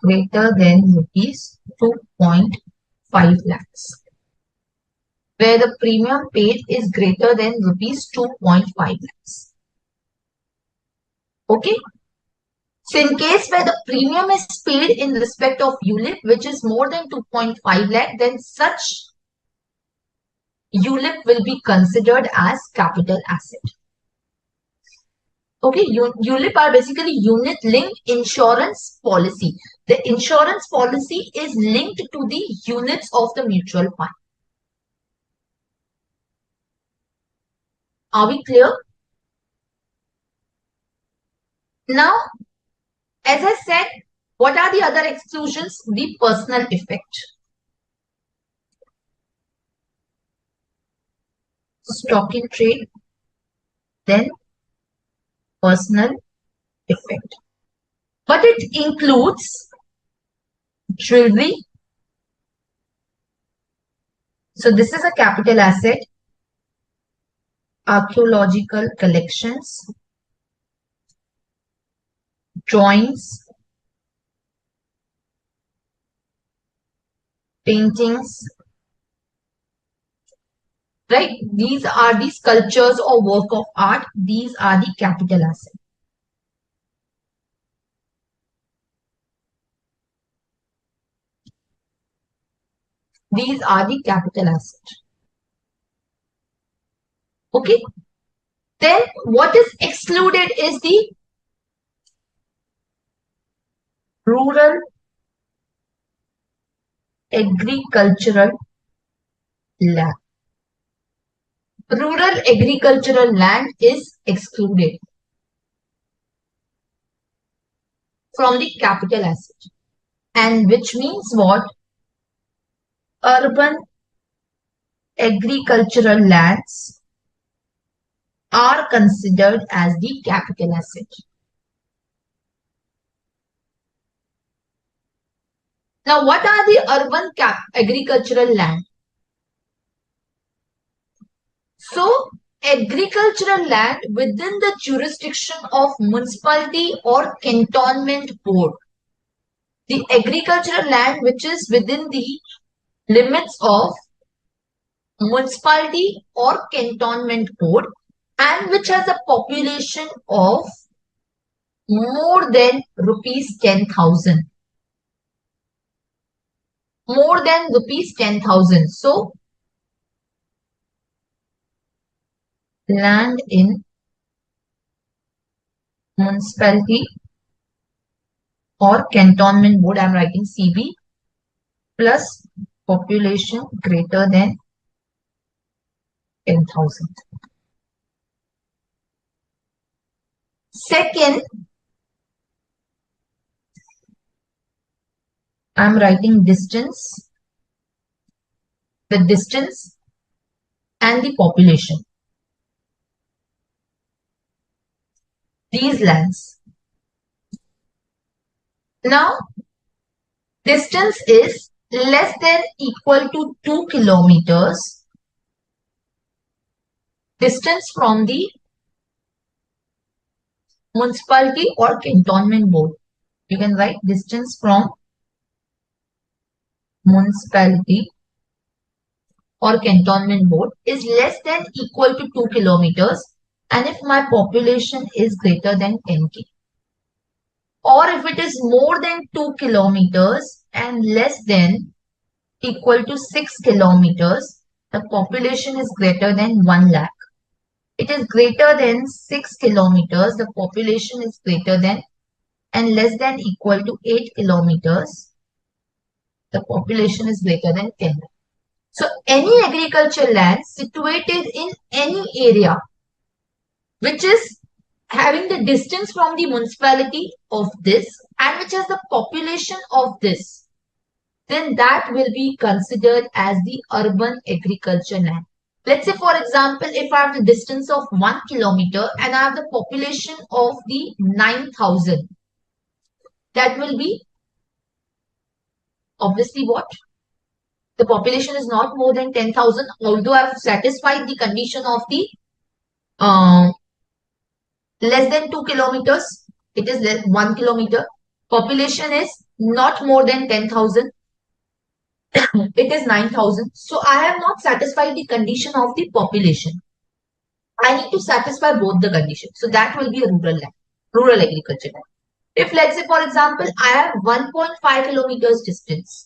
[SPEAKER 1] greater than rupees 2.5 lakhs. Where the premium paid is greater than rupees 2.5 lakhs. Okay. So in case where the premium is paid in respect of ULIP, which is more than 2.5 lakh, then such ULIP will be considered as capital asset. Okay, ULIP are basically unit-linked insurance policy. The insurance policy is linked to the units of the mutual fund. Are we clear? Now, as I said, what are the other exclusions? The personal effect. Stock in trade, then personal effect. But it includes jewelry, So this is a capital asset. Archaeological collections, drawings, paintings, right? These are the sculptures or work of art. These are the capital assets. These are the capital assets. Okay. Then what is excluded is the rural agricultural land. Rural agricultural land is excluded from the capital asset. And which means what? Urban agricultural lands are considered as the capital asset. Now, what are the urban agricultural land? So, agricultural land within the jurisdiction of municipality or cantonment board. The agricultural land which is within the limits of municipality or cantonment board and which has a population of more than rupees 10,000. More than rupees 10,000. So, land in municipality or cantonment board, I am writing CB, plus population greater than 10,000. Second, I am writing distance, the distance and the population. These lands. Now, distance is less than equal to 2 kilometers. Distance from the municipality or cantonment board. You can write distance from municipality or cantonment board is less than equal to 2 kilometers and if my population is greater than 10k. Or if it is more than 2 kilometers and less than equal to 6 kilometers, the population is greater than 1 lakh. It is greater than 6 kilometers, the population is greater than and less than equal to 8 kilometers, the population is greater than 10 lakh. So any agricultural land situated in any area which is having the distance from the municipality of this and which has the population of this, then that will be considered as the urban agriculture land. Let's say, for example, if I have the distance of 1 kilometer and I have the population of the 9,000, that will be obviously what? The population is not more than 10,000, although I have satisfied the condition of the less than 2 kilometers, it is 1 kilometer. Population is not more than 10,000. It is 9,000. So I have not satisfied the condition of the population. I need to satisfy both the conditions. So that will be a rural land, rural agriculture land. If let's say, for example, I have 1.5 kilometers distance.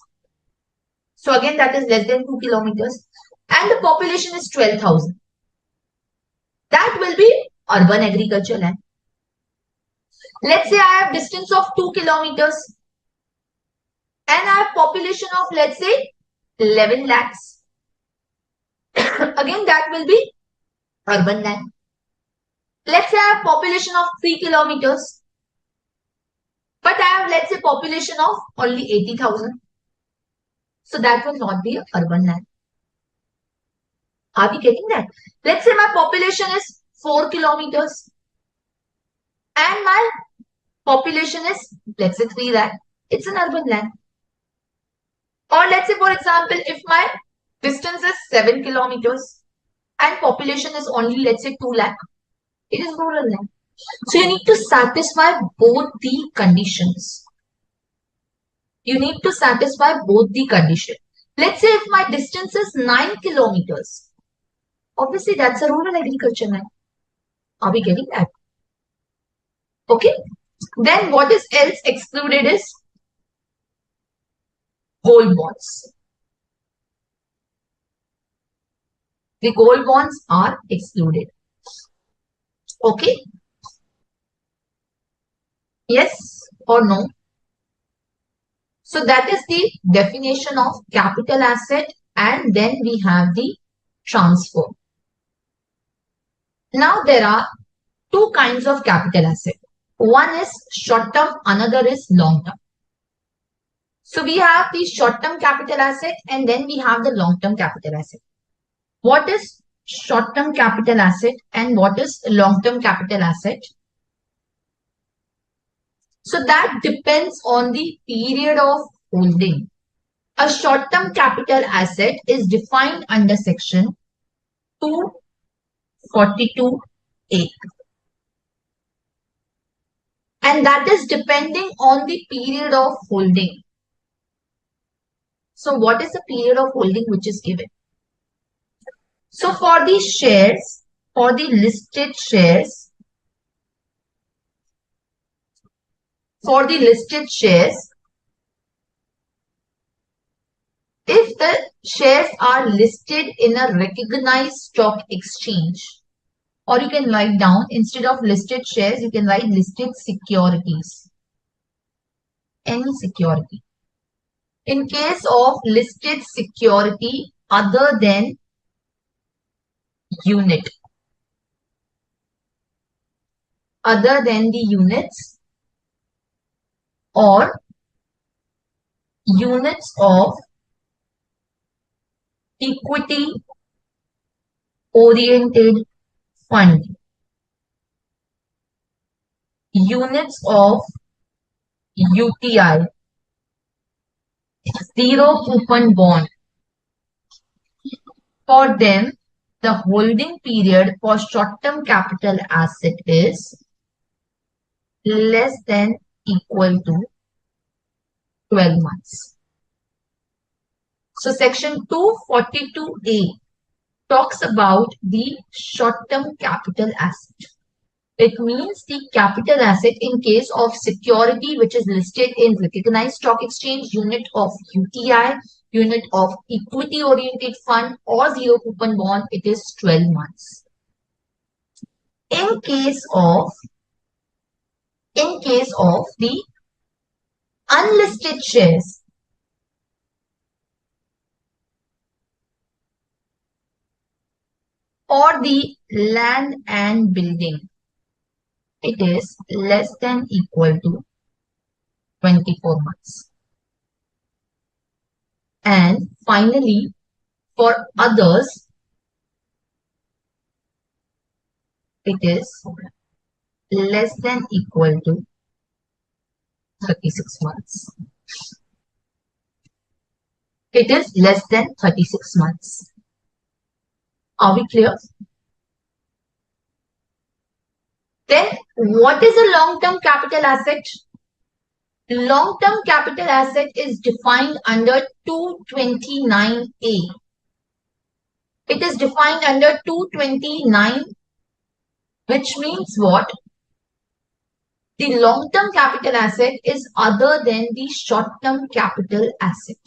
[SPEAKER 1] So again, that is less than 2 kilometers. And the population is 12,000. That will be urban agriculture land. Let's say I have distance of 2 kilometers and I have population of let's say 11 lakhs. Again, that will be urban land. Let's say I have population of 3 kilometers, but I have let's say population of only 80,000. So that will not be urban land. Are we getting that? Let's say my population is 4 kilometers and my population is let's say 3 lakh. It's an urban land. Or let's say, for example, if my Distance is 7 kilometers and population is only, let's say, 2 lakh. It is rural land. So you need to satisfy both the conditions. You need to satisfy both the conditions. Let's say if my distance is 9 kilometers. Obviously, that's a rural agriculture land. Are we getting that? Okay. Then what is else excluded is gold bonds. The gold bonds are excluded. Okay. Yes or no? So that is the definition of capital asset, and then we have the transfer. Now there are two kinds of capital asset. One is short term, another is long term. So we have the short term capital asset and then we have the long term capital asset. What is short term capital asset and what is long term capital asset? So that depends on the period of holding. A short-term capital asset is defined under section 242A. And that is depending on the period of holding. So what is the period of holding which is given? So for the shares, for the listed shares, if the shares are listed in a recognized stock exchange, or you can write down, instead of listed shares, you can write listed securities. Any security. In case of listed security other than unit, other than the units or units of equity oriented fund, units of UTI, zero coupon bond. For them, the holding period for short-term capital asset is less than equal to 12 months. So section 242A talks about the short-term capital asset. It means the capital asset in case of security which is listed in recognized stock exchange, unit of UTI, unit of equity oriented fund or zero coupon bond, it is 12 months. In case of the unlisted shares, or the land and building, it is less than equal to 24 months. And finally, for others, it is less than equal to 36 months. It is less than 36 months. Are we clear? Then what is a long-term capital asset? Long-term capital asset is defined under 229A. It is defined under 229, which means what? The long-term capital asset is other than the short-term capital asset.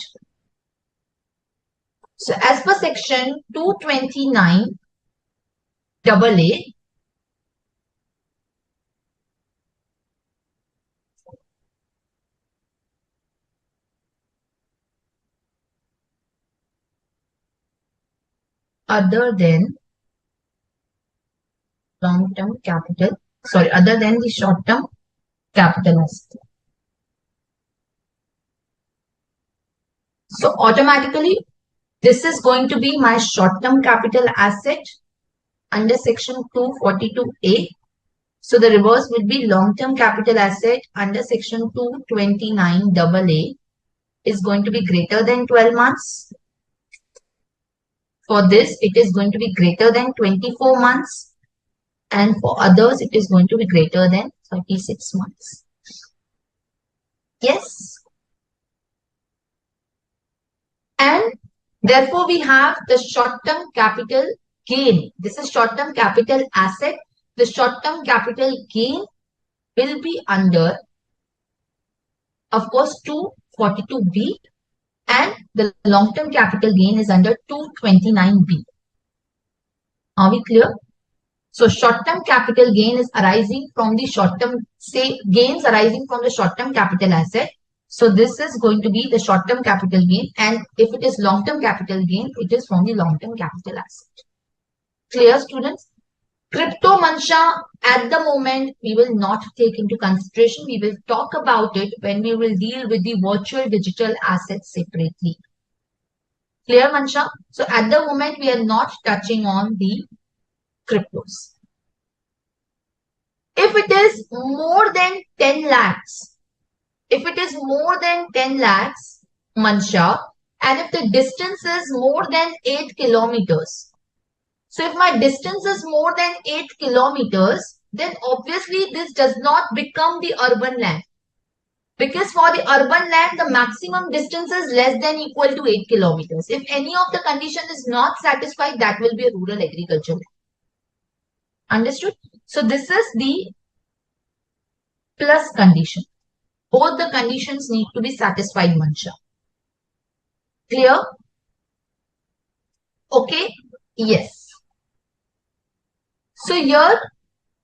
[SPEAKER 1] So as per section 229 AA, other than long-term capital, other than the short-term capital asset. So automatically, this is going to be my short-term capital asset under section 242A. So the reverse would be long-term capital asset under section 229 AA is going to be greater than 12 months. For this, it is going to be greater than 24 months. And for others, it is going to be greater than 36 months. Yes. And therefore, we have the short-term capital gain. This is short-term capital asset. The short-term capital gain will be under, of course, 242B, and the long-term capital gain is under 229B. Are we clear? So short-term capital gain is arising from the short-term, say gains arising from the short-term capital asset. So this is going to be the short-term capital gain, and if it is long-term capital gain, it is from the long-term capital asset. Clear, students? Crypto Mansha, at the moment, we will not take into consideration. We will talk about it when we will deal with the virtual digital assets separately. Clear, Mansha? So at the moment, we are not touching on the cryptos. If it is more than 10 lakhs, if it is more than 10 lakhs, Mansha, and if the distance is more than 8 kilometers, so if my distance is more than 8 kilometers, then obviously this does not become the urban land. Because for the urban land, the maximum distance is less than equal to 8 kilometers. If any of the condition is not satisfied, that will be a rural agriculture land. Understood? So this is the plus condition. Both the conditions need to be satisfied, Mansha. Clear? Okay? Yes. So here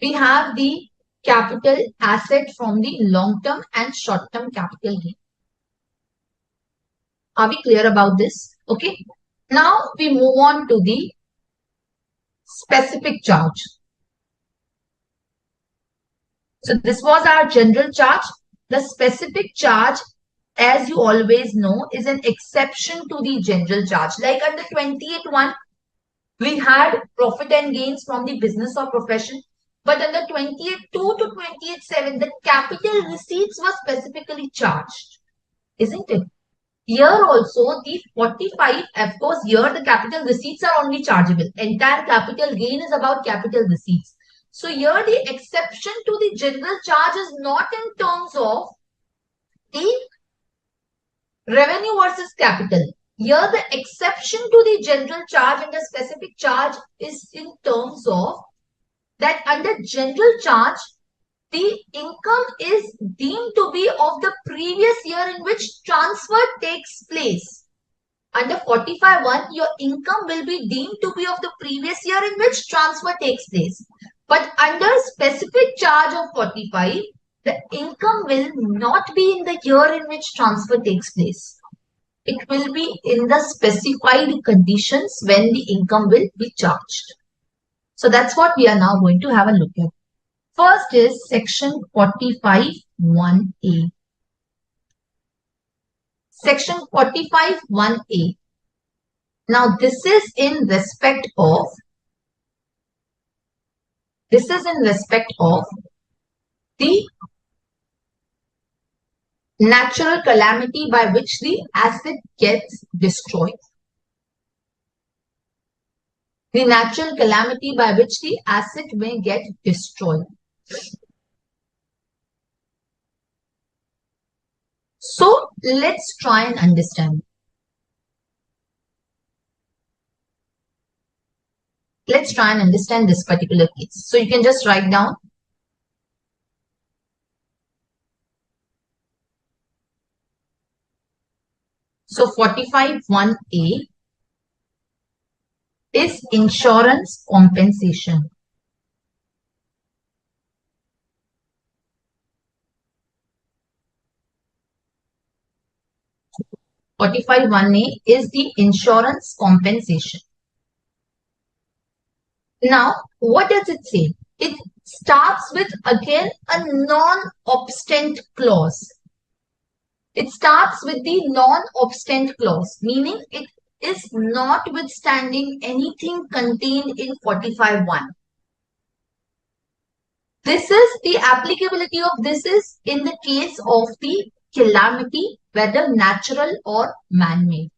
[SPEAKER 1] we have the capital asset from the long-term and short-term capital gain. Are we clear about this? Okay. Now we move on to the specific charge. So this was our general charge. The specific charge, as you always know, is an exception to the general charge. Like under 28.1, we had profit and gains from the business or profession. But under 28.2 to 28.7, the capital receipts were specifically charged. Isn't it? Here also, the 45, of course, here the capital receipts are only chargeable. Entire capital gain is about capital receipts. So here the exception to the general charge is not in terms of the revenue versus capital. Here the exception to the general charge and the specific charge is in terms of that under general charge, the income is deemed to be of the previous year in which transfer takes place. Under 45.1, your income will be deemed to be of the previous year in which transfer takes place. But under specific charge of 45, the income will not be in the year in which transfer takes place. It will be in the specified conditions when the income will be charged. So that's what we are now going to have a look at. First is section 45.1a. Section 45.1a. Now this is in respect of the natural calamity by which the asset gets destroyed. The natural calamity by which the asset may get destroyed. So let's try and understand. Let's try and understand this particular case. So you can just write down. So 45.1a is insurance compensation. Is the insurance compensation. Now, what does it say? It starts with, again, a non-obstant clause. It starts with the non-obstant clause, meaning it is notwithstanding anything contained in 45.1. This is the applicability of this is in the case of the calamity, whether natural or man-made.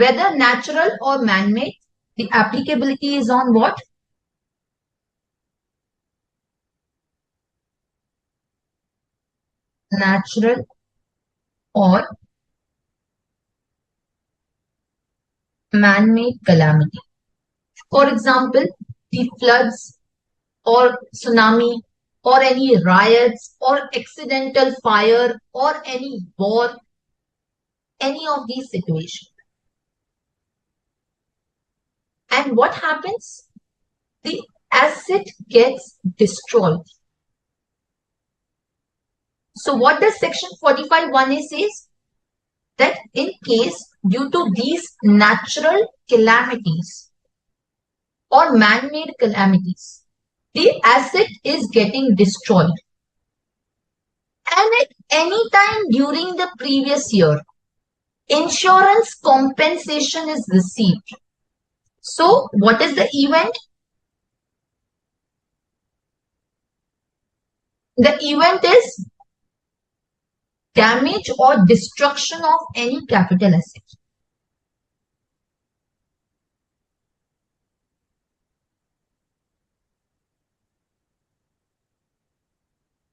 [SPEAKER 1] Whether natural or man-made, the applicability is on what? Natural or man-made calamity. For example, the floods or tsunami or any riots or accidental fire or any war, any of these situations. And what happens? The asset gets destroyed. So what does section 45(1)(a) says? That in case due to these natural calamities or man-made calamities, the asset is getting destroyed. And at any time during the previous year, insurance compensation is received. So what is the event? The event is damage or destruction of any capital asset.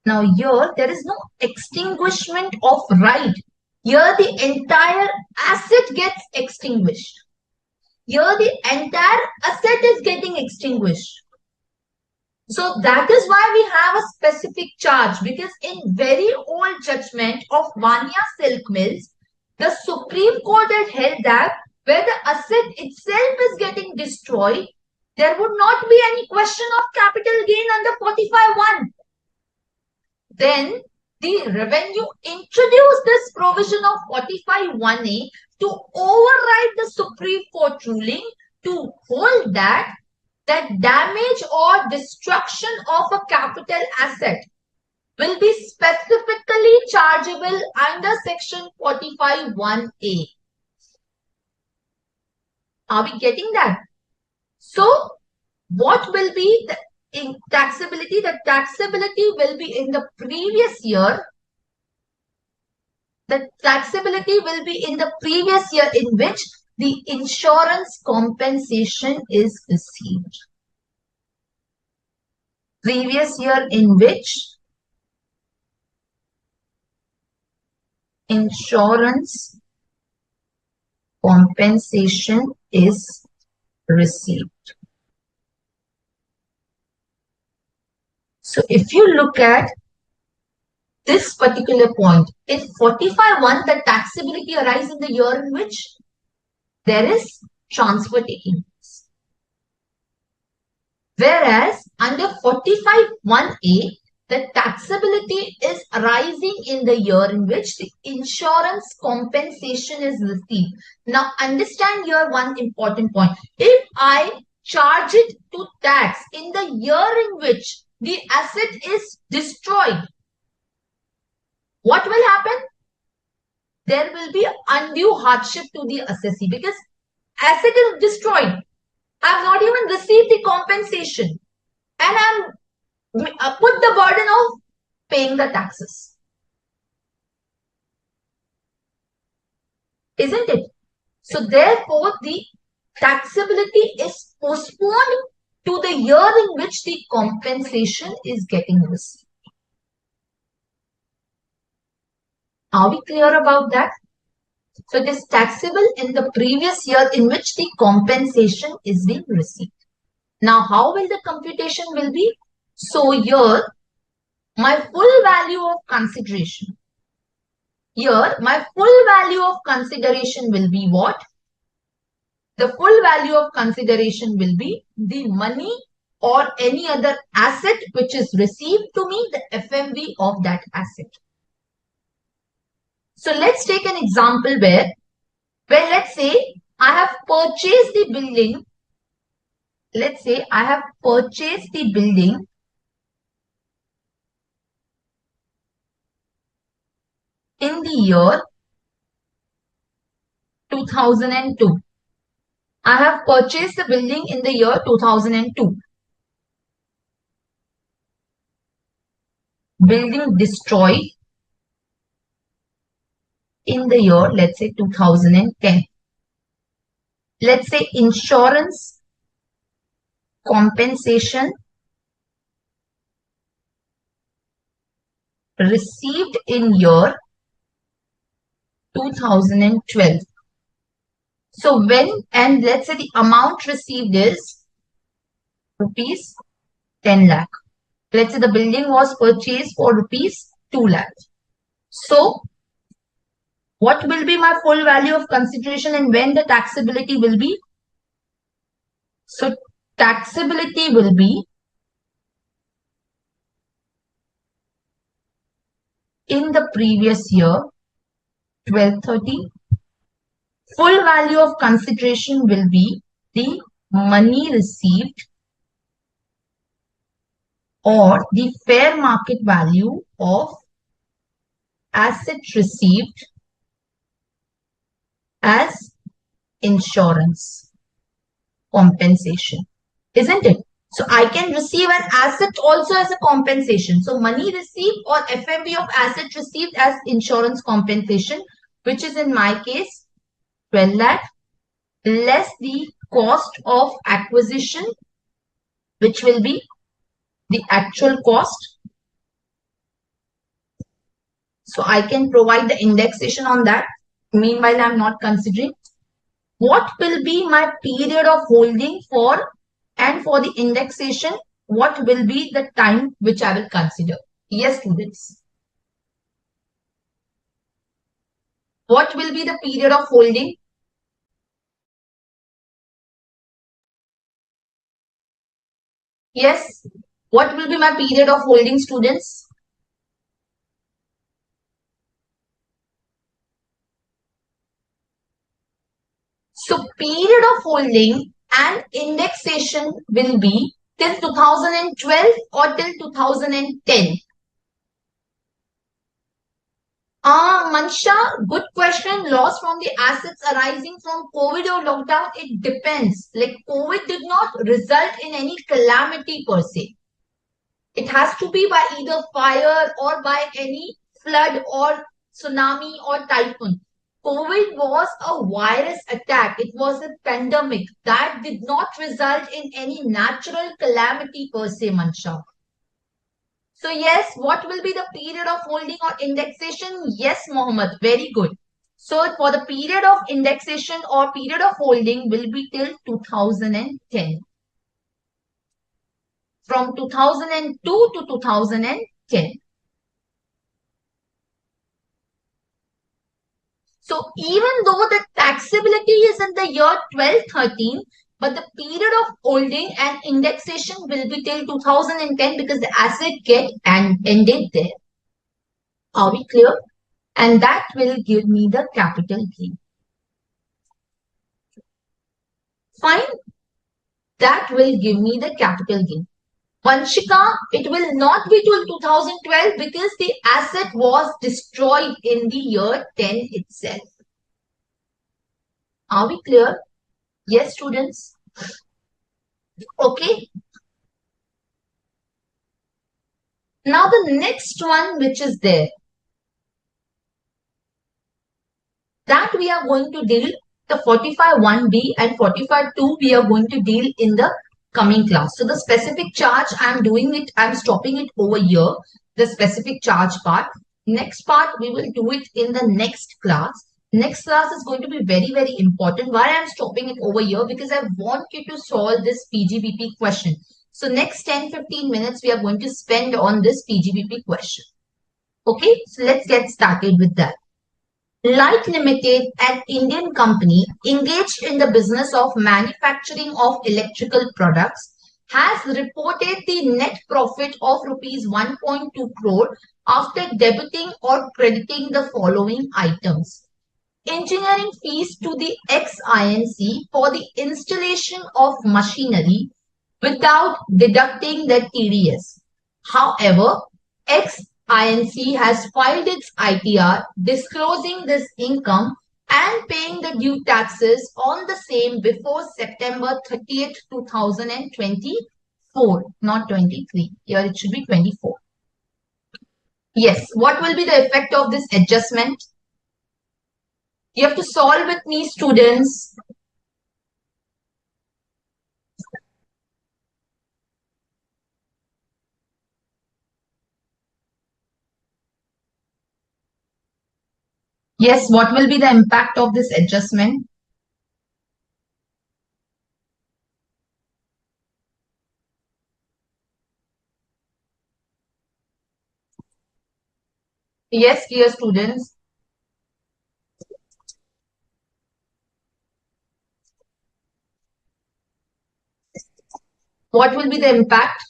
[SPEAKER 1] Now here there is no extinguishment of right. Here the entire asset gets extinguished. Here the entire asset is getting extinguished. So that is why we have a specific charge, because in very old judgment of Vanya Silk Mills, the Supreme Court had held that where the asset itself is getting destroyed, there would not be any question of capital gain under 45(1). Then the revenue introduced this provision of 45(1)(a) to override the Supreme Court ruling to hold that damage or destruction of a capital asset will be specifically chargeable under section 45(1)(a). Are we getting that? So what will be the taxability? The taxability will be in the previous year. The taxability will be in the previous year in which the insurance compensation is received. Previous year in which insurance compensation is received. So if you look at this particular point, in 45(1), the taxability arises in the year in which there is transfer taking place. Whereas under 45(1)(a), the taxability is arising in the year in which the insurance compensation is received. Now understand here one important point. If I charge it to tax in the year in which the asset is destroyed, what will happen? There will be undue hardship to the assessee because asset is destroyed. I have not even received the compensation and I am put the burden of paying the taxes. Isn't it? So therefore, the taxability is postponed to the year in which the compensation is getting received. Are we clear about that? So it is taxable in the previous year in which the compensation is being received. Now, how will the computation will be? So here, my full value of consideration. Here, my full value of consideration will be what? The full value of consideration will be the money or any other asset which is received to me, the FMV of that asset. So let's take an example where let's say I have purchased the building. Let's say I have purchased the building in the year 2002. I have purchased the building in the year 2002. Building destroyed in the year, let's say 2010. let's say insurance compensation received in year 2012. So and let's say the amount received is rupees 10 lakh. Let's say the building was purchased for rupees 2 lakh. So what will be my full value of consideration and when the taxability will be? So taxability will be in the previous year, 12/30. Full value of consideration will be the money received or the fair market value of assets received as insurance compensation, isn't it? So I can receive an asset also as a compensation. So money received or FMV of asset received as insurance compensation, which is in my case 12 lakh less the cost of acquisition, which will be the actual cost. So I can provide the indexation on that. Meanwhile, I'm not considering. What will be my period of holding for and for the indexation? What will be the time which I will consider? Yes, students. What will be the period of holding? Yes. What will be my period of holding, students? So period of holding and indexation will be till 2012 or till 2010. Mansha, good question. Loss from the assets arising from COVID or lockdown, it depends. Like COVID did not result in any calamity per se. It has to be by either fire or by any flood or tsunami or typhoon. COVID was a virus attack. It was a pandemic that did not result in any natural calamity per se, Mansha. So yes, what will be the period of holding or indexation? Yes, Mohammed, very good. So for the period of indexation or period of holding will be till 2010. From 2002 to 2010. So even though the taxability is in the year 1213, but the period of holding and indexation will be till 2010 because the asset get ended there. Are we clear? And that will give me the capital gain. Fine. That will give me the capital gain. Vanshika, it will not be till 2012 because the asset was destroyed in the year 10 itself. Are we clear? Yes, students. Okay. Now the next one which is there, that we are going to deal the 45(1)(b) and 45(2) we are going to deal in the coming class. So the specific charge, I'm doing it, I'm stopping it over here, the specific charge part. Next part, we will do it in the next class. Next class is going to be very, very important. Why I'm stopping it over here? Because I want you to solve this PGBP question. So next 10-15 minutes, we are going to spend on this PGBP question. Okay, so let's get started with that. Light Limited, an Indian company engaged in the business of manufacturing of electrical products, has reported the net profit of rupees 1.2 crore after debiting or crediting the following items. Engineering fees to the ex-INC for the installation of machinery without deducting the TDS. However, ex-INC has filed its ITR disclosing this income and paying the due taxes on the same before September 30th, 2024, not 23. Here it should be 24. Yes, what will be the effect of this adjustment? You have to solve with me, students. Yes, what will be the impact of this adjustment? Yes, dear students. What will be the impact?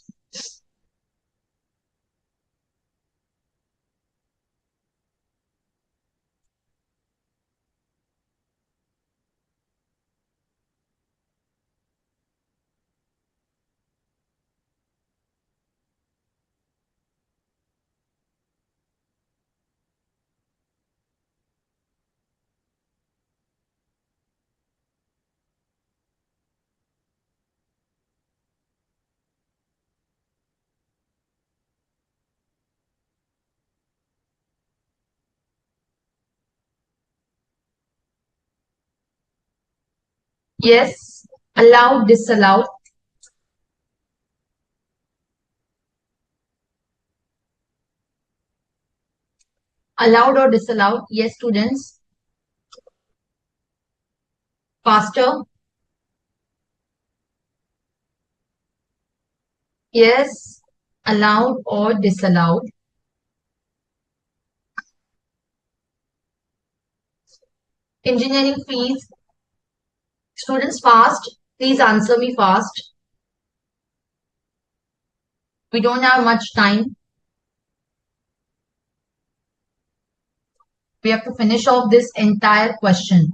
[SPEAKER 1] Yes, allowed, disallowed. Allowed or disallowed? Yes, students. Faster? Yes, allowed or disallowed. Engineering fees. Students, fast. Please answer me fast. We don't have much time. We have to finish off this entire question.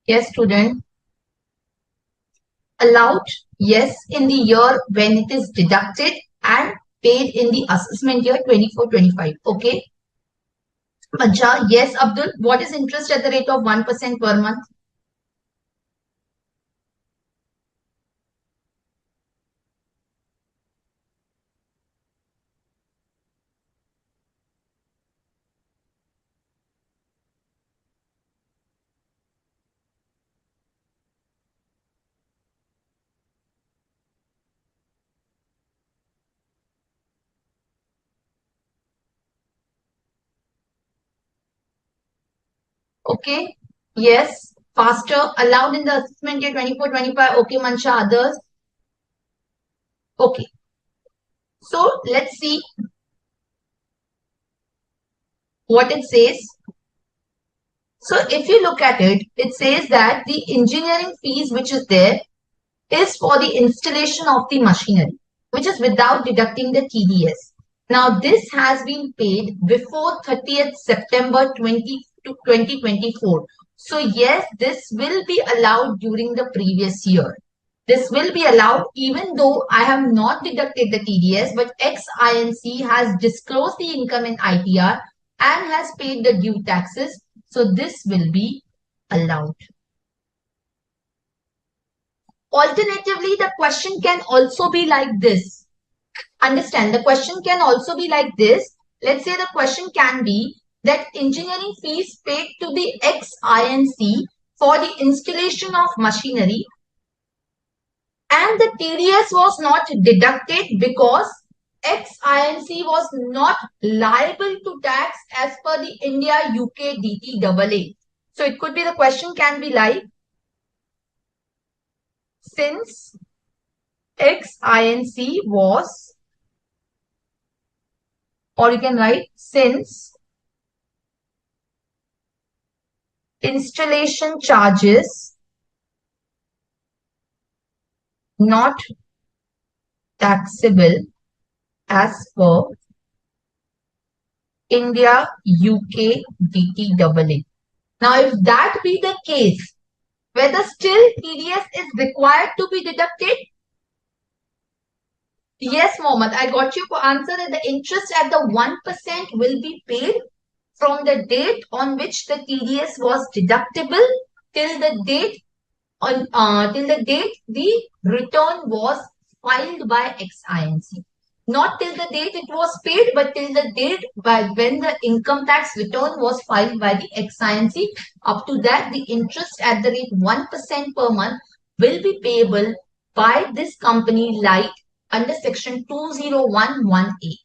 [SPEAKER 1] Yes, student. Allowed, yes, in the year when it is deducted and paid in the assessment year 24-25. Okay. Acha, yes, Abdul. What is interest at the rate of 1% per month? Okay. Yes. Faster. Allowed in the assessment year 24-25. Okay, Mancha. Others. Okay. So let's see what it says. So if you look at it, it says that the engineering fees which is there is for the installation of the machinery, which is without deducting the TDS. Now, this has been paid before 30th September 2024. So, yes, this will be allowed during the previous year. This will be allowed even though I have not deducted the TDS, but XINC has disclosed the income in ITR and has paid the due taxes. So, this will be allowed. Alternatively, the question can also be like this. Understand, the question can also be like this. Let's say the question can be that engineering fees paid to the XINC for the installation of machinery and the TDS was not deducted because XINC was not liable to tax as per the India UK DTL. So it could be the question can be like, since XINC was, or you can write, since installation charges not taxable as per India UK DTAA. Now, if that be the case, whether still TDS is required to be deducted? Yes, Mohammed, I got your answer that the interest at the 1% will be paid from the date on which the TDS was deductible till the date the return was filed by XINC. Not till the date it was paid, but till the date by when the income tax return was filed by the XINC. Up to that, the interest at the rate 1% per month will be payable by this company Light under section 2011A.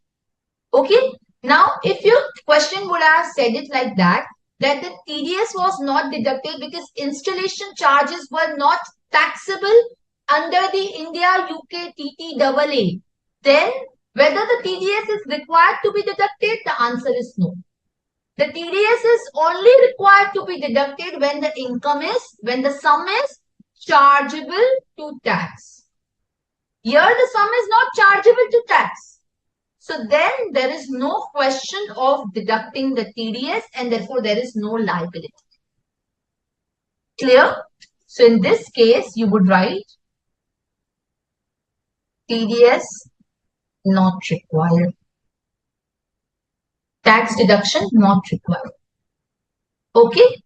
[SPEAKER 1] Okay. Now, if your question would have said it like that the TDS was not deducted because installation charges were not taxable under the India UK TTAA, then whether the TDS is required to be deducted, the answer is no. The TDS is only required to be deducted when the sum is chargeable to tax. Here the sum is not chargeable to tax. So then there is no question of deducting the TDS and therefore there is no liability. Clear? So in this case, you would write TDS not required. Tax deduction not required. Okay.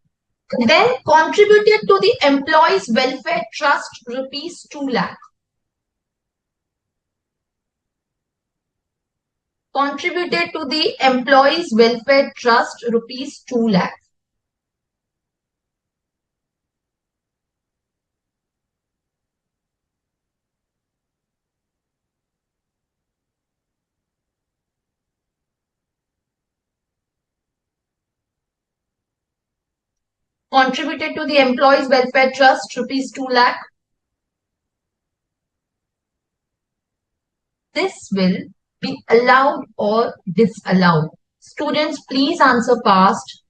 [SPEAKER 1] Then contributed to the Employees Welfare Trust rupees 2 lakh. Contributed to the Employees Welfare Trust rupees 2 lakh. Contributed to the Employees Welfare Trust rupees 2 lakh. This will be allowed or disallowed. Students, please answer fast.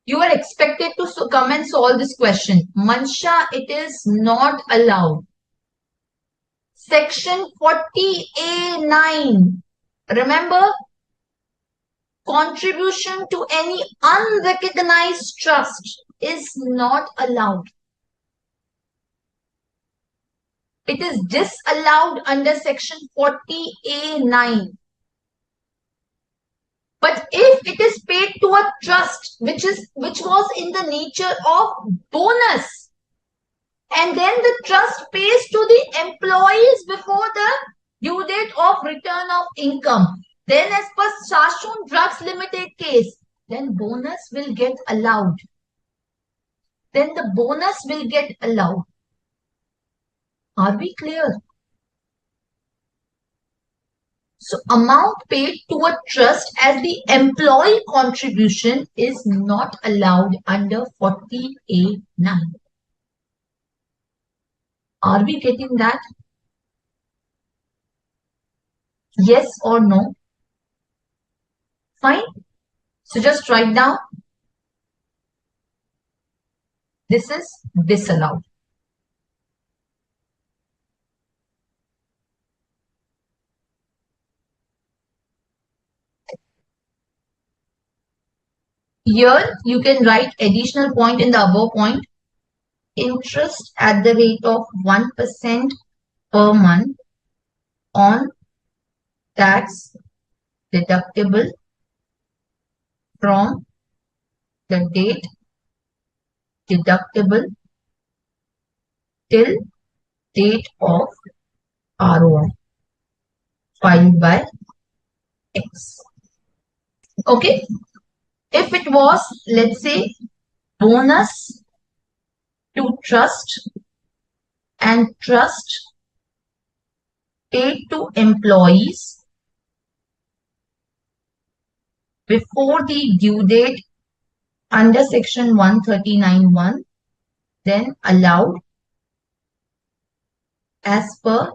[SPEAKER 1] You are expected to come and solve this question. Mansha, it is not allowed. Section 40A9. Remember, contribution to any unrecognized trust is not allowed. It is disallowed under section 40A9. But if it is paid to a trust which was in the nature of bonus, and then the trust pays to the employees before the due date of return of income, then as per Shashun Drugs Limited case, then bonus will get allowed. Then the bonus will get allowed. Are we clear? So amount paid to a trust as the employee contribution is not allowed under 40A9. Are we getting that? Yes or no? Fine. So just write down. This is disallowed. Here you can write additional point in the above point. Interest at the rate of 1% per month on tax deductible from the date deductible till date of ROI filed by X. Okay. If it was, let's say, bonus to trust and trust paid to employees before the due date under section 139(1), then allowed as per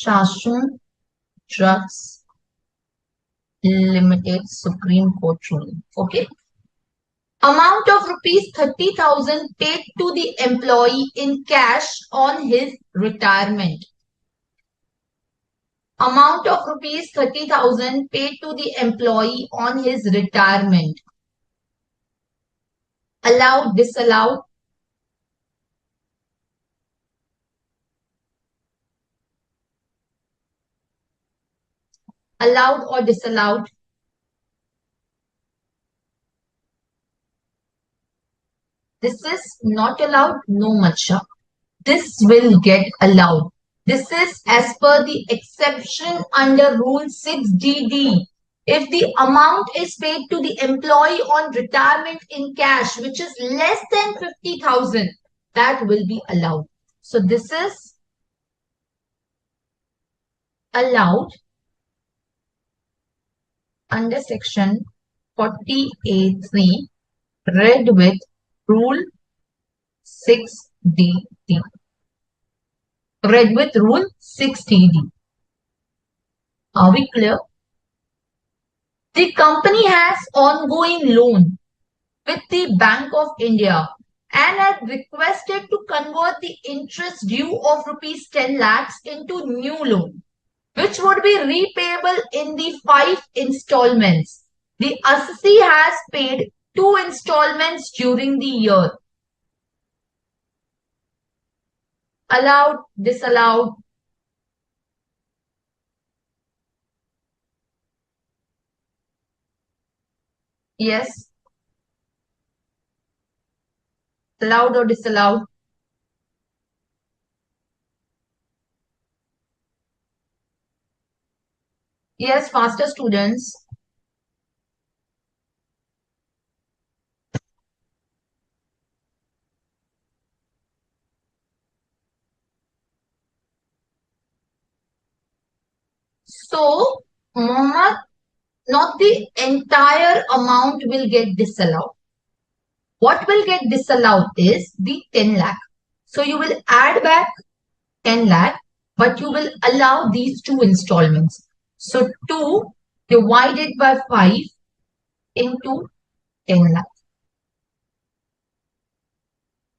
[SPEAKER 1] Shashun Drugs Limited Supreme Court ruling. Okay. Amount of rupees 30,000 paid to the employee in cash on his retirement. Amount of rupees 30,000 paid to the employee on his retirement. Allowed, disallowed? Allowed or disallowed? This is not allowed, no Macha. This will get allowed. This is as per the exception under Rule 6DD. If the amount is paid to the employee on retirement in cash, which is less than 50,000, that will be allowed. So this is allowed under section 40A3, read with Rule 6DD. Read with Rule 6DD. Are we clear? The company has ongoing loan with the Bank of India and has requested to convert the interest due of rupees 10 lakhs into new loan, which would be repayable in the 5 installments. The assessee has paid 2 installments during the year. Allowed, disallowed? Yes. Allowed or disallowed? Yes, faster students. So, Mohammed, not the entire amount will get disallowed. What will get disallowed is the 10 lakh. So you will add back 10 lakh, but you will allow these 2 installments. So 2 divided by 5 into 10 lakh.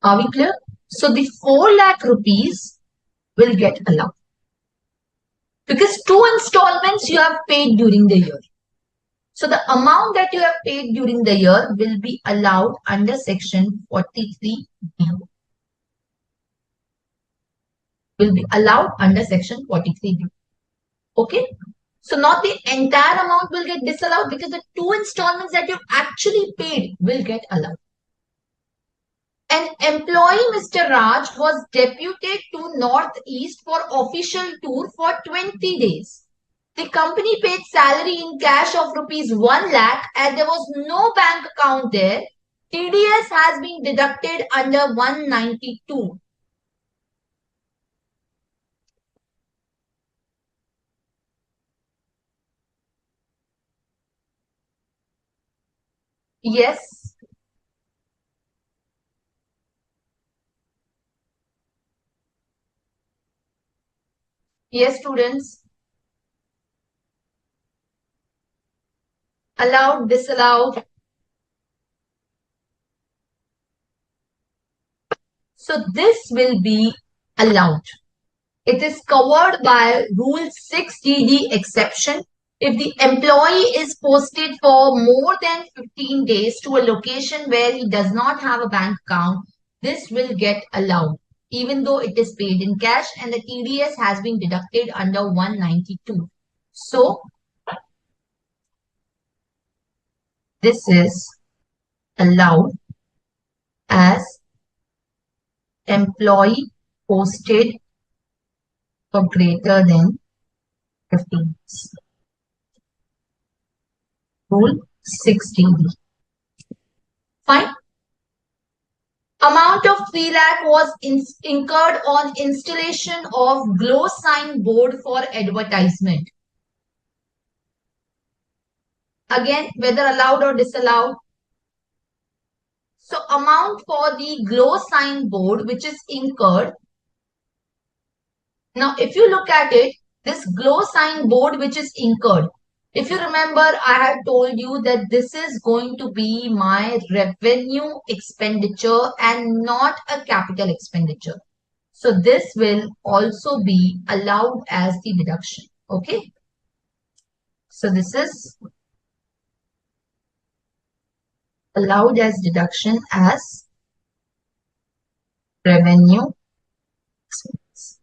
[SPEAKER 1] Are we clear? So the 4 lakh rupees will get allowed. Because 2 installments you have paid during the year. So the amount that you have paid during the year will be allowed under section 43B. Will be allowed under section 43B. Okay. So not the entire amount will get disallowed because the 2 installments that you've actually paid will get allowed. An employee, Mr. Raj, was deputed to Northeast for official tour for 20 days. The company paid salary in cash of rupees 1 lakh and there was no bank account there. TDS has been deducted under 192. Yes. Yes, students. Allowed, disallowed? So this will be allowed. It is covered by Rule 6DD exception. If the employee is posted for more than 15 days to a location where he does not have a bank account, this will get allowed, even though it is paid in cash and the TDS has been deducted under 192. So, this is allowed as employee posted for greater than 15 days. Rule 6DD. Fine. Amount of 3 lakh was incurred on installation of glow sign board for advertisement. Again, whether allowed or disallowed. So amount for the glow sign board which is incurred. Now, if you look at it, this glow sign board which is incurred, If you remember, I had told you that this is going to be my revenue expenditure and not a capital expenditure. So this will also be allowed as the deduction. Okay. So this is allowed as deduction as revenue expense.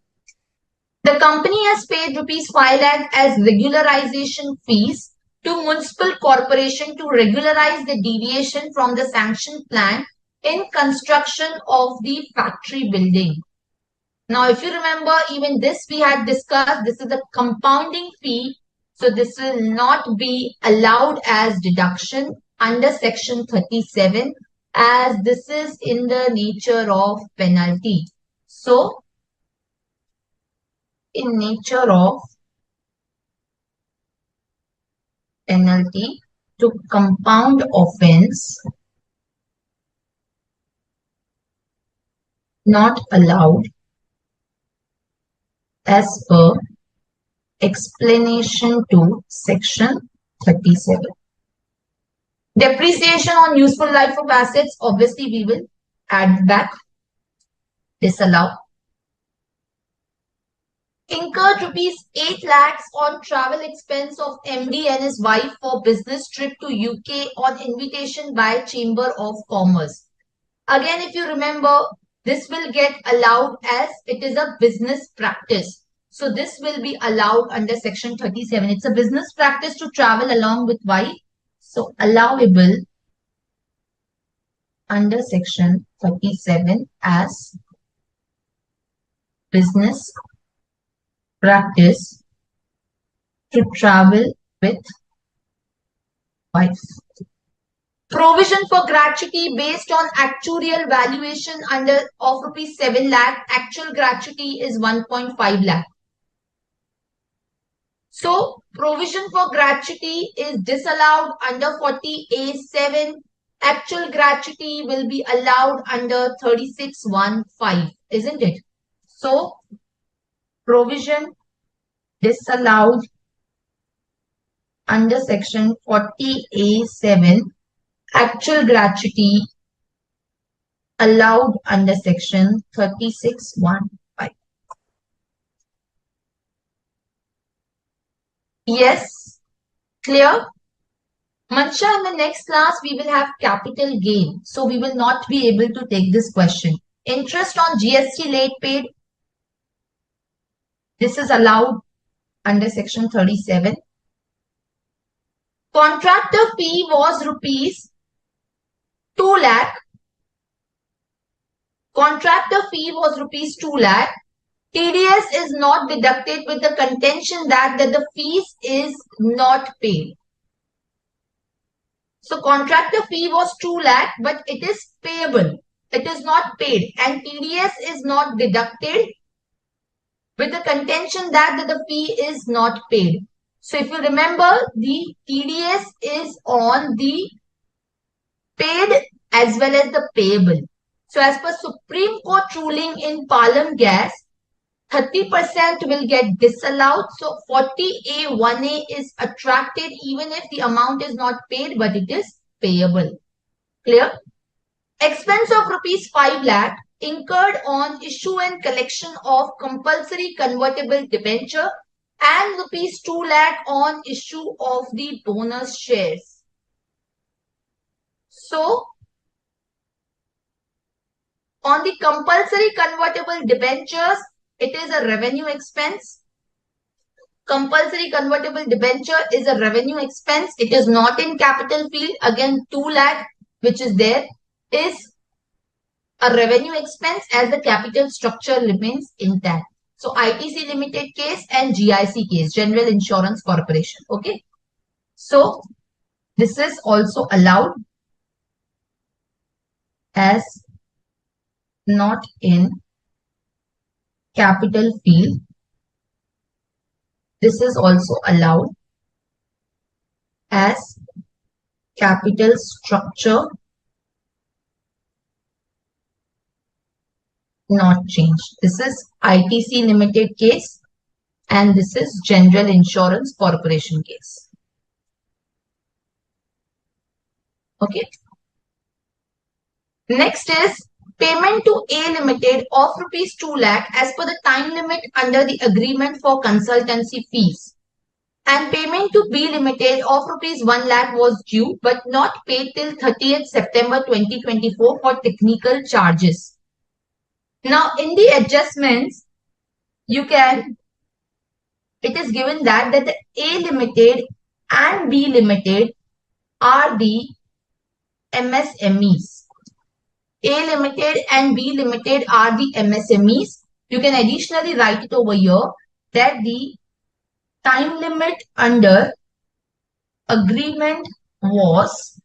[SPEAKER 1] The company has paid rupees 5 lakh as regularization fees to municipal corporation to regularize the deviation from the sanctioned plan in construction of the factory building. Now, if you remember, even this we had discussed, this is a compounding fee. So this will not be allowed as deduction under section 37 as this is in the nature of penalty. So, in nature of penalty to compound offense, not allowed as per explanation to section 37. Depreciation on useful life of assets, obviously we will add back, disallow. Incurred rupees 8 lakhs on travel expense of MD and his wife for business trip to UK on invitation by Chamber of Commerce. Again, if you remember, this will get allowed as it is a business practice. So this will be allowed under section 37. It's a business practice to travel along with wife. So allowable under section 37 as business practice to travel with wife. Provision for gratuity based on actuarial valuation under of rupees 7 lakh. Actual gratuity is 1.5 lakh. So provision for gratuity is disallowed under 40A7. Actual gratuity will be allowed under 36(1)(5), isn't it? So provision disallowed under section 40A7, actual gratuity allowed under section 36(1)(5). Yes, clear? Mansha, in the next class, we will have capital gain. So we will not be able to take this question. Interest on GST late paid. This is allowed under section 37. Contractor fee was rupees 2 lakh. Contractor fee was rupees 2 lakh. TDS is not deducted with the contention that the fees is not paid. So contractor fee was 2 lakh, but it is payable. It is not paid. And TDS is not deducted with the contention that the fee is not paid. So if you remember, the TDS is on the paid as well as the payable. So as per Supreme Court ruling in Palam Gas, 30% will get disallowed. So 40A1A is attracted even if the amount is not paid, but it is payable. Clear? Expense of rupees 5 lakh incurred on issue and collection of compulsory convertible debenture and rupees 2 lakh on issue of the bonus shares. So, on the compulsory convertible debentures, it is a revenue expense. Compulsory convertible debenture is a revenue expense. It is not in capital field. Again, 2 lakh, which is there, is a revenue expense as the capital structure remains intact. So, ITC Limited case and GIC case, General Insurance Corporation. Okay. So, this is also allowed as not in capital field. This is also allowed as capital structure not changed. This is ITC Limited case and this is General Insurance Corporation case. Okay. Next is payment to A Limited of rupees 2 lakh as per the time limit under the agreement for consultancy fees. And payment to B Limited of rupees 1 lakh was due but not paid till 30th September 2024 for technical charges. Now, in the adjustments, it is given that the A Limited and B Limited are the MSMEs. A Limited and B Limited are the MSMEs. You can additionally write it over here that the time limit under agreement was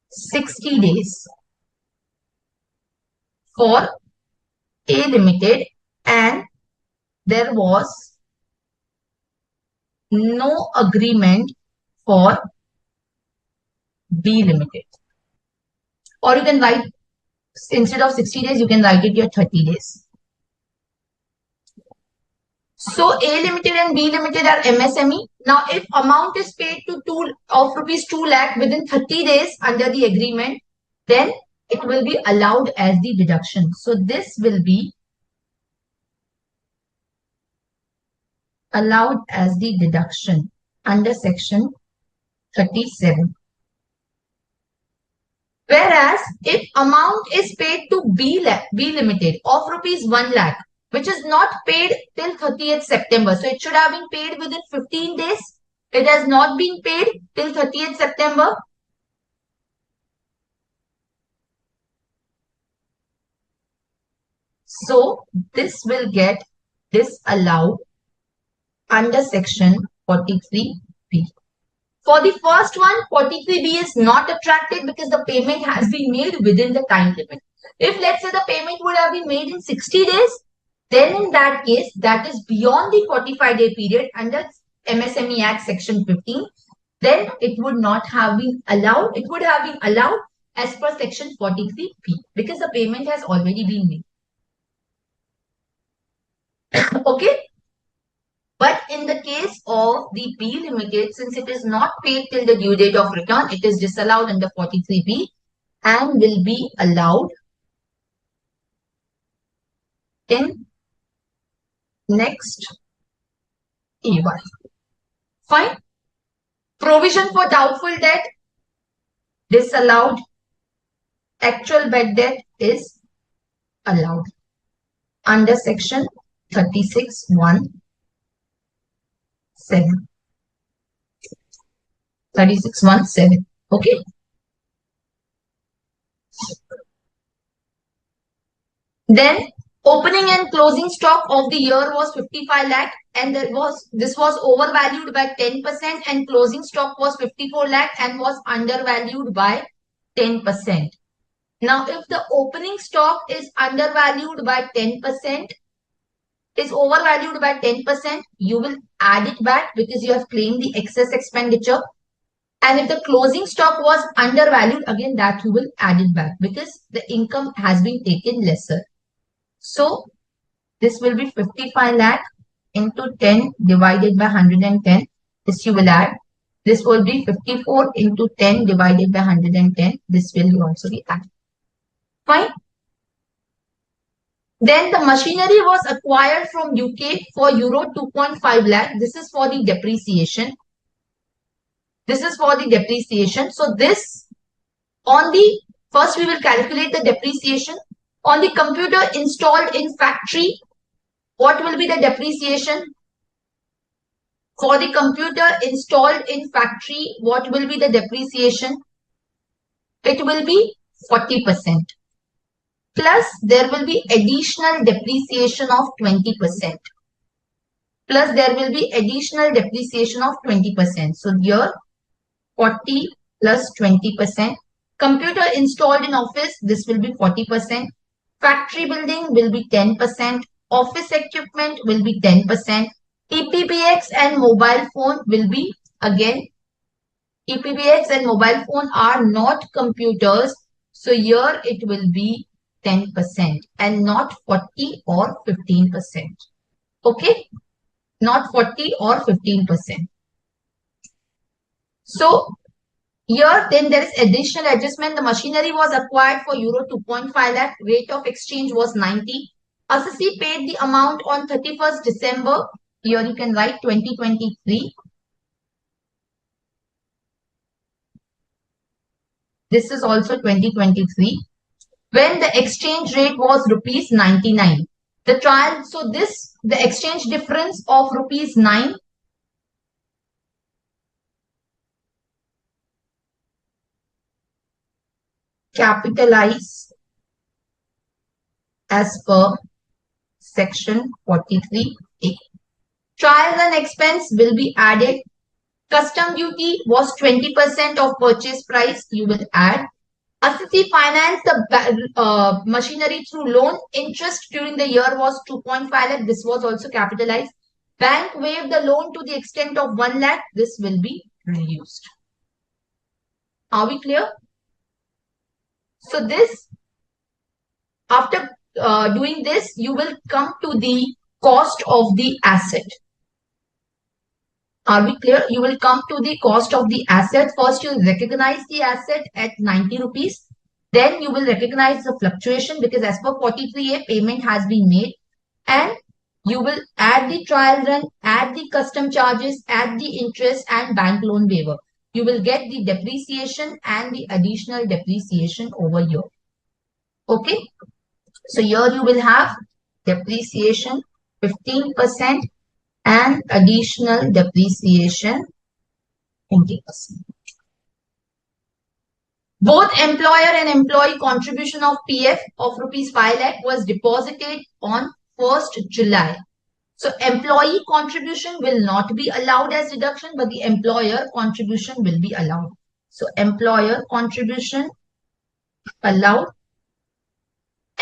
[SPEAKER 1] 60 days for A Limited and there was no agreement for B Limited. Or you can write, instead of 60 days, you can write it here 30 days. So A Limited and B Limited are MSME. Now, if amount is paid to rupees 2 lakh within 30 days under the agreement, then it will be allowed as the deduction. So this will be allowed as the deduction under section 37. Whereas if amount is paid to B Limited of rupees 1 lakh, which is not paid till 30th September. So it should have been paid within 15 days. It has not been paid till 30th September. So this will get disallowed under section 43B. For the first one, 43B is not attracted because the payment has been made within the time limit. If let's say the payment would have been made in 60 days, then in that case, that is beyond the 45-day period under MSME Act section 15, then it would not have been allowed. It would have been allowed as per section 43B because the payment has already been made. Okay. But in the case of the B Limited, since it is not paid till the due date of return, it is disallowed under 43B and will be allowed in next EY. Fine. Provision for doubtful debt, disallowed. Actual bad debt is allowed under section 36(1)(7). 36(1)(7). Okay. Then opening and closing stock of the year was 55 lakh and this was overvalued by 10% and closing stock was 54 lakh and was undervalued by 10%. Now, if the opening stock is undervalued by 10%, is overvalued by 10%, you will add it back because you have claimed the excess expenditure. And if the closing stock was undervalued, again that you will add it back because the income has been taken lesser. So this will be 55 lakh into 10 divided by 110. This you will add. This will be 54 into 10 divided by 110. This will also be added. Fine. Then the machinery was acquired from UK for euro 2.5 lakh. This is for the depreciation. This is for the depreciation. So this on the first we will calculate the depreciation. On the computer installed in factory, what will be the depreciation? For the computer installed in factory, what will be the depreciation? It will be 40%. Plus there will be additional depreciation of 20%. Plus there will be additional depreciation of 20%. So here 40 plus 20%. Computer installed in office, this will be 40%. Factory building will be 10%. Office equipment will be 10%. EPBX and mobile phone will be again. EPBX and mobile phone are not computers. So here it will be 10% and not 40 or 15%. Okay? Not 40 or 15%. So Here, then there is additional adjustment. The machinery was acquired for euro 2.5 lakh. Rate of exchange was 90. Assessee paid the amount on 31st December. Here you can write 2023. This is also 2023. When the exchange rate was rupees 99. The trial, so this, the exchange difference of rupees 9 capitalize as per section 43A. Trial and expense will be added. Custom duty was 20% of purchase price. You will add. Assessee financed the machinery through loan. Interest during the year was 2.5 lakh. This was also capitalized. Bank waived the loan to the extent of 1 lakh. This will be reduced. Are we clear? So this, after doing this, you will come to the cost of the asset. Are we clear? You will come to the cost of the asset. First, you will recognize the asset at 90 rupees. Then you will recognize the fluctuation because as per 43A, payment has been made. And you will add the trial run, add the custom charges, add the interest and bank loan waiver. You will get the depreciation and the additional depreciation over here. Okay. So here you will have depreciation 15% and additional depreciation 20%. Both employer and employee contribution of PF of rupees 5 lakh was deposited on 1st July. So employee contribution will not be allowed as deduction, but the employer contribution will be allowed. So employer contribution allowed.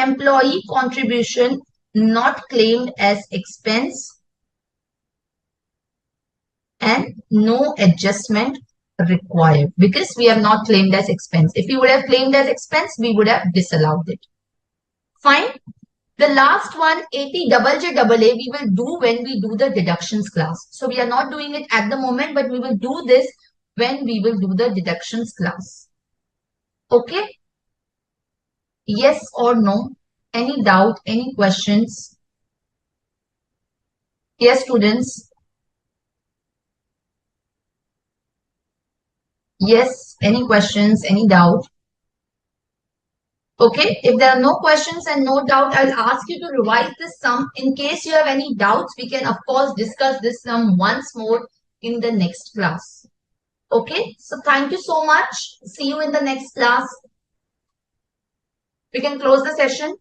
[SPEAKER 1] Employee contribution not claimed as expense and no adjustment required because we have not claimed as expense. If we would have claimed as expense, we would have disallowed it. Fine. The last one, 80 double J double A, we will do when we do the deductions class. So we are not doing it at the moment, but we will do this when we will do the deductions class. Okay? Yes or no? Any doubt? Any questions? Yes, students? Yes, any questions? Any doubt? Okay, if there are no questions and no doubt, I'll ask you to revise this sum. In case you have any doubts, we can of course discuss this sum once more in the next class. Okay, so thank you so much. See you in the next class. We can close the session.